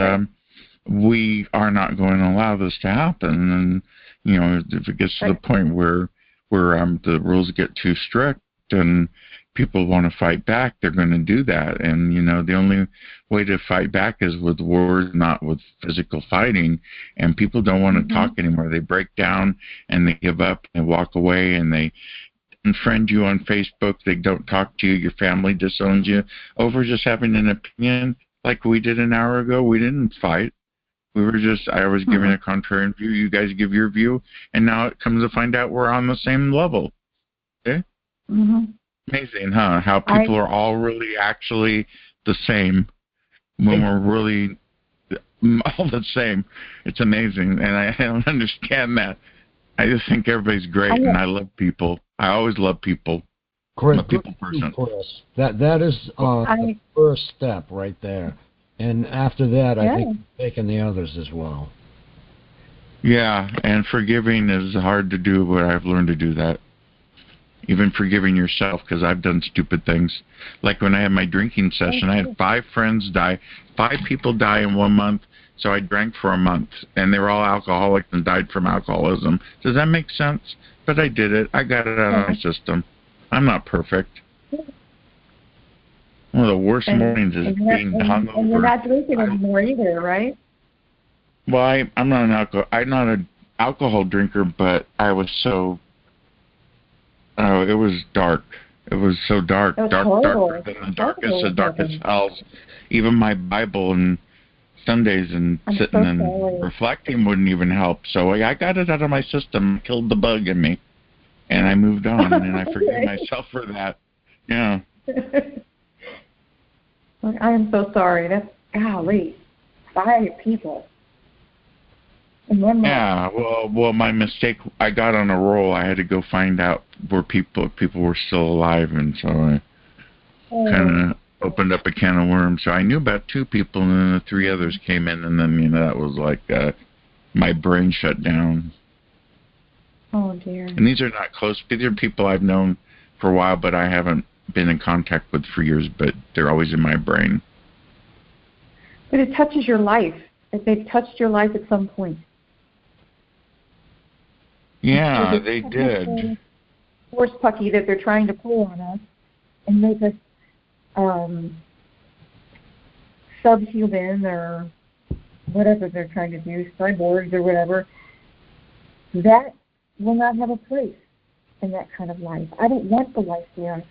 we are not going to allow this to happen. And you know, if it gets to the point where the rules get too strict and people want to fight back, they're going to do that. And, you know, the only way to fight back is with words, not with physical fighting. And people don't want to talk anymore. They break down and they give up and walk away and they unfriend you on Facebook. They don't talk to you. Your family disowns you over just having an opinion like we did an hour ago. We didn't fight. I was giving a contrarian view. You guys give your view. And now it comes to find out we're on the same level. Okay? Amazing, huh? How people are all really actually the same when we're really all the same. It's amazing, and I don't understand that. I just think everybody's great, and I love people. I always love people. Great, I'm a people person. That is the first step right there, and after that, I think taking the others as well. Yeah, and forgiving is hard to do, but I've learned to do that. Even forgiving yourself, because I've done stupid things. Like when I had my drinking session, I had 5 friends die. 5 people die in 1 month, so I drank for a month. And they were all alcoholics and died from alcoholism. Does that make sense? But I did it. I got it out of my system. I'm not perfect. One of the worst mornings is being hungover. And you're not drinking anymore either, right? Well, I'm not an alcohol drinker, but I was so... Oh, it was dark. It was so dark. Darker than the darkest of darkest hells. Even my Bible and Sundays and sitting and reflecting wouldn't even help. So I got it out of my system, killed the bug in me, and I moved on, and I forgive myself for that. Yeah. I am so sorry. That's, golly, 5 people. Yeah, well, my mistake. I got on a roll. I had to go find out if people were still alive, and so I kind of opened up a can of worms. So I knew about 2 people, and then the 3 others came in, and then that was like my brain shut down. Oh dear. And these are not close. These are people I've known for a while, but I haven't been in contact with for years. But they're always in my brain. But it touches your life. They've touched your life at some point. Yeah, they did. Horse pucky that they're trying to pull on us and make us subhuman or whatever they're trying to do, cyborgs or whatever. That will not have a place in that kind of life. I don't want the life we are.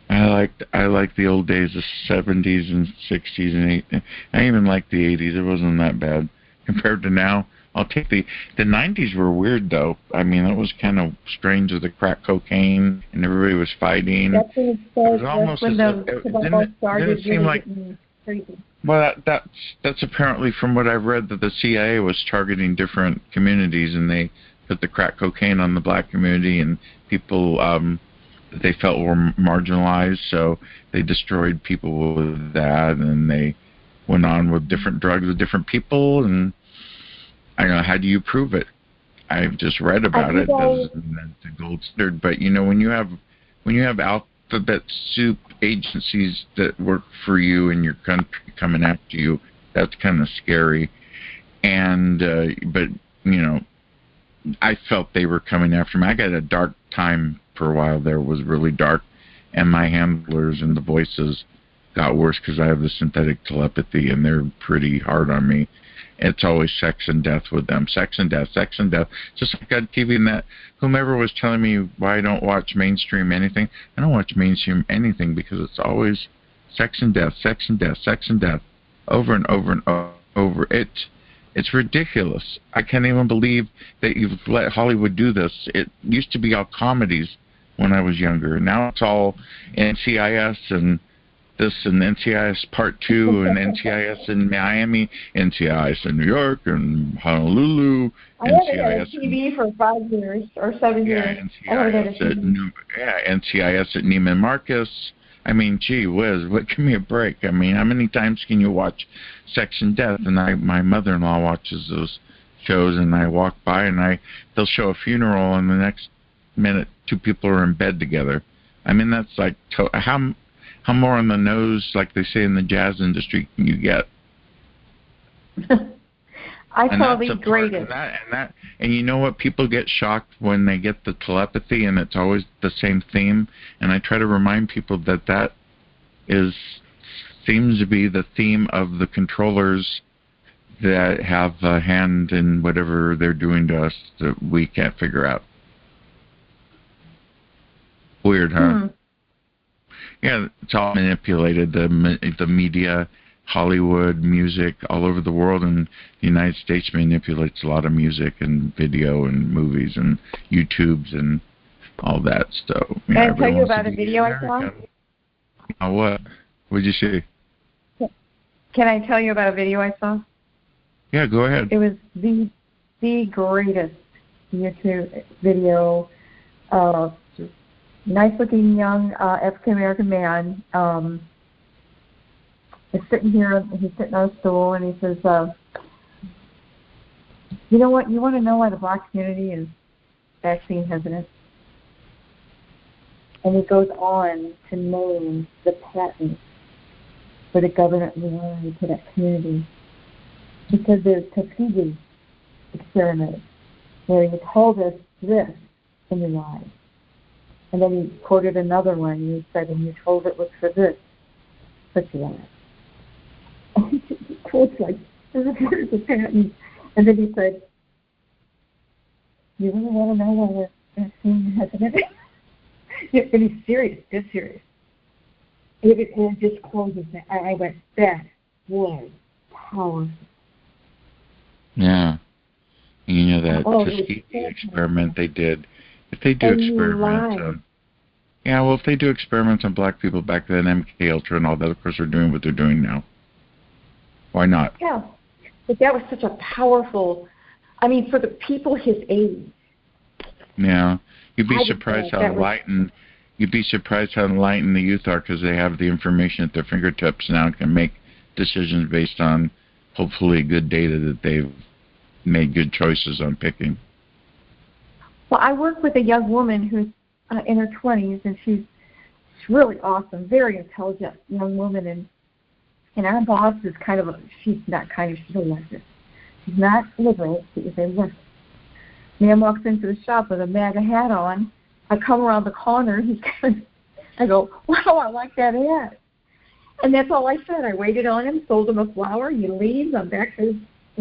I like the old days, the 70s and 60s and 80s. I even like the 80s. It wasn't that bad compared to now. I'll take the 90s were weird though. I mean, it was kind of strange with the crack cocaine and everybody was fighting. That's when it was almost when the started seem like crazy. Well, that's apparently from what I've read that the CIA was targeting different communities and they put the crack cocaine on the black community and people that they felt were marginalized, so they destroyed people with that and they went on with different drugs with different people. And I don't know, how do you prove it? I've just read about it. That's the gold standard. But you know, when you have alphabet soup agencies that work for you in your country coming after you, that's kind of scary. And but you know, I felt they were coming after me. I got a dark time for a while there. It was really dark, and my handlers and the voices got worse because I have the synthetic telepathy, and they're pretty hard on me. It's always sex and death with them. Sex and death, sex and death. Just like on TV and that, whomever was telling me why I don't watch mainstream anything, I don't watch mainstream anything because it's always sex and death, sex and death, sex and death, over and over and over. It's ridiculous. I can't even believe that you've let Hollywood do this. It used to be all comedies when I was younger. Now it's all NCIS and this and NCIS Part 2 and NCIS in Miami, NCIS in New York and Honolulu. I haven't had a TV for 5 years or 7 years. NCIS at Neiman Marcus. I mean, gee whiz, give me a break. I mean, how many times can you watch Sex and Death? And my mother-in-law watches those shows, and I walk by, and they'll show a funeral, and the next minute 2 people are in bed together. I mean, that's like, how more on the nose, like they say in the jazz industry, can you get? I saw the greatest. And you know what? People get shocked when they get the telepathy, and it's always the same theme. And I try to remind people that seems to be the theme of the controllers that have a hand in whatever they're doing to us that we can't figure out. Weird, huh? Yeah, it's all manipulated. The media, Hollywood, music, all over the world, and the United States manipulates a lot of music and video and movies and YouTubes and all that stuff. Can I tell you about a video I saw? What? What'd you see? Can I tell you about a video I saw? Yeah, go ahead. It was the greatest YouTube video of nice-looking young African-American man. He's sitting on a stool, and he says, you know what, you want to know why the black community is vaccine hesitant? And he goes on to name the patent for the government relied to that community. Because there's Tuskegee experiment where he told us this in your lives. And then he quoted another one, and he said, and you told it was for this, but you lied. And he quotes like, here's the patent. And then he said, you really want to know why the vaccine hesitant? And he's serious, dead serious. And it just closes that. I went, that was powerful. Yeah. And you know that Tuskegee experiment they did. If they do experiments on, if they do experiments on black people back then, MK Ultra and all that, of course, they're doing what they're doing now. Why not? Yeah, but that was such a powerful. I mean, for the people his age. Yeah, you'd be surprised how enlightened. You'd be surprised how enlightened the youth are because they have the information at their fingertips now and can make decisions based on hopefully good data that they've made good choices on picking. Well, I work with a young woman who's in her 20s, and she's really awesome, very intelligent young woman. And our boss is she's a leftist. She's not liberal, she's a leftist. Man walks into the shop with a MAGA hat on. I come around the corner, I go, wow, I like that hat. And that's all I said. I waited on him, sold him a flower, he leaves, I'm back to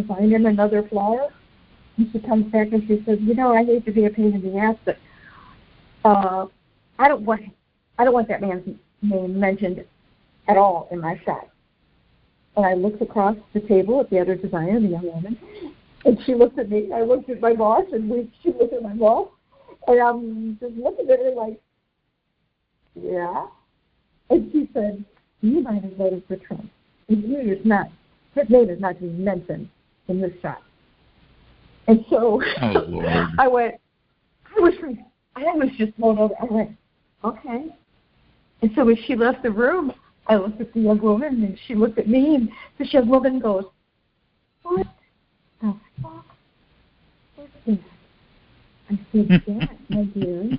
find him another flower. And she comes back and she says, I hate to be a pain in the ass, but I don't want that man's name mentioned at all in my shop. And I looked across the table at the other designer, the young woman, and she looked at me. I looked at my boss, and she looked at my boss, and I'm just looking at her like, yeah. And she said, you might have voted for Trump. His name is not to be mentioned in this shop. And so I was just blown over. I went, okay. And so when she left the room, I looked at the young woman, and she looked at me, and this young woman goes, what the fuck is this? I said, yeah, my dear.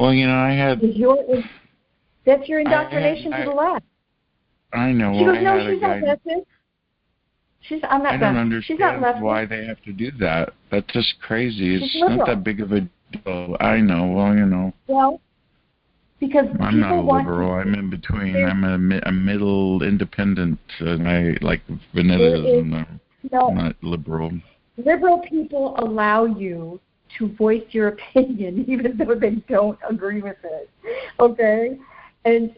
Well, I had... That's your indoctrination to the left. I know. She goes, no, she's not leftist. I don't understand why they have to do that. That's just crazy. It's not that big of a deal. I know. Well, Well, Because I'm not a people want liberal. I'm in between. I'm a middle independent, and I like Venetism. I'm not liberal. Liberal people allow you to voice your opinion even though they don't agree with it, okay? And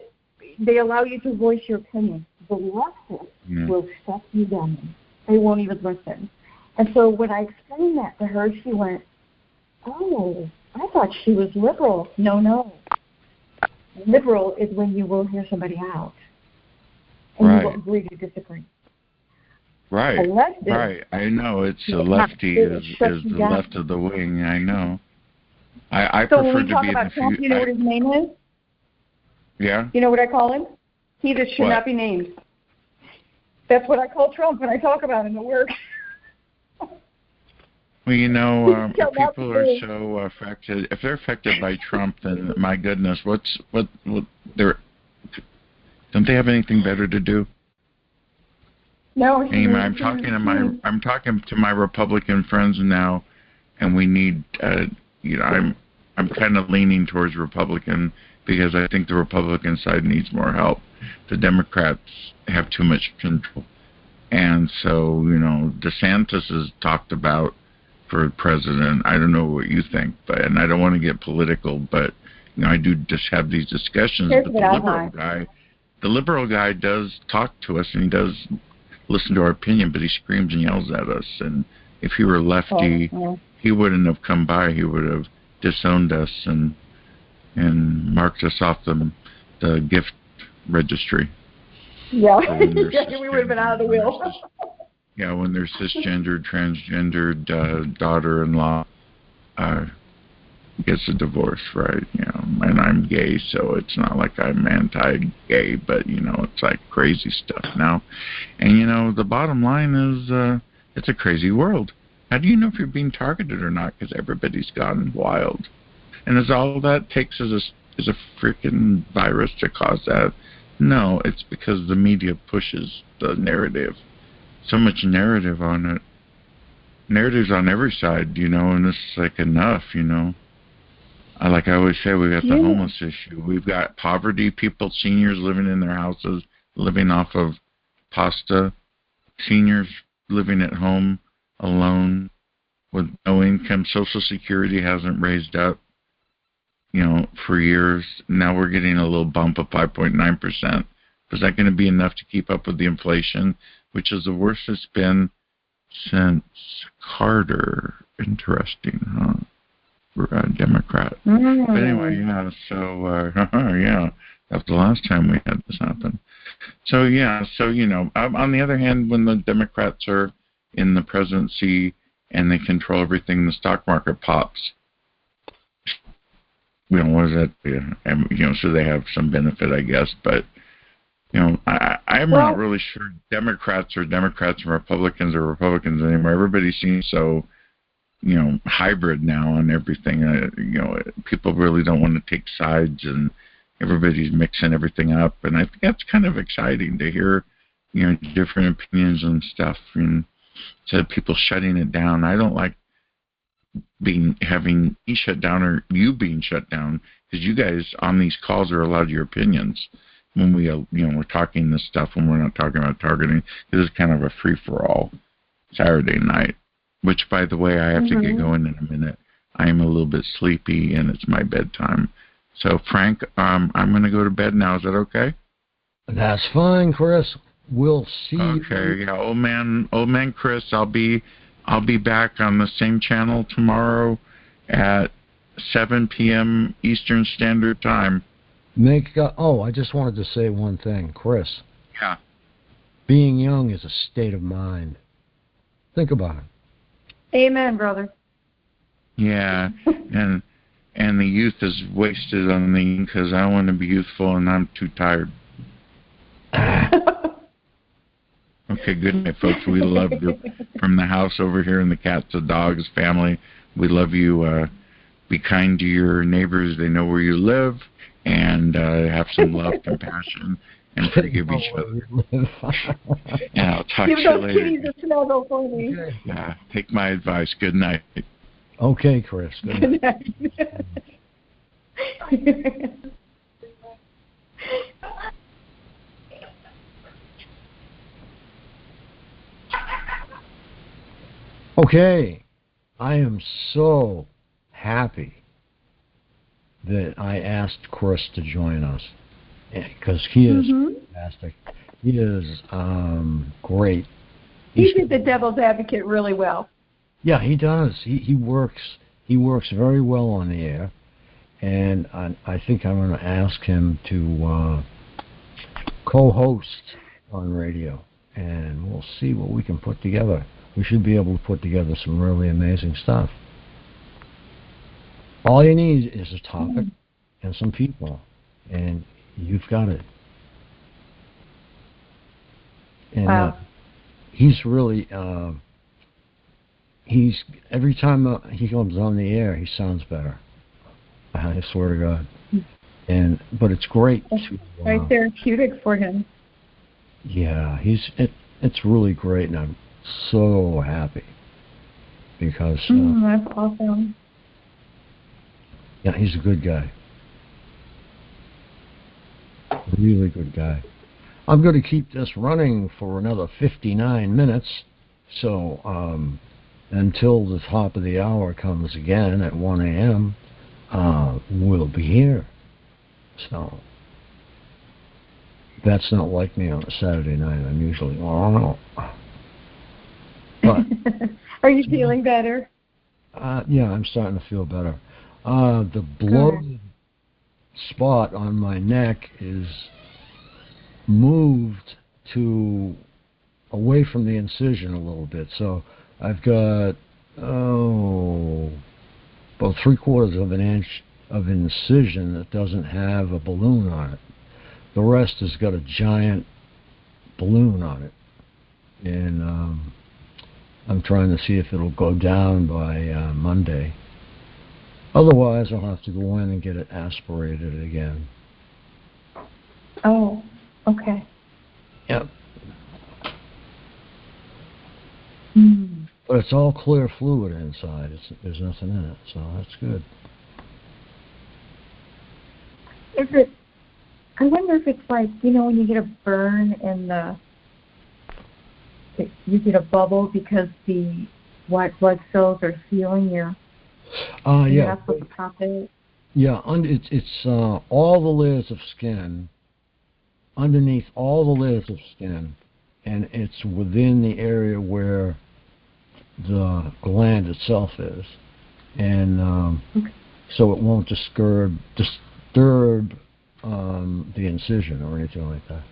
they allow you to voice your opinion. The leftists will shut you down. They won't even listen. And so when I explained that to her, she went, oh, I thought she was liberal. No. Liberal is when you will hear somebody out. And you will agree to disagree. Right. I know it's a lefty is the left of the wing. I know. I so prefer when we to talk be about in the Trump, you know what his name is? Yeah. You know what I call him? He that should not be named. That's what I call Trump when I talk about him at work. Well, you know, people are so affected. If they're affected by Trump, then my goodness, what they're don't they have anything better to do? No. Anyway, I'm talking to my Republican friends now, and we need, I'm kind of leaning towards Republican because I think the Republican side needs more help. The Democrats have too much control, and so DeSantis is talked about for president. I don't know what you think, and I don't want to get political, but I do just have these discussions. But the liberal guy does talk to us, and he does listen to our opinion, but he screams and yells at us. And if he were lefty, he wouldn't have come by. He would have disowned us and marked us off the gift registry. Yeah, we would have been out of the wheel. Yeah, when their cisgendered, transgendered daughter-in-law gets a divorce, right? And I'm gay, so it's not like I'm anti-gay, but it's like crazy stuff now. And the bottom line is, it's a crazy world. How do you know if you're being targeted or not? Because everybody's gone wild, and is all that takes is a freaking virus to cause that? No, it's because the media pushes the narrative. So much narrative on it. Narratives on every side, and it's like enough, Like I always say, we got the homeless issue. We've got poverty, people, seniors living in their houses, living off of pasta, seniors living at home alone with no income. Social Security hasn't raised up, for years. Now we're getting a little bump of 5.9%. Is that going to be enough to keep up with the inflation, which is the worst it's been since Carter? Interesting, huh? For a Democrat. But anyway, so that was the last time we had this happen. So on the other hand, when the Democrats are in the presidency and they control everything, the stock market pops. What is that? So they have some benefit, I guess, but I'm not really sure Democrats are Democrats and Republicans are Republicans anymore. Everybody seems so, hybrid now on everything. People really don't want to take sides, and everybody's mixing everything up. And I think that's kind of exciting to hear, different opinions and stuff. And instead of people shutting it down, I don't like having me shut down or you being shut down, because you guys on these calls are allowed your opinions. When we, we're talking this stuff, when we're not talking about targeting, this is kind of a free-for-all Saturday night, which, by the way, I have to get going in a minute. I am a little bit sleepy, and it's my bedtime. So, Frank, I'm going to go to bed now. Is that okay? That's fine, Chris. We'll see you. Okay, yeah, old man Chris, I'll be back on the same channel tomorrow at 7 p.m. Eastern Standard Time. I just wanted to say one thing, Chris. Yeah. Being young is a state of mind. Think about it. Amen, brother. Yeah, and the youth is wasted on me because I want to be youthful and I'm too tired. Okay, good night, folks. We love you from the house over here and the cats, the dogs, family. We love you. Be kind to your neighbors. They know where you live. And have some love, compassion, and forgive each other. And I'll talk to you later. Give those kitties a snuggle for me. Yeah, take my advice. Good night. Okay, Chris. Good night. Okay, I am so happy that I asked Chris to join us because he is fantastic. He is great. He did the devil's advocate really well. Yeah, he does. He works very well on the air, and I think I'm going to ask him to co-host on radio, and we'll see what we can put together. We should be able to put together some really amazing stuff. All you need is a topic and some people, and you've got it. And wow. He's really, every time he comes on the air, he sounds better. I swear to God. But it's great. That's very therapeutic for him. Yeah, it's really great, and I'm so happy because that's awesome. Yeah, he's a good guy. Really good guy. I'm going to keep this running for another 59 minutes, so until the top of the hour comes again at 1 a.m., we'll be here. So that's not like me on a Saturday night. I'm usually, but are you feeling better? Yeah, I'm starting to feel better. The bloated spot on my neck is moved to away from the incision a little bit. So I've got, about 3/4 of an inch of incision that doesn't have a balloon on it. The rest has got a giant balloon on it. And I'm trying to see if it'll go down by Monday. Otherwise, I'll have to go in and get it aspirated again. Oh, okay. Yep. Mm. But it's all clear fluid inside. There's nothing in it, so that's good. I wonder if it's like, when you get a burn and you get a bubble because the white blood cells are sealing your... Yeah. That's what the pop is? Yeah, it's all the layers of skin, underneath all the layers of skin, and it's within the area where the gland itself is. And so it won't disturb the incision or anything like that.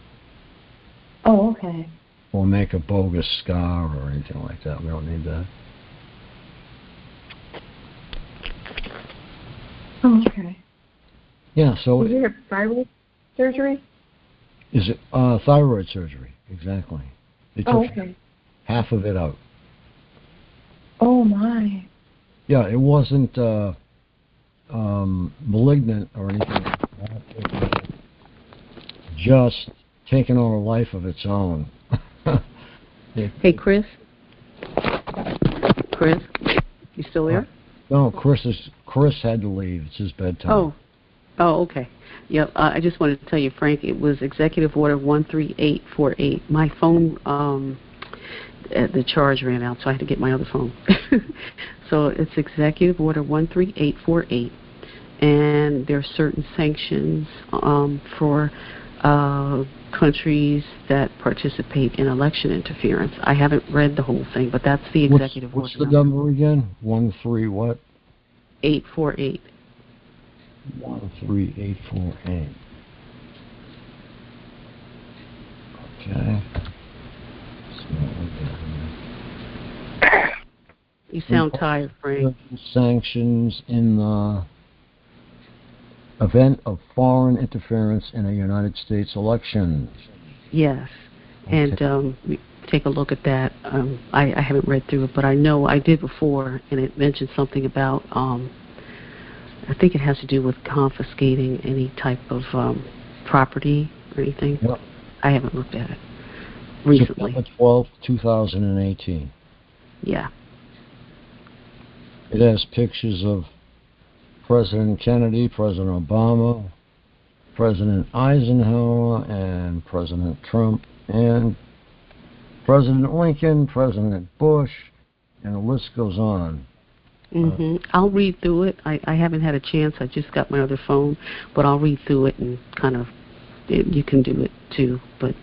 Oh, okay. Or make a bogus scar or anything like that. We don't need that. Oh, okay. Yeah, so... Did you have thyroid surgery? Is it thyroid surgery? Exactly. They took half of it out. Oh, my. Yeah, it wasn't malignant or anything like that. It was just taking on a life of its own. Hey, Chris? Chris? You still there? No, Chris had to leave. It's his bedtime. Oh, okay. Yep. I just wanted to tell you, Frank, it was Executive Order 13848. My phone, the charge ran out, so I had to get my other phone. So it's Executive Order 13848, and there are certain sanctions for countries that participate in election interference. I haven't read the whole thing, but that's the executive order. What's the number again? 13 what? 848. 13848. Okay. You sound tired, Frank. Sanctions in the event of foreign interference in a United States election. Yes. Okay. And we take a look at that. I haven't read through it, but I know I did before, and it mentioned something about, I think it has to do with confiscating any type of property or anything. Yep. I haven't looked at it recently. September 12th, 2018. Yeah. It has pictures of President Kennedy, President Obama, President Eisenhower, and President Trump, and President Lincoln, President Bush, and the list goes on. I'll read through it. I haven't had a chance. I just got my other phone, but I'll read through it and kind of, you can do it too, but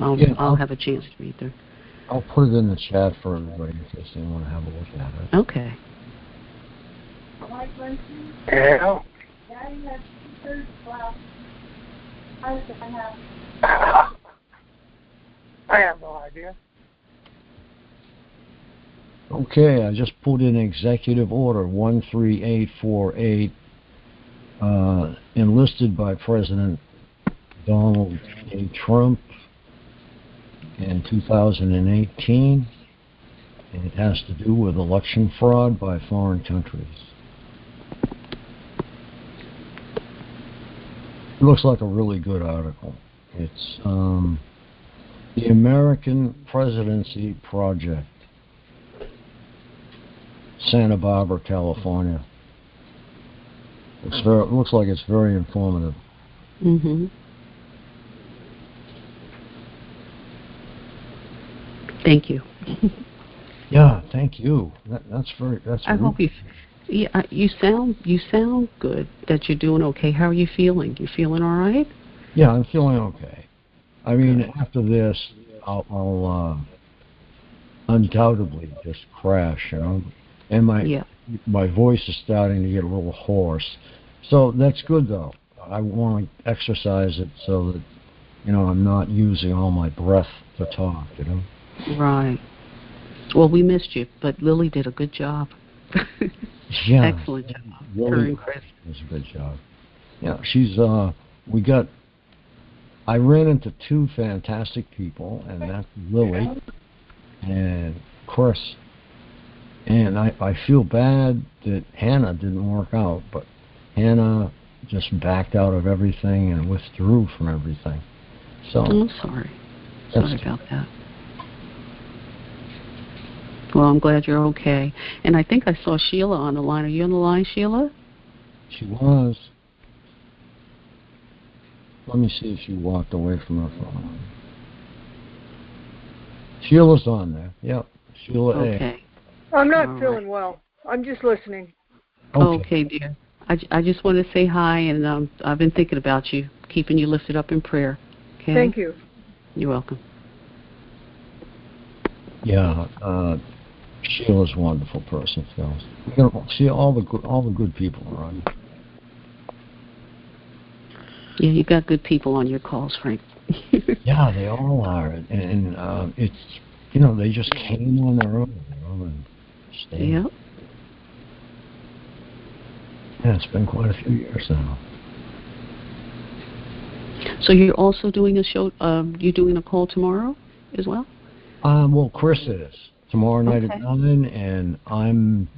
I'll have a chance to read through. I'll put it in the chat for everybody in case they want to have a look at it. Okay. Yeah. I have no idea. Okay, I just put in Executive Order 13848, enlisted by President Donald J. Trump in 2018. And it has to do with election fraud by foreign countries. It looks like a really good article. It's the American Presidency Project, Santa Barbara, California. It looks like it's very informative. Thank you. Yeah, thank you. That's I hope you sound good. That you're doing okay. How are you feeling? You feeling all right? Yeah, I'm feeling okay. I mean, after this, I'll undoubtedly just crash, you know. And my voice is starting to get a little hoarse. So that's good, though. I want to exercise it so that, you know, I'm not using all my breath to talk, you know. Right. Well, we missed you, but Lily did a good job. Yeah. Excellent job. Lily Her and Chris. does a good job. Yeah, I ran into two fantastic people, and that's Lily and Chris. And I feel bad that Hannah didn't work out, but Hannah just backed out of everything and withdrew from everything. So I'm sorry. Sorry about that. Well, I'm glad you're okay. And I think I saw Sheila on the line. Are you on the line, Sheila? She was. Let me see if she walked away from her phone. Sheila's on there. Yep. Sheila A. Okay. I'm not feeling well. I'm just listening. Okay, dear. I just want to say hi, and I've been thinking about you, keeping you lifted up in prayer. Okay? Thank you. You're welcome. Yeah, Sheila's a wonderful person, Phil. You gotta see all the good people around. Yeah, you got good people on your calls, Frank. Yeah, they all are, and it's, you know, they just came on their own, you know, and stayed. Yep. Yeah, it's been quite a few years now. So you're also doing a show, you're doing a call tomorrow as well? Well, Chris is. Tomorrow night at 9, and I'm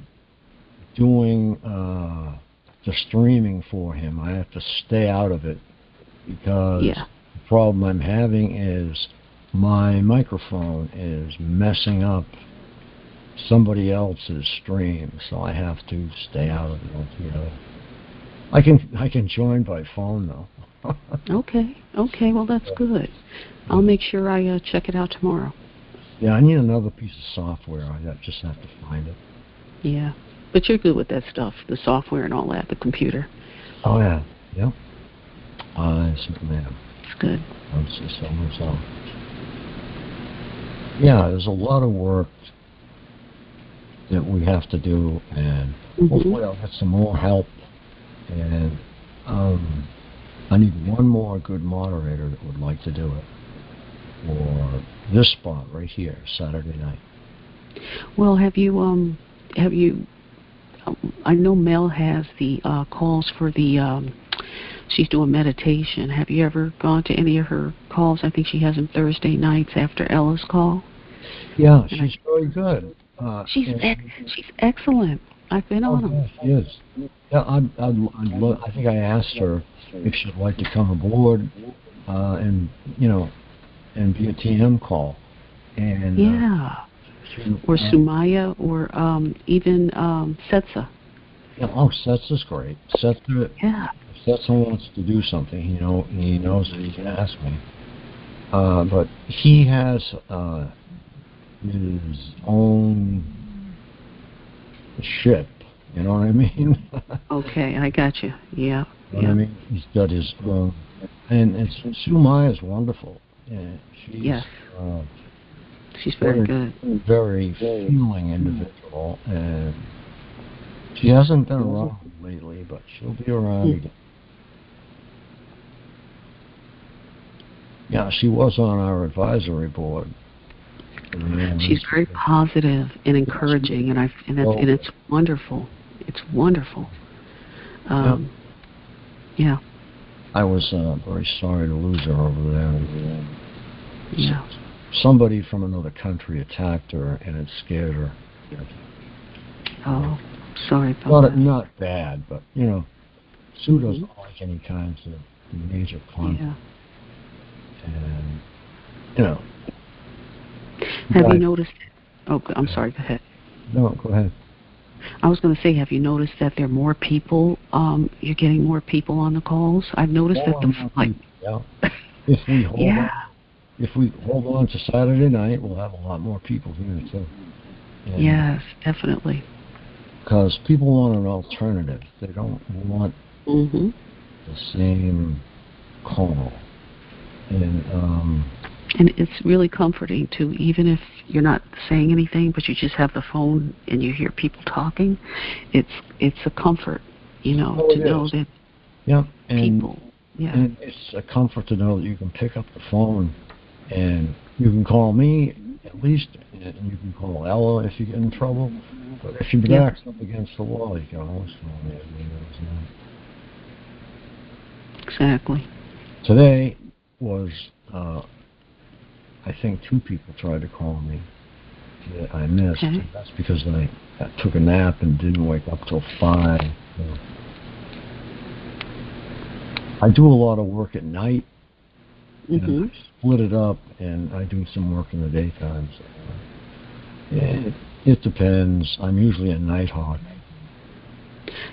doing the streaming for him. I have to stay out of it because the problem I'm having is my microphone is messing up somebody else's stream, so I have to stay out of it altogether. I can join by phone though. Okay. Well, that's good. I'll make sure I check it out tomorrow. Yeah, I need another piece of software. I just have to find it. Yeah, but you're good with that stuff, the software and all that, the computer. Oh yeah, yep. I certainly am. It's good. I'm just so myself. Yeah, there's a lot of work that we have to do, and hopefully I'll get some more help. And I need one more good moderator that would like to do it for this spot right here, Saturday night. Well, have you I know Mel has the calls for the she's doing meditation. Have you ever gone to any of her calls? I think she has them Thursday nights after Ella's call. Yeah, she's really good. She's excellent. I've been on them. Yeah, she is. Yeah, I think I asked her if she'd like to come aboard and, you know, and be a TM call. And or Sumaya, or even Setsa. Yeah, Setsa's great. Setsa wants to do something. He knows that he can ask me. But he has his own ship. You know what I mean? Okay, I got you. Yeah. You know what I mean? He's got his and Sue Mai is wonderful. Yeah, she's very good. Very feeling individual, and she hasn't been around lately, but she'll be around again. Yeah, she was on our advisory board. She's very positive and encouraging, and it's wonderful. It's wonderful. Yeah. I was very sorry to lose her over there. Yeah. Somebody from another country attacked her, and it scared her. Oh, sorry about that. Not bad, but, Sue doesn't like any kinds of major conflict. And, Have you noticed... Oh, I'm sorry, go ahead. No, go ahead. I was going to say, have you noticed that there are more people, you're getting more people on the calls? I've noticed that If we hold on to Saturday night, we'll have a lot more people here, too. And yes, definitely. Because people want an alternative. They don't want the same call. And it's really comforting, too, even if you're not saying anything, but you just have the phone and you hear people talking. It's a comfort, to know that people... Yeah. And it's a comfort to know that you can pick up the phone and you can call me, at least, and you can call Ella if you get in trouble. But if your back's up against the wall, you can always call me. Exactly. Today was, I think 2 people tried to call me that I missed. Okay. That's because I took a nap and didn't wake up till 5. I do a lot of work at night, and I split it up, and I do some work in the daytime. So, it depends. I'm usually a night hawk.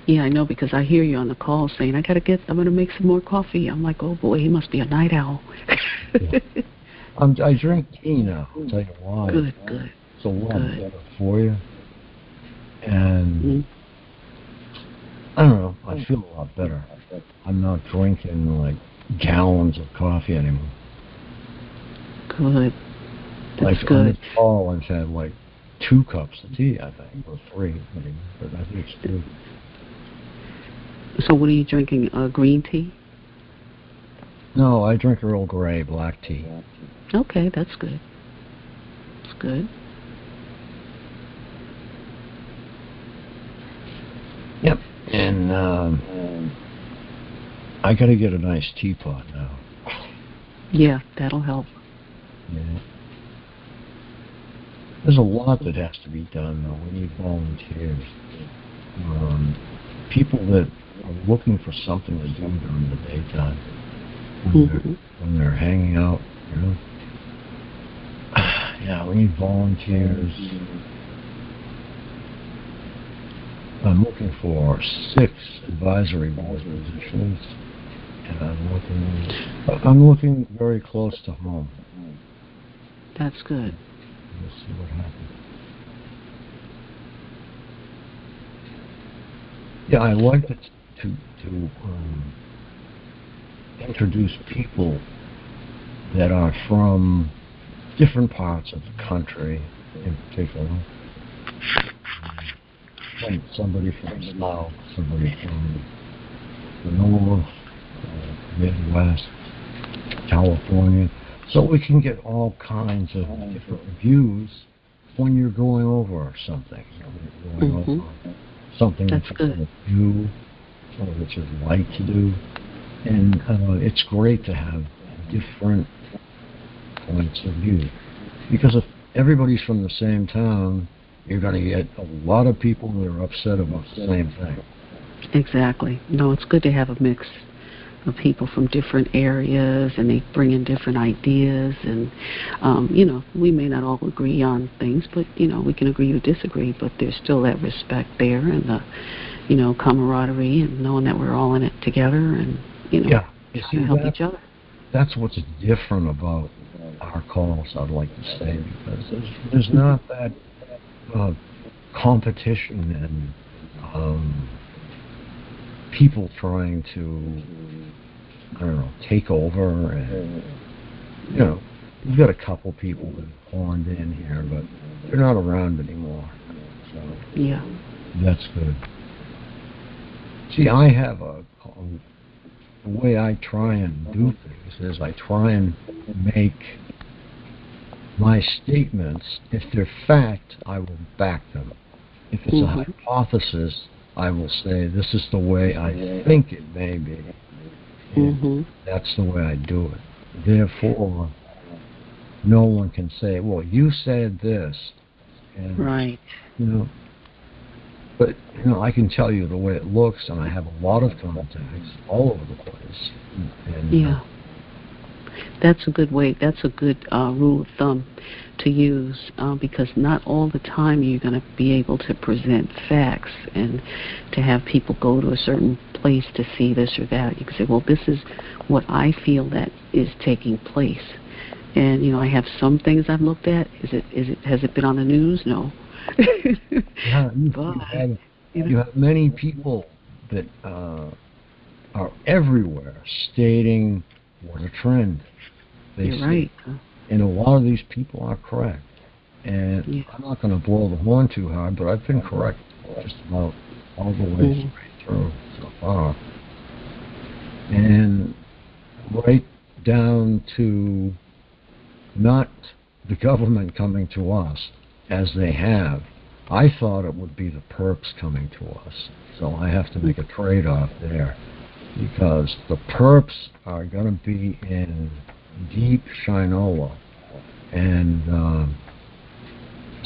Yeah, I know, because I hear you on the call saying, I'm going to make some more coffee. I'm like, oh boy, he must be a night owl. I drink tea now, I'll tell you why. Good. It's a lot better for you. And I don't know, I feel a lot better. I'm not drinking like gallons of coffee anymore. Good. That's good. On this call, I've had like 2 cups of tea, I think, or 3, maybe, but I think it's 2. So what are you drinking, green tea? No, I drink Earl Grey black tea. Okay, that's good. That's good. Yep, and I got to get a nice teapot now. Yeah, that'll help. Yeah. There's a lot that has to be done, though. We need volunteers. People that are looking for something to do during the daytime when they're hanging out, Yeah, we need volunteers. I'm looking for 6 advisory board positions, and I'm looking very close to home. That's good. We'll see what happens. Yeah, I like to introduce people that are from different parts of the country, in particular. Somebody from the South, somebody from the North, Midwest, California. So we can get all kinds of different views when you're going over something. Over something that you want to do, or that you'd like to do. And it's great to have different points of view. Because if everybody's from the same town, you're going to get a lot of people that are upset about the same thing. Exactly. No, it's good to have a mix of people from different areas, and they bring in different ideas, and we may not all agree on things, but we can agree or disagree, but there's still that respect there, and the camaraderie, and knowing that we're all in it together, and trying to help each other. That's what's different about our calls, I'd like to say, because there's not that competition and people trying to, I don't know, take over. And, you know, we've got a couple people that have horned in here, but they're not around anymore. So yeah, that's good. See, I have the way I try and do things is I try and make my statements, if they're fact, I will back them. If it's a hypothesis, I will say this is the way I think it may be. And that's the way I do it. Therefore, no one can say, well, you said this. And, right. You know, but, you know, I can tell you the way it looks, and I have a lot of contacts all over the place. And, yeah. That's a good way. That's a good rule of thumb to use because not all the time you're going to be able to present facts and to have people go to a certain place to see this or that. You can say, well, this is what I feel that is taking place. And, you know, I have some things I've looked at. Has it been on the news? No. Yeah, you have many people that are everywhere stating what a trend they You're see. right. And a lot of these people are correct. And I'm not going to blow the horn too hard, but I've been correct just about all the way straight through so far. And right down to not the government coming to us as they have. I thought it would be the perps coming to us. So I have to make a trade-off there. Because the perps are going to be in deep Shinola. And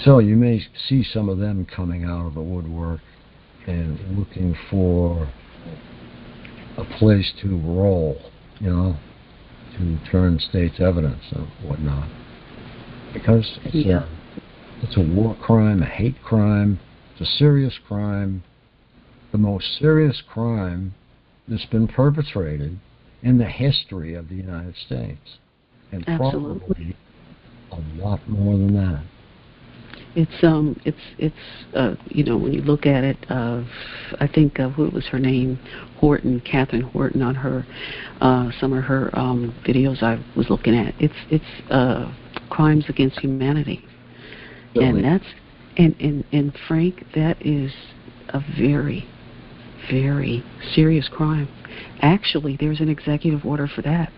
so you may see some of them coming out of the woodwork and looking for a place to roll, you know, to turn state's evidence and whatnot. Because it's a war crime, a hate crime, it's a serious crime, the most serious crime that's been perpetrated in the history of the United States. And probably a lot more than that. It's you know, when you look at it, I think what was her name, Catherine Horton, on her some of her videos I was looking at. It's crimes against humanity, and that's and Frank, that is a very, very serious crime. Actually, there's an executive order for that.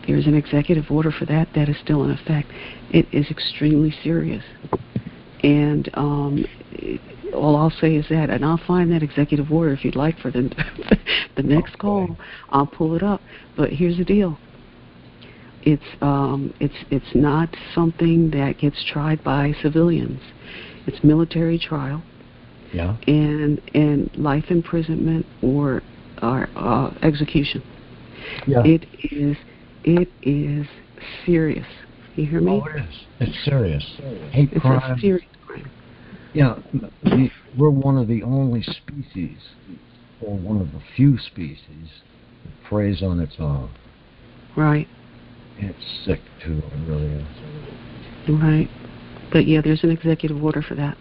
There's an executive order for that is still in effect. It is extremely serious. And all I'll say is that, and I'll find that executive order if you'd like for the next call. I'll pull it up. But here's the deal. It's not something that gets tried by civilians. It's military trial. Yeah. And life imprisonment or execution. Yeah. It is serious. You hear me? Oh, it is. It's serious. Hate crime. It's a serious crime. Yeah, we're one of the only species, or one of the few species, that preys on its own. Right. It's sick, too. It really is. Right. But, yeah, there's an executive order for that.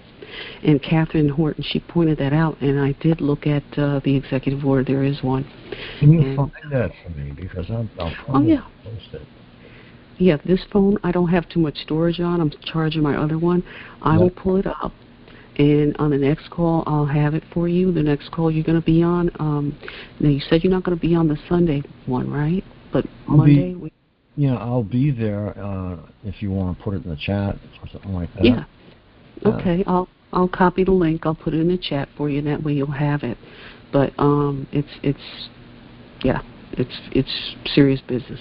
And Catherine Horton, she pointed that out, and I did look at the executive order. There is one. Can you find that for me? Because I'll probably post it. Yeah, this phone, I don't have too much storage on. I'm charging my other one. I will pull it up, and on the next call, I'll have it for you. The next call you're going to be on, now you said you're not going to be on the Sunday one, right? But Monday? Yeah, I'll be there if you want to put it in the chat or something like that. Yeah. Okay, I'll copy the link. I'll put it in the chat for you. That way you'll have it. But it's serious business.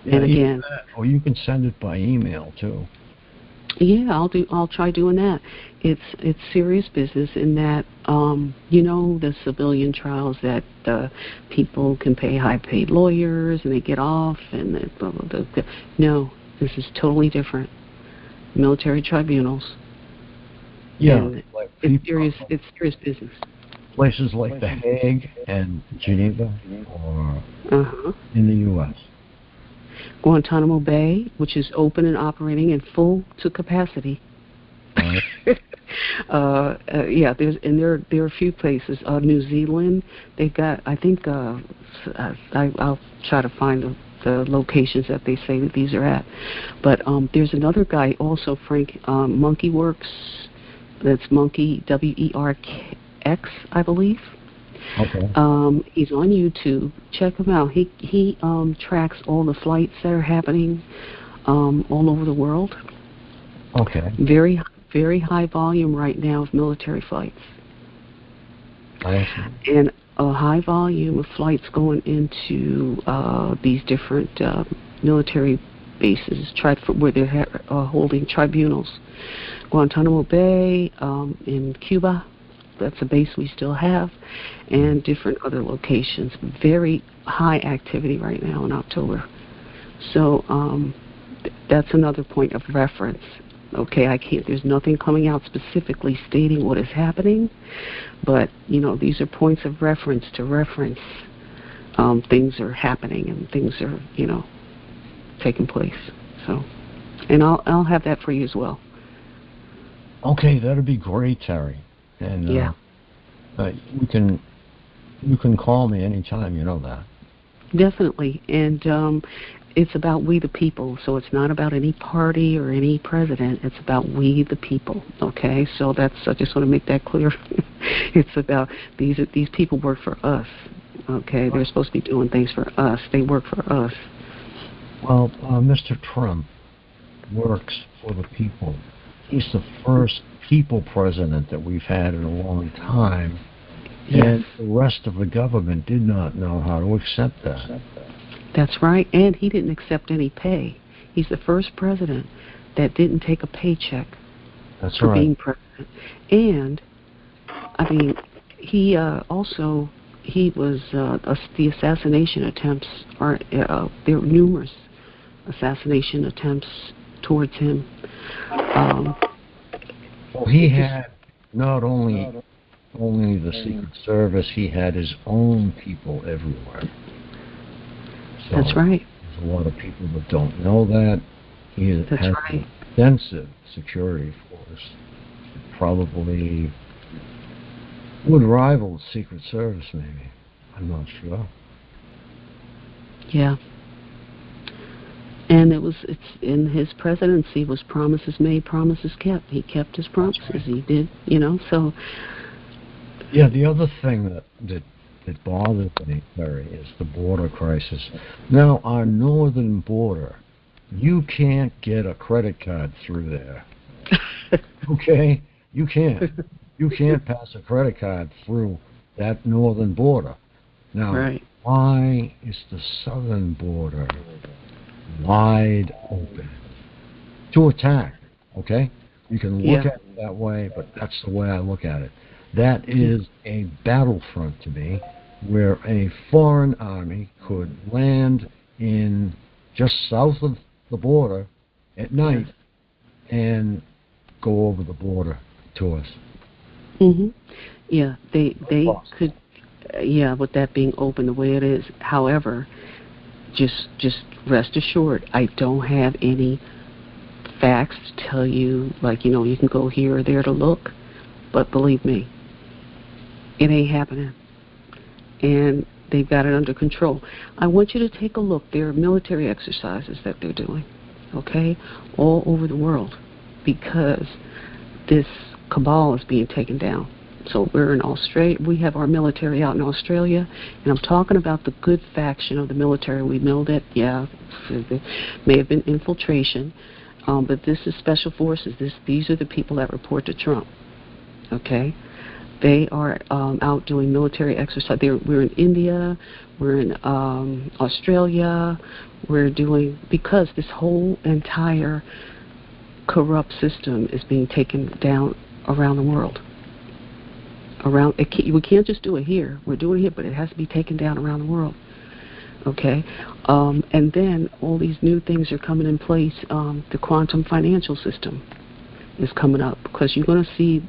Yeah, and again, or you can send it by email too. Yeah, I'll try doing that. It's serious business in that you know, the civilian trials that people can pay high-paid lawyers and they get off and blah, blah, blah, blah. No, this is totally different. Military tribunals. Yeah, like it's serious business. Places like The Hague and Geneva, or in the U.S. Guantanamo Bay, which is open and operating and full to capacity. Right. Yeah, there are a few places. New Zealand, they've got. I think I'll try to find the locations that they say that these are at. But there's another guy also, Frank, Monkey Works. That's Monkey WERX, I believe. Okay. He's on YouTube. Check him out. He tracks all the flights that are happening all over the world. Okay. Very, very high volume right now of military flights. I see. And a high volume of flights going into these different military bases, where they're holding tribunals. Guantanamo Bay in Cuba, that's a base we still have, and different other locations. Very high activity right now in October. So that's another point of reference. Okay, there's nothing coming out specifically stating what is happening, but, these are points of reference to reference things are happening and things are, taking place. So, and I'll have that for you as well. Okay, that'd be great, Terry. And yeah. You can call me anytime, you know that. Definitely. And it's about we the people, so it's not about any party or any president. It's about we the people. Okay, so I just want to make that clear. It's about these people work for us. Okay, they're supposed to be doing things for us. They work for us. Well, Mr. Trump works for the people. He's the first people president that we've had in a long time, yes. And the rest of the government did not know how to accept that. That's right, and he didn't accept any pay. He's the first president that didn't take a paycheck for being president. And, he was, the assassination attempts, there were numerous assassination attempts towards him. Well, he had not only the Secret Service, he had his own people everywhere. So that's right. There's a lot of people that don't know that. He has an extensive security force. Probably would rival the Secret Service, maybe. I'm not sure. Yeah. And it's in his presidency was promises made, promises kept. He kept his promises. Right. He did, so. Yeah, the other thing that bothers me, Terry, is the border crisis. Now, our northern border, you can't get a credit card through there. Okay? You can't. You can't pass a credit card through that northern border. Now, right. Why is the southern border wide open to attack? Okay? You can look at it that way, but that's the way I look at it. That is a battlefront to me, where a foreign army could land in just south of the border at night and go over the border to us. Mm-hmm. Yeah, they could. Yeah, with that being open the way it is. However, just rest assured, I don't have any facts to tell you, you can go here or there to look, but believe me, it ain't happening. And they've got it under control. I want you to take a look. There are military exercises that they're doing, okay, all over the world, because this cabal is being taken down. So we're in Australia. We have our military out in Australia, and I'm talking about the good faction of the military. We know that, there may have been infiltration, but this is special forces. These are the people that report to Trump. Okay, they are out doing military exercise. We're in India. We're in Australia. Because this whole entire corrupt system is being taken down around the world. We can't just do it here. We're doing it here, but it has to be taken down around the world. Okay? And then all these new things are coming in place. The quantum financial system is coming up, because you're going to see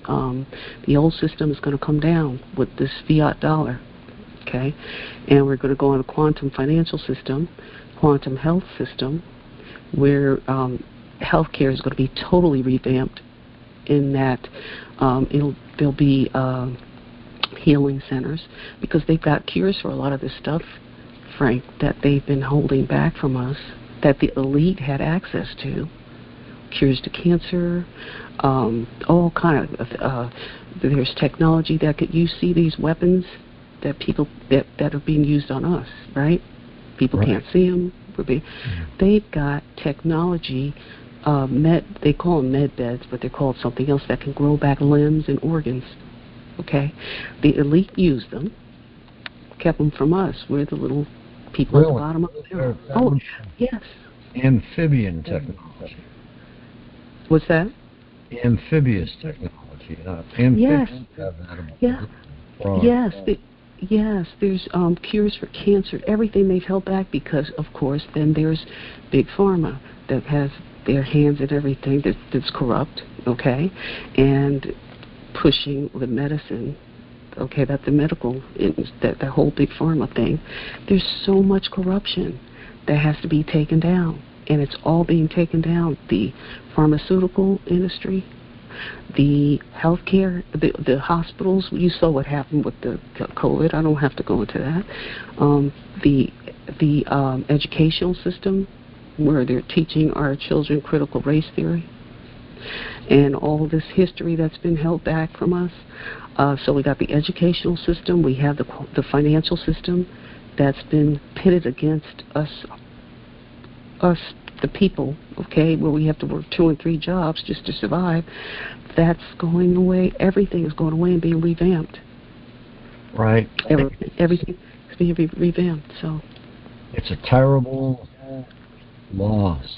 the old system is going to come down with this fiat dollar. Okay? And we're going to go on a quantum financial system, quantum health system, where healthcare is going to be totally revamped. in that there'll be healing centers, because they've got cures for a lot of this stuff, Frank, that they've been holding back from us, that the elite had access to. Cures to cancer, all kind of. There's technology that you see these weapons that people that are being used on us, right? People can't see them. They've got technology. They call them med beds, but they're called something else, that can grow back limbs and organs. Okay, the elite used them, kept them from us. We're the little people at the bottom of the hill. Oh, yes. Amphibian technology. What's that? Amphibious technology. Yes. Yeah. Yes. There's cures for cancer. Everything they've held back because, of course, then there's Big Pharma that has their hands in everything that's corrupt. Okay, and pushing the medicine. Okay, that's the medical, that whole Big Pharma thing. There's so much corruption that has to be taken down, and it's all being taken down. The pharmaceutical industry, the healthcare, the hospitals. You saw what happened with the COVID. I don't have to go into that. The educational system, where they're teaching our children critical race theory, and all this history that's been held back from us. So we got the educational system, we have the financial system that's been pitted against us, the people, okay, where we have to work 2 and 3 jobs just to survive. That's going away. Everything is going away and being revamped. Right. Everything is being revamped. So it's a terrible loss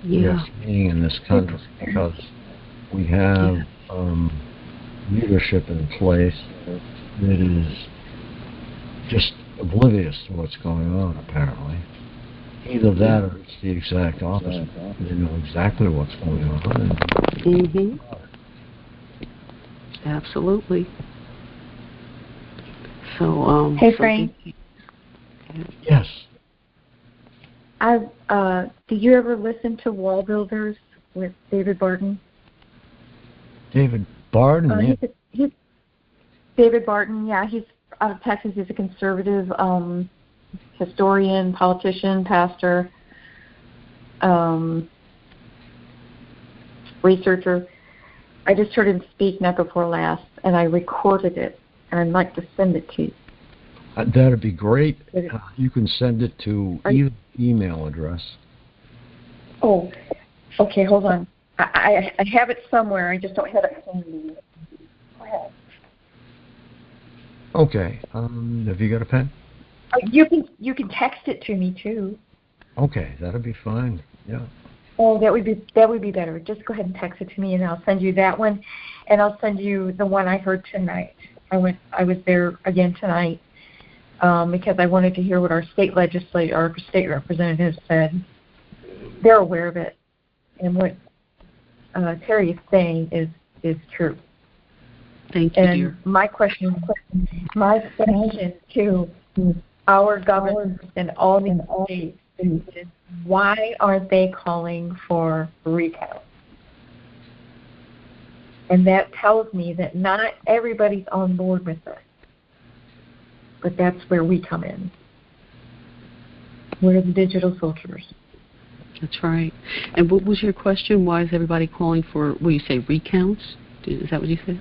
we are seeing in this country, because we have leadership in place that is just oblivious to what's going on, apparently. Either that or it's the exact opposite. They know exactly what's going on. Absolutely. So, hey, Frank. Yes. Did you ever listen to Wall Builders with David Barton? David Barton? He's David Barton, yeah. He's out of Texas. He's a conservative historian, politician, pastor, researcher. I just heard him speak night before last, and I recorded it, and I'd like to send it to you. That'd be great. You can send it to either email address. Oh, okay, hold on. I have it somewhere. I just don't have it handy. Go ahead. Okay. Have you got a pen? You can text it to me too. Okay, that'd be fine. Yeah. Oh, that would be better. Just go ahead and text it to me, and I'll send you that one, and I'll send you the one I heard tonight. I was there again tonight because I wanted to hear what our state representatives said. They're aware of it, and what Terry is saying is true. Thank you, dear. My question to our governors and all the states is, why aren't they calling for recount? And that tells me that not everybody's on board with this. But that's where we come in. We're the digital soldiers. That's right. And what was your question? Why is everybody calling for, what do you say, recounts? Is that what you said?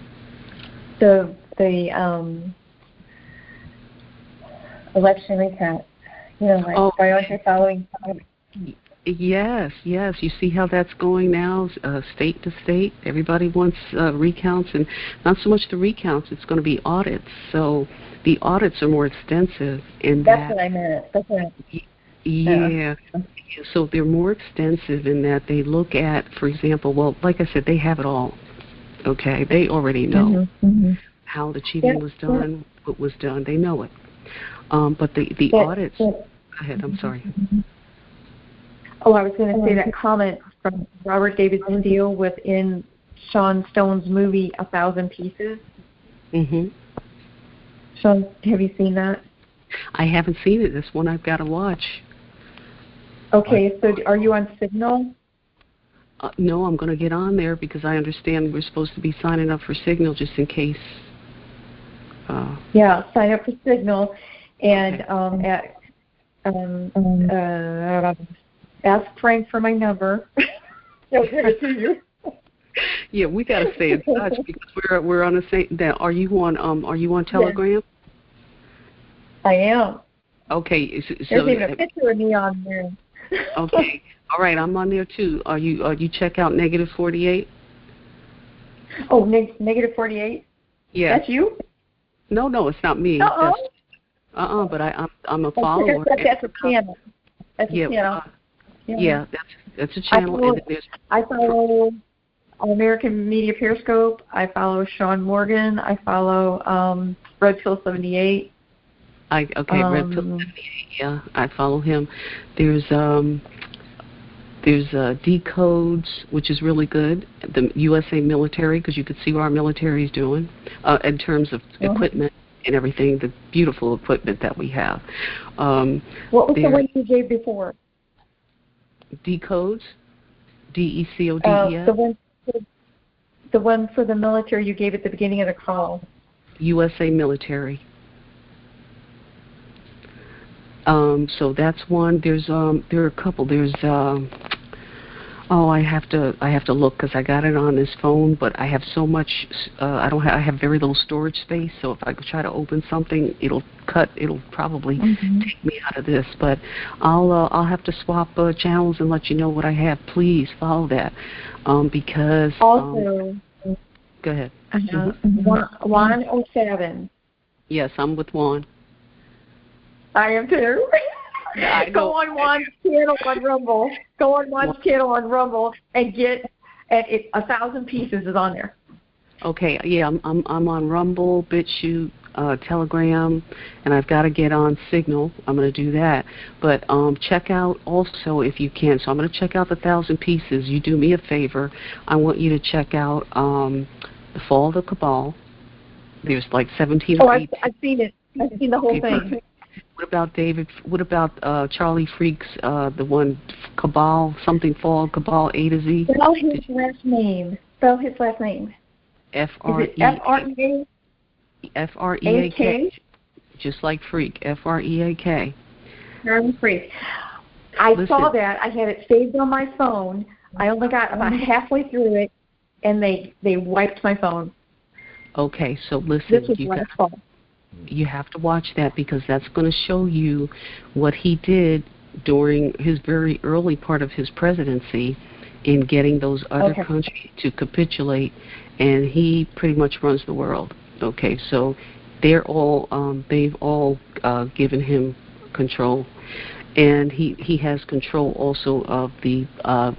The election recount. Why aren't they following? Yes. You see how that's going now, state to state. Everybody wants recounts, and not so much the recounts. It's going to be audits. So the audits are more extensive. That's what I meant. That's what Yeah. So they're more extensive in that they look at, for example, well, like I said, they have it all. Okay, they already know how the cheating was done, what was done. They know it. But the audits. Go ahead. I'm sorry. Oh, I was going to say that comment from Robert David Steele within Sean Stone's movie 1,000 Pieces. Sean, have you seen that? I haven't seen it. This one I've got to watch. Okay, so are you on Signal? No, I'm going to get on there because I understand we're supposed to be signing up for Signal just in case. Yeah, sign up for Signal, and ask Frank for my number. He'll give it to you. Yeah, we got to stay in touch because we're on the same. Are you on Telegram? Yes. I am. Okay, so there's even a picture of me on there. Okay, all right, I'm on there too. Are you check out -48? Oh, -48. Yeah. That's you? No, it's not me. But I'm a follower. That's a channel. That's a channel. Yeah, that's a channel. I follow American Media Periscope. I follow Sean Morgan. I follow Red Pill 78. Red Pill 78. Yeah, I follow him. There's Decodes, which is really good. The USA military, because you could see what our military is doing in terms of equipment and everything, the beautiful equipment that we have. What was the one you gave before? Decodes, DECODES. The one for the military you gave at the beginning of the call. USA military. So that's one. There are a couple. There's I have to look because I got it on this phone, but I have so much. I have very little storage space. So if I try to open something, it'll probably take me out of this. But I'll have to swap channels and let you know what I have. Please follow that because also. Go ahead. Juan 07. Yes, I'm with Juan. I am too. Go on Juan's channel on Rumble. Go on Juan's channel on Rumble and get 1,000 Pieces is on there. Okay, yeah, I'm on Rumble, BitChute, Telegram, and I've got to get on Signal. I'm going to do that. But check out also if you can. So I'm going to check out the 1,000 Pieces. You do me a favor. I want you to check out The Fall of the Cabal. There's like 17 or 18. I've seen it. I've seen the whole thing. What about Charlie Freak's the one Cabal something Fall Cabal A to Z? Spell his last name. F-R-E-A-K. F-R-E-A-K. Just like Freak. F-R-E-A-K. Charlie Freak. I saw that. I had it saved on my phone. I only got about halfway through it, and they wiped my phone. Okay, so listen. This was last fall. You have to watch that because that's going to show you what he did during his very early part of his presidency in getting those other countries to capitulate, and he pretty much runs the world. Okay, so they've all given him control, and he has control also of the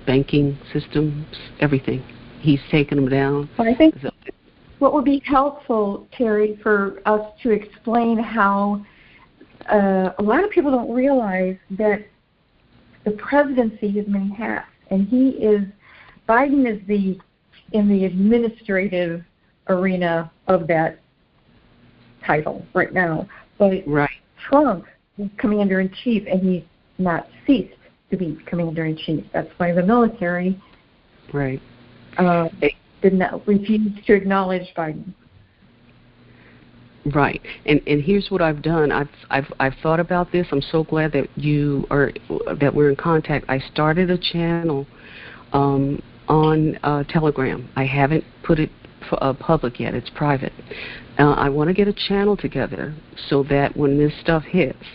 banking systems, everything. He's taken them down. Well, I think what would be helpful, Terry, for us to explain how a lot of people don't realize that the presidency has many hats, and Biden is in the administrative arena of that title right now, but Trump is commander-in-chief, and he's not ceased to be commander-in-chief. That's why the military did not refuse to acknowledge Biden. Right, and here's what I've done. I've thought about this. I'm so glad that that we're in contact. I started a channel on Telegram. I haven't put it public yet. It's private. I want to get a channel together so that when this stuff hits,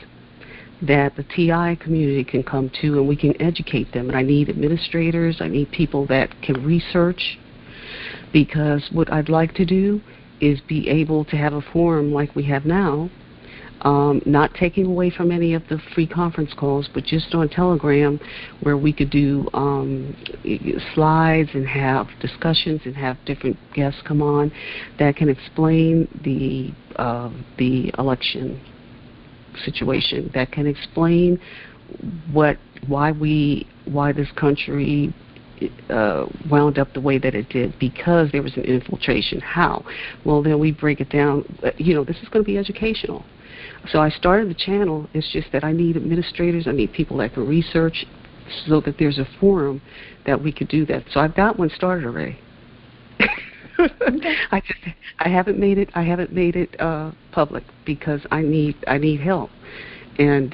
that the TI community can come to and we can educate them. And I need administrators. I need people that can research. Because what I'd like to do is be able to have a forum like we have now, not taking away from any of the free conference calls, but just on Telegram where we could do slides and have discussions and have different guests come on that can explain the election situation, that can explain why this country wound up the way that it did, because there was an infiltration. How? Well, then we break it down. This is going to be educational. So I started the channel. It's just that I need administrators. I need people that can research so that there's a forum that we could do that. So I've got one started already. Okay. I haven't made it public because I need help. And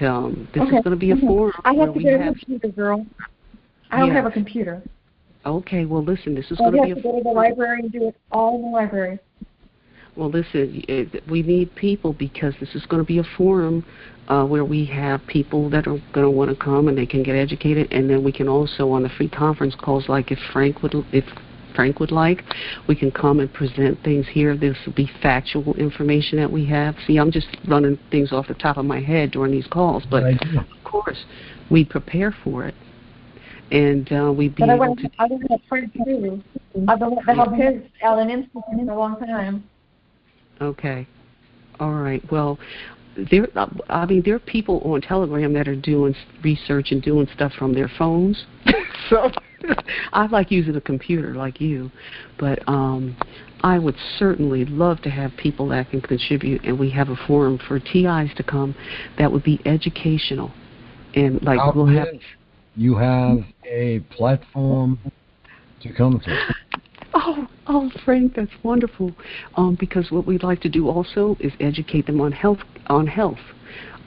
this is going to be a forum. I where have to we get a computer, girl. I don't have a computer. Okay, well, listen, this is I going to be have to go to the library and do it all in the library. Well, listen, we need people because this is going to be a forum where we have people that are going to want to come and they can get educated, and then we can also on the free conference calls, like if Frank would like, we can come and present things here. This will be factual information that we have. See, I'm just running things off the top of my head during these calls, but of course, we prepare for it. And we'd be able to... I want to Frank too. I've been wanting to help his Allen Institute for a long time. Okay. All right. Well, there are people on Telegram that are doing research and doing stuff from their phones. So I like using a computer like you. But I would certainly love to have people that can contribute, and we have a forum for TIs to come that would be educational. And like we'll have... You have a platform to come to. Oh, Frank, that's wonderful. Because what we'd like to do also is educate them on health.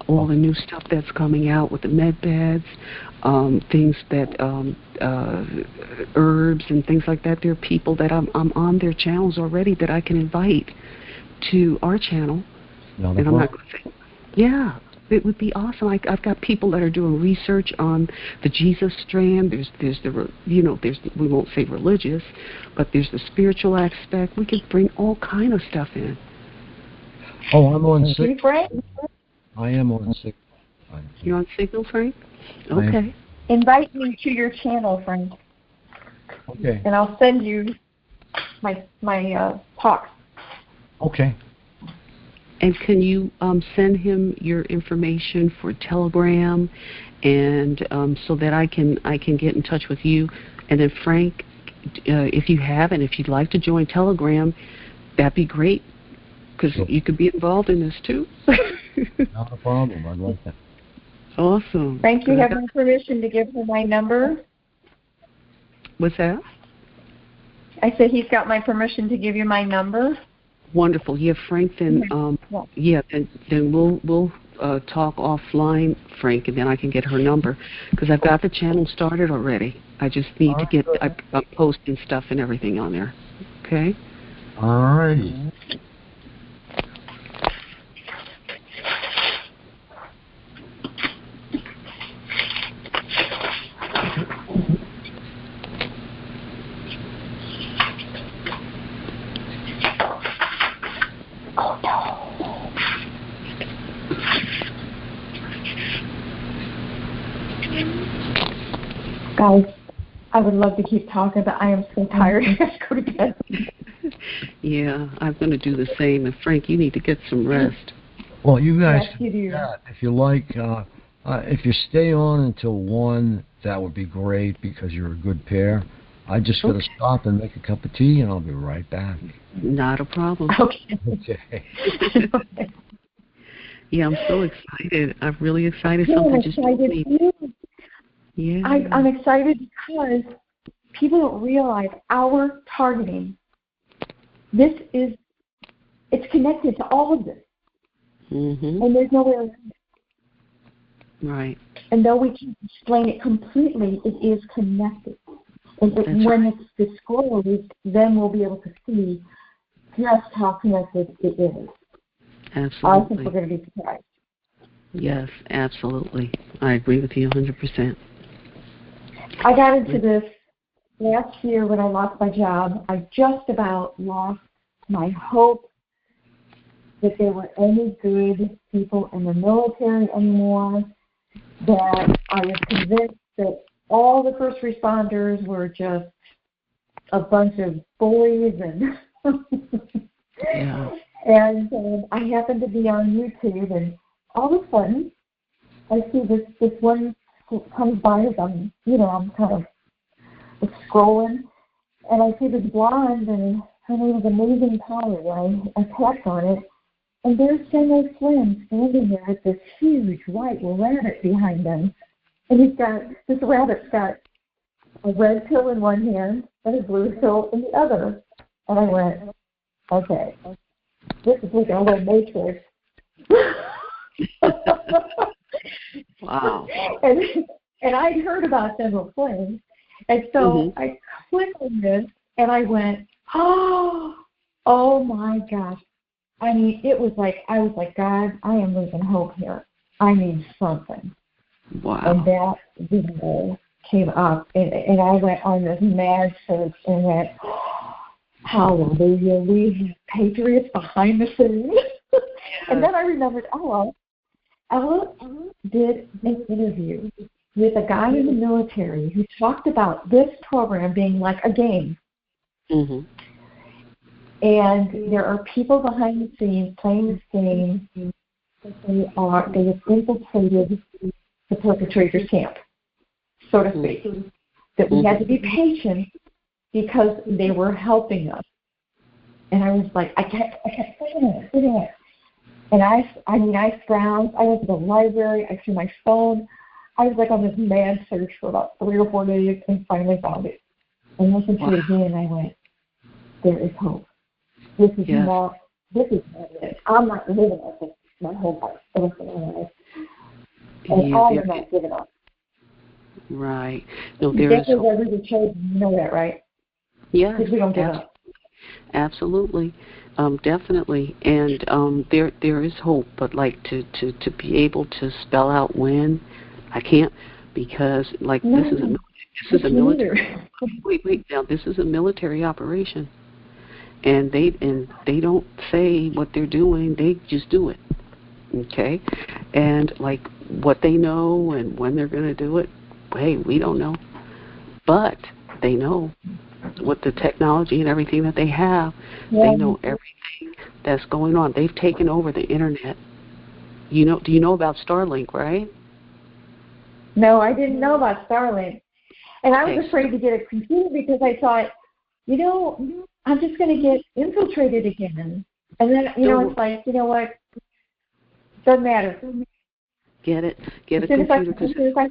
All the new stuff that's coming out with the med beds, things that herbs and things like that. There are people that I'm on their channels already that I can invite to our channel. And I'm not going to say, yeah. It would be awesome. I've got people that are doing research on the Jesus strand. There's we won't say religious, but there's the spiritual aspect. We could bring all kind of stuff in. Oh, I'm on Signal. Frank? I am on Signal. You're on Signal, Frank? Okay. Invite me to your channel, Frank. Okay. And I'll send you my talks. Okay. And can you send him your information for Telegram, and so that I can get in touch with you, and then Frank, if you have and if you'd like to join Telegram, that'd be great because you could be involved in this too. Not a problem. I'd like that. Awesome. Frank, you have my permission to give him my number? What's that? I said he's got my permission to give you my number. Wonderful. Yeah, Frank. Then, then we'll talk offline, Frank, and then I can get her number because I've got the channel started already. I just need to get I'm posting stuff and everything on there. Okay. All righty. Guys, I would love to keep talking, but I am so tired. I have to go to bed. Yeah, I'm going to do the same. And Frank, you need to get some rest. Well, you guys, yes, you do. If you like, if you stay on until 1, that would be great because you're a good pair. I just got to stop and make a cup of tea, and I'll be right back. Not a problem. Okay. Yeah, I'm so excited. I'm really excited. Yeah, Something I'm just excited too. Yeah. I'm excited because people don't realize our targeting. It's connected to all of this. Mm-hmm. And there's no way around it. Right. And though we can't explain it completely, it is connected. And when it's disclosed, then we'll be able to see just how connected it is. Absolutely. I think we're going to be surprised. Yes, absolutely. I agree with you 100%. I got into this last year when I lost my job. I just about lost my hope that there were any good people in the military anymore, that I was convinced that all the first responders were just a bunch of bullies and yeah. And I happened to be on YouTube, and all of a sudden I see this one comes by as I'm kind of scrolling, and I see this blonde, and her name is Amazing Power. I tapped on it, and there's General Flynn standing there with this huge white rabbit behind him. And this rabbit's got a red pill in one hand and a blue pill in the other. And I went, okay, this is like a little matrix. Wow. And I'd heard about dental twins. And so I clicked on this and I went, oh my gosh. I mean, I was like, God, I am losing hope here. I need something. Wow. And that video came up, and I went on this mad search and went, hallelujah, we have patriots behind the scenes. And then I remembered, Ella did an interview with a guy in the military who talked about this program being like a game. Mm-hmm. And there are people behind the scenes playing this game. They have infiltrated the perpetrator's camp, so to speak. That we had to be patient because they were helping us. And I was like, I kept sitting it. And I scrounged. I went to the library. I threw my phone. I was like on this mad search for about 3 or 4 days and finally found it. And listened to it again, and I went, there is hope. This is not it. I'm not living like this my whole life, the rest of my life. And I have not given up. Right. No, there is hope. Every chosen, you know that, right? Yeah. Because we don't give up. Absolutely. Definitely. And there is hope, but like to be able to spell out when, I can't, because like this is a military. Wait. Now this is a military operation, and they don't say what they're doing. They just do it. Okay, and like what they know and when they're going to do it, hey, we don't know, but they know with the technology and everything that they have. They know everything that's going on. They've taken over the internet. Do you know about Starlink, right? No, I didn't know about Starlink. And I was afraid to get a computer because I thought, I'm just going to get infiltrated again. And then, it's like, you know what? Doesn't matter. Get a computer. As soon as I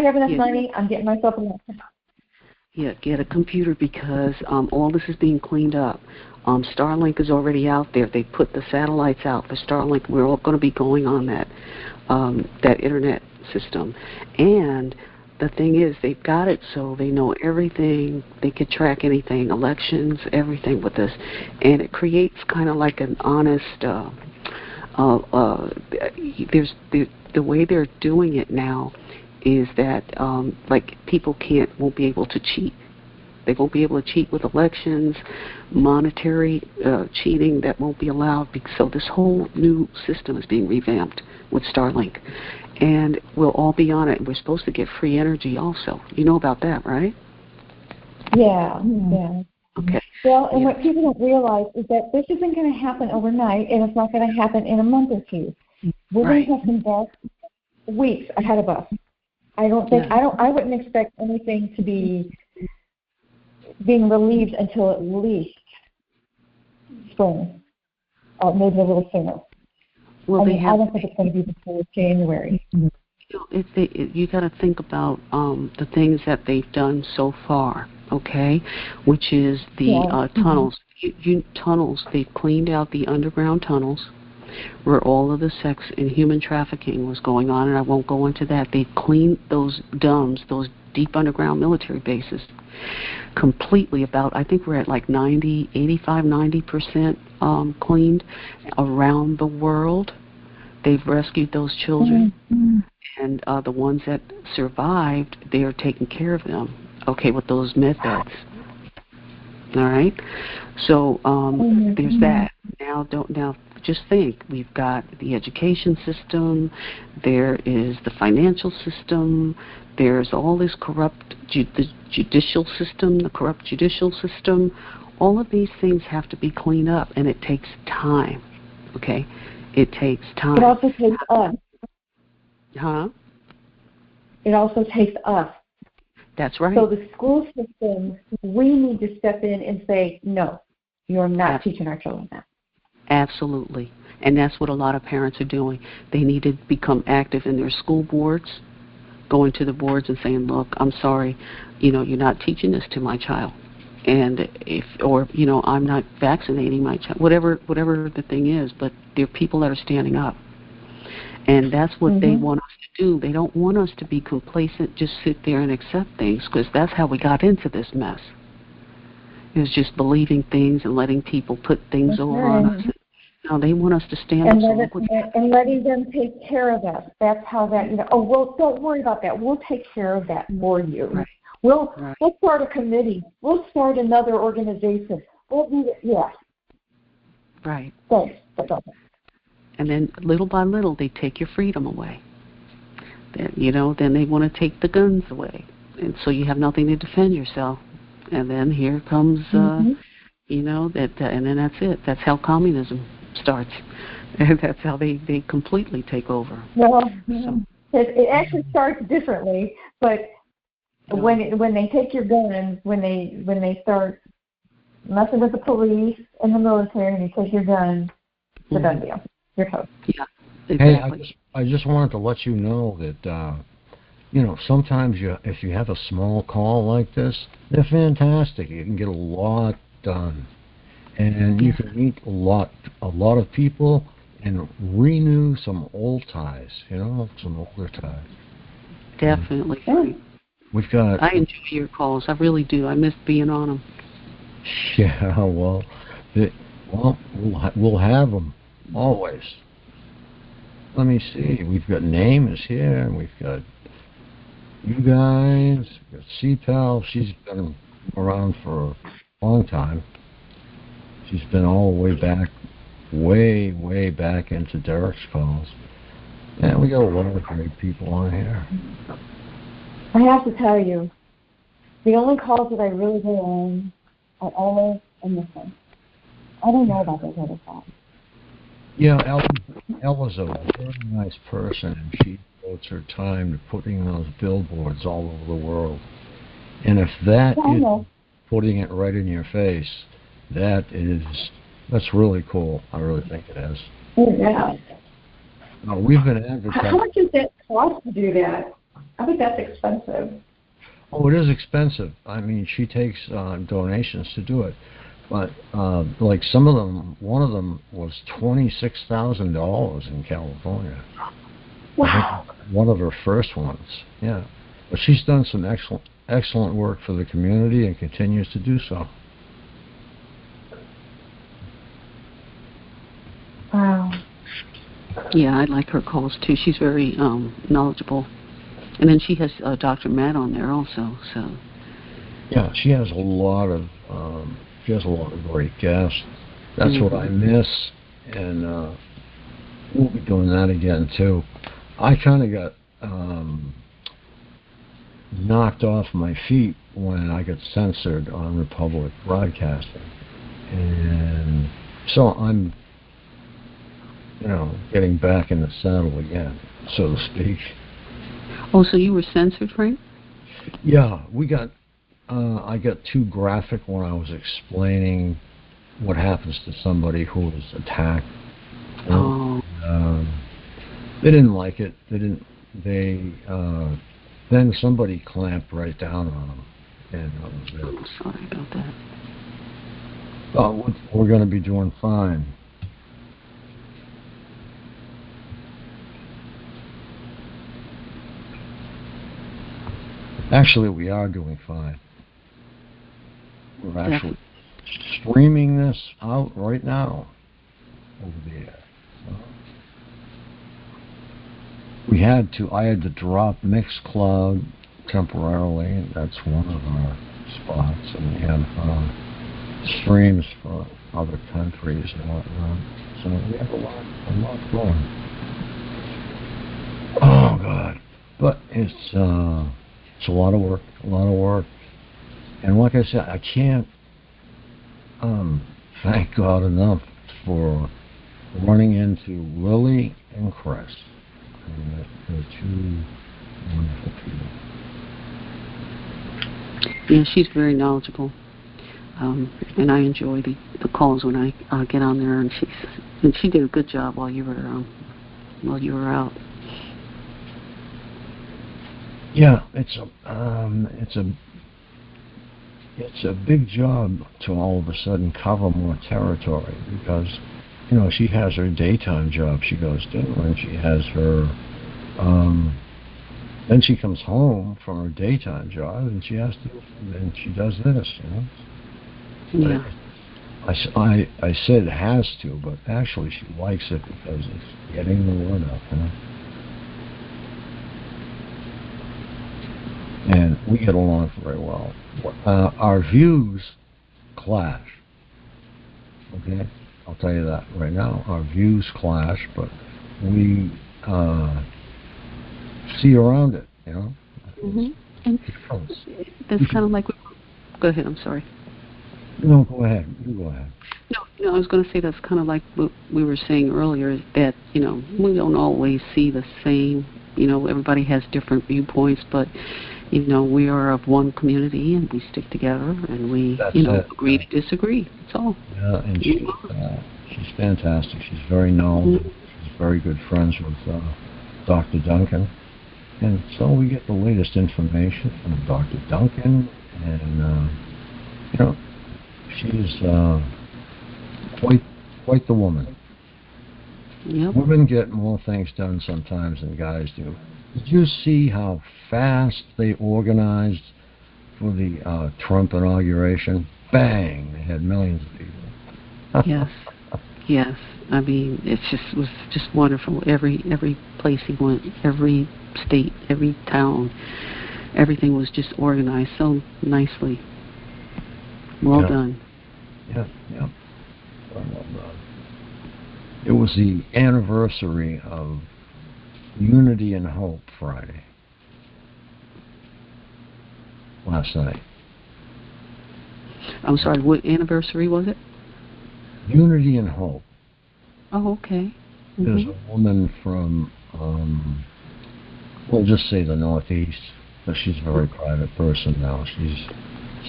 have enough money, I'm getting myself a laptop. Yeah, get a computer because all this is being cleaned up. Starlink is already out there. They put the satellites out for Starlink. We're all going to be going on that internet system. And the thing is, they've got it so they know everything. They could track anything, elections, everything with this. And it creates kind of like an honest, the way they're doing it now is that like people won't be able to cheat. They won't be able to cheat with elections, monetary cheating that won't be allowed. So this whole new system is being revamped with Starlink. And we'll all be on it. We're supposed to get free energy also. You know about that, right? Yeah. Okay. Well, and what people don't realize is that this isn't going to happen overnight, and it's not going to happen in a month or two. We're going to have some dark weeks ahead of us. I wouldn't expect anything to be being relieved until at least spring, or maybe a little sooner. Well, I don't think it's going to be before January. You got to think about the things that they've done so far, okay? Which is the tunnels. Tunnels. They've cleaned out the underground tunnels where all of the sex and human trafficking was going on, and I won't go into that. They've cleaned those DUMBs, those deep underground military bases, completely. I think we're at like 85-90% cleaned around the world. They've rescued those children, and the ones that survived, they are taking care of them, okay, with those med beds. All right? So there's that. Now just think, we've got the education system, there is the financial system, there's all this corrupt judicial system, the corrupt judicial system. All of these things have to be cleaned up, and it takes time, okay? It takes time. It also takes us. Huh? It also takes us. That's right. So the school system, we need to step in and say, no, you're not teaching our children that. Absolutely. And that's what a lot of parents are doing. They need to become active in their school boards, going to the boards and saying, look, I'm sorry, you're not teaching this to my child. And I'm not vaccinating my child, whatever the thing is, but there are people that are standing up. And that's what they want us to do. They don't want us to be complacent, just sit there and accept things, because that's how we got into this mess. It was just believing things and letting people put things over on us. No, they want us to stand up. And letting them take care of us. That's how that, don't worry about that. We'll take care of that for you. Right. We'll start a committee. We'll start another organization. We'll do that. Yeah. Right. Thanks. And then little by little, they take your freedom away. Then they want to take the guns away. And so you have nothing to defend yourself. And then here comes, and then that's it. That's how communism starts. And that's how they completely take over. Well, it actually starts differently, but when they take your guns, when they start messing with the police and the military, and they take your guns, it's a done deal. You're toast. Yeah, exactly. Hey, I just wanted to let you know that sometimes if you have a small call like this, they're fantastic. You can get a lot done, and you can meet a lot of people and renew some old ties. Some older ties. Definitely. I enjoy your calls. I really do. I miss being on them. Yeah. Well, we'll have them always. Let me see. We've got Name is here, and we've got you guys. We've got CPAL. She's been around for a long time. She's been all the way back, way back into Derek's calls. And we got a lot of great people on here. I have to tell you, the only calls that I really go on are always in this one. I don't know about those other calls. Yeah, Ella's a very nice person, and she devotes her time to putting those billboards all over the world. And if that is putting it right in your face, that's really cool. I really think it is. Yeah. We've been advertising. How much does that cost to do that? I think that's expensive. Oh, it is expensive. I mean, she takes donations to do it. But like some of them, one of them was $26,000 in California. Wow. One of her first ones. Yeah. But she's done some excellent work for the community and continues to do so. Wow. Yeah, I like her calls too. She's very knowledgeable. And then she has Dr. Matt on there also. So. Yeah, she has a lot of great guests. That's what I miss, and we'll be doing that again too. I kind of got knocked off my feet when I got censored on Republic Broadcasting, and so I'm, getting back in the saddle again, so to speak. Oh, so you were censored, Frank? Yeah, I got too graphic when I was explaining what happens to somebody who is attacked. Oh. They didn't like it. Then somebody clamped right down on them, and that was it. I'm sorry about that. Oh, we're going to be doing fine. Actually, we are doing fine. We're actually streaming this out right now over the air. So I had to drop Mixcloud temporarily. That's one of our spots, and we have streams for other countries and whatnot. So we have a lot going. Oh God! But it's a lot of work. And like I said, I can't thank God enough for running into Lily and Chris. They're two wonderful people. Yeah, she's very knowledgeable. and I enjoy the calls when I get on there. And she did a good job while you were out. Yeah, it's a big job to all of a sudden cover more territory because, she has her daytime job she goes to, and she has her, then she comes home from her daytime job, and she does this, Yeah. I said has to, but actually she likes it because it's getting the word out, And we get along very well. Our views clash. Okay? I'll tell you that right now. Our views clash, but we see around it, Mm-hmm. And that's kind of like... Go ahead, I'm sorry. No, go ahead. You go ahead. No, I was going to say that's kind of like what we were saying earlier, is that, we don't always see the same. Everybody has different viewpoints, but, we are of one community, and we stick together, and we, agree to disagree. That's all. Yeah, and she's fantastic. She's very knowledgeable. Mm-hmm. She's very good friends with Dr. Duncan. And so we get the latest information from Dr. Duncan, and, she's quite the woman. Yep. Women get more things done sometimes than guys do. Did you see how fast they organized for the Trump inauguration? Bang! They had millions of people. Yes. I mean, it was just wonderful. Every place he went, every state, every town, everything was just organized so nicely. Well done. Yeah. Well done. It was the anniversary of Unity and Hope Friday. Last night. I'm sorry, what anniversary was it? Unity and Hope. Oh, okay. Mm-hmm. There's a woman from, we'll just say the Northeast, but she's a very private person now. She's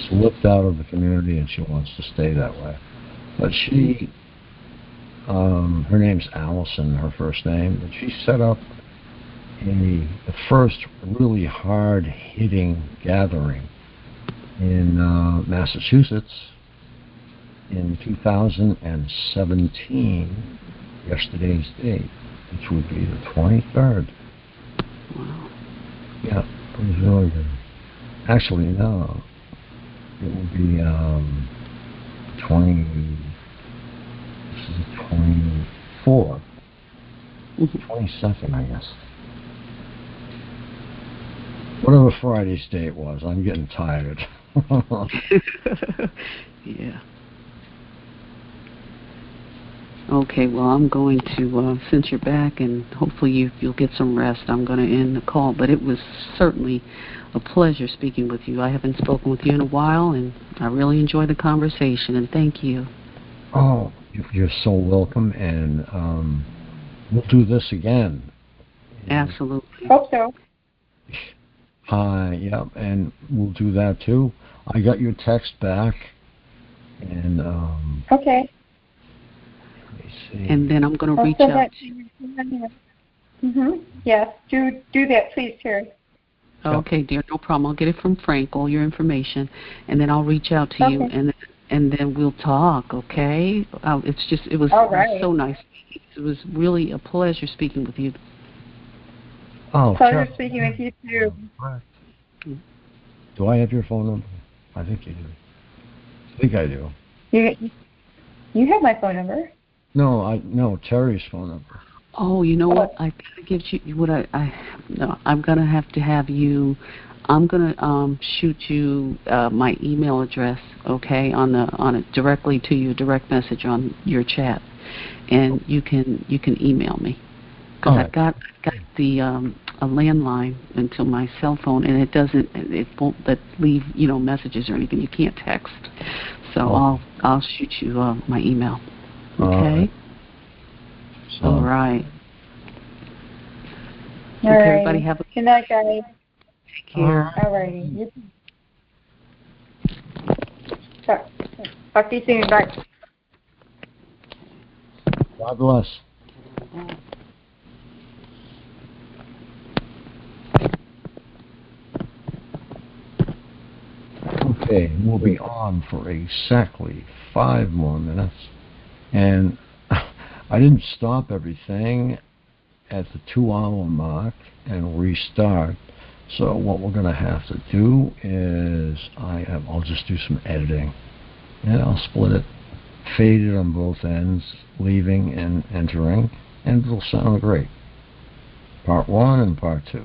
slipped out of the community and she wants to stay that way. But she, her name's Allison, her first name, but she set up the first really hard-hitting gathering in Massachusetts in 2017, yesterday's date, which would be the 23rd. Wow. Yeah, it was really good. Actually, no, it will be 24, 22nd, I guess. Whatever Friday's date was, I'm getting tired. Yeah. Okay, well, I'm going to, since you're back, and hopefully you'll get some rest, I'm going to end the call. But it was certainly a pleasure speaking with you. I haven't spoken with you in a while, and I really enjoyed the conversation, and thank you. Oh, you're so welcome, and we'll do this again. Absolutely. Hope so. Hi, yeah, and we'll do that too. I got your text back, and okay. Let me see. And then I'm going to reach out. Yes, do that, please, Terry. Okay, dear, no problem. I'll get it from Frank, all your information, and then I'll reach out to you, and then we'll talk. Okay? It was so nice. It was really a pleasure speaking with you. Oh, pleasure speaking with you too. Do I have your phone number? I think you do. I think I do. You have my phone number. No, Terry's phone number. Oh, you know what? I gotta give you what I'm gonna have to have you. I'm gonna shoot you my email address, okay, on it directly to you, direct message on your chat, and you can email me because I've got the a landline until my cell phone, and it won't leave messages or anything. You can't text, so I'll shoot you my email. Okay. All right. All right. Everybody have a good night, guys. Take care. All righty. Talk to you soon. Bye. God bless. Okay, we'll be on for exactly 5 more minutes. And I didn't stop everything at the 2-hour mark and restart. So what we're going to have to do is I'll just do some editing. And I'll split it, fade it on both ends, leaving and entering, and it'll sound great. Part 1 and part 2.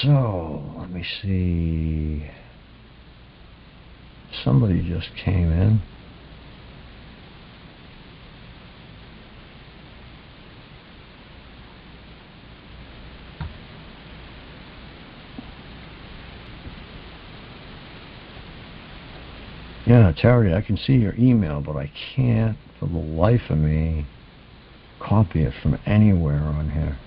So, let me see. Somebody just came in. Yeah, Terry, I can see your email, but I can't, for the life of me, copy it from anywhere on here.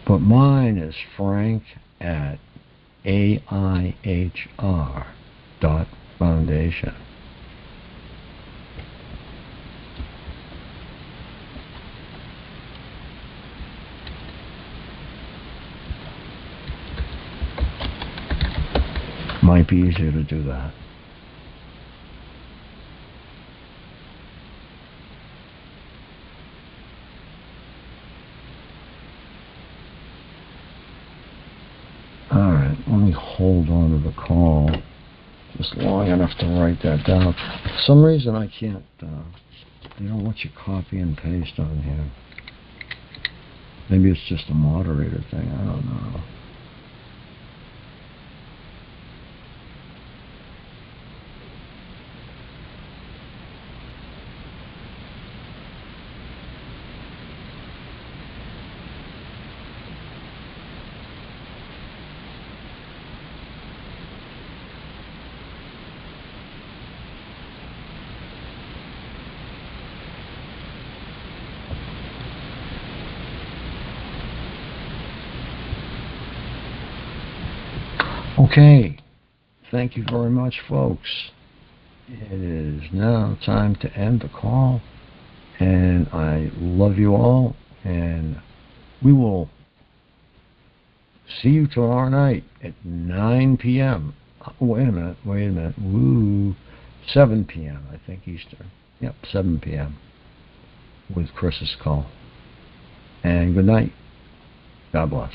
But mine is frank@aihr.foundation. Might be easier to do that. Alright, let me hold on to the call just long enough to write that down. For some reason I can't, they don't want you copy and paste on here. Maybe it's just a moderator thing, I don't know. Okay, thank you very much, folks. It is now time to end the call, and I love you all, and we will see you tomorrow night at 9 p.m. Wait a minute. Woo, 7 p.m. I think Eastern. Yep, 7 p.m. with Chris's call. And good night. God bless.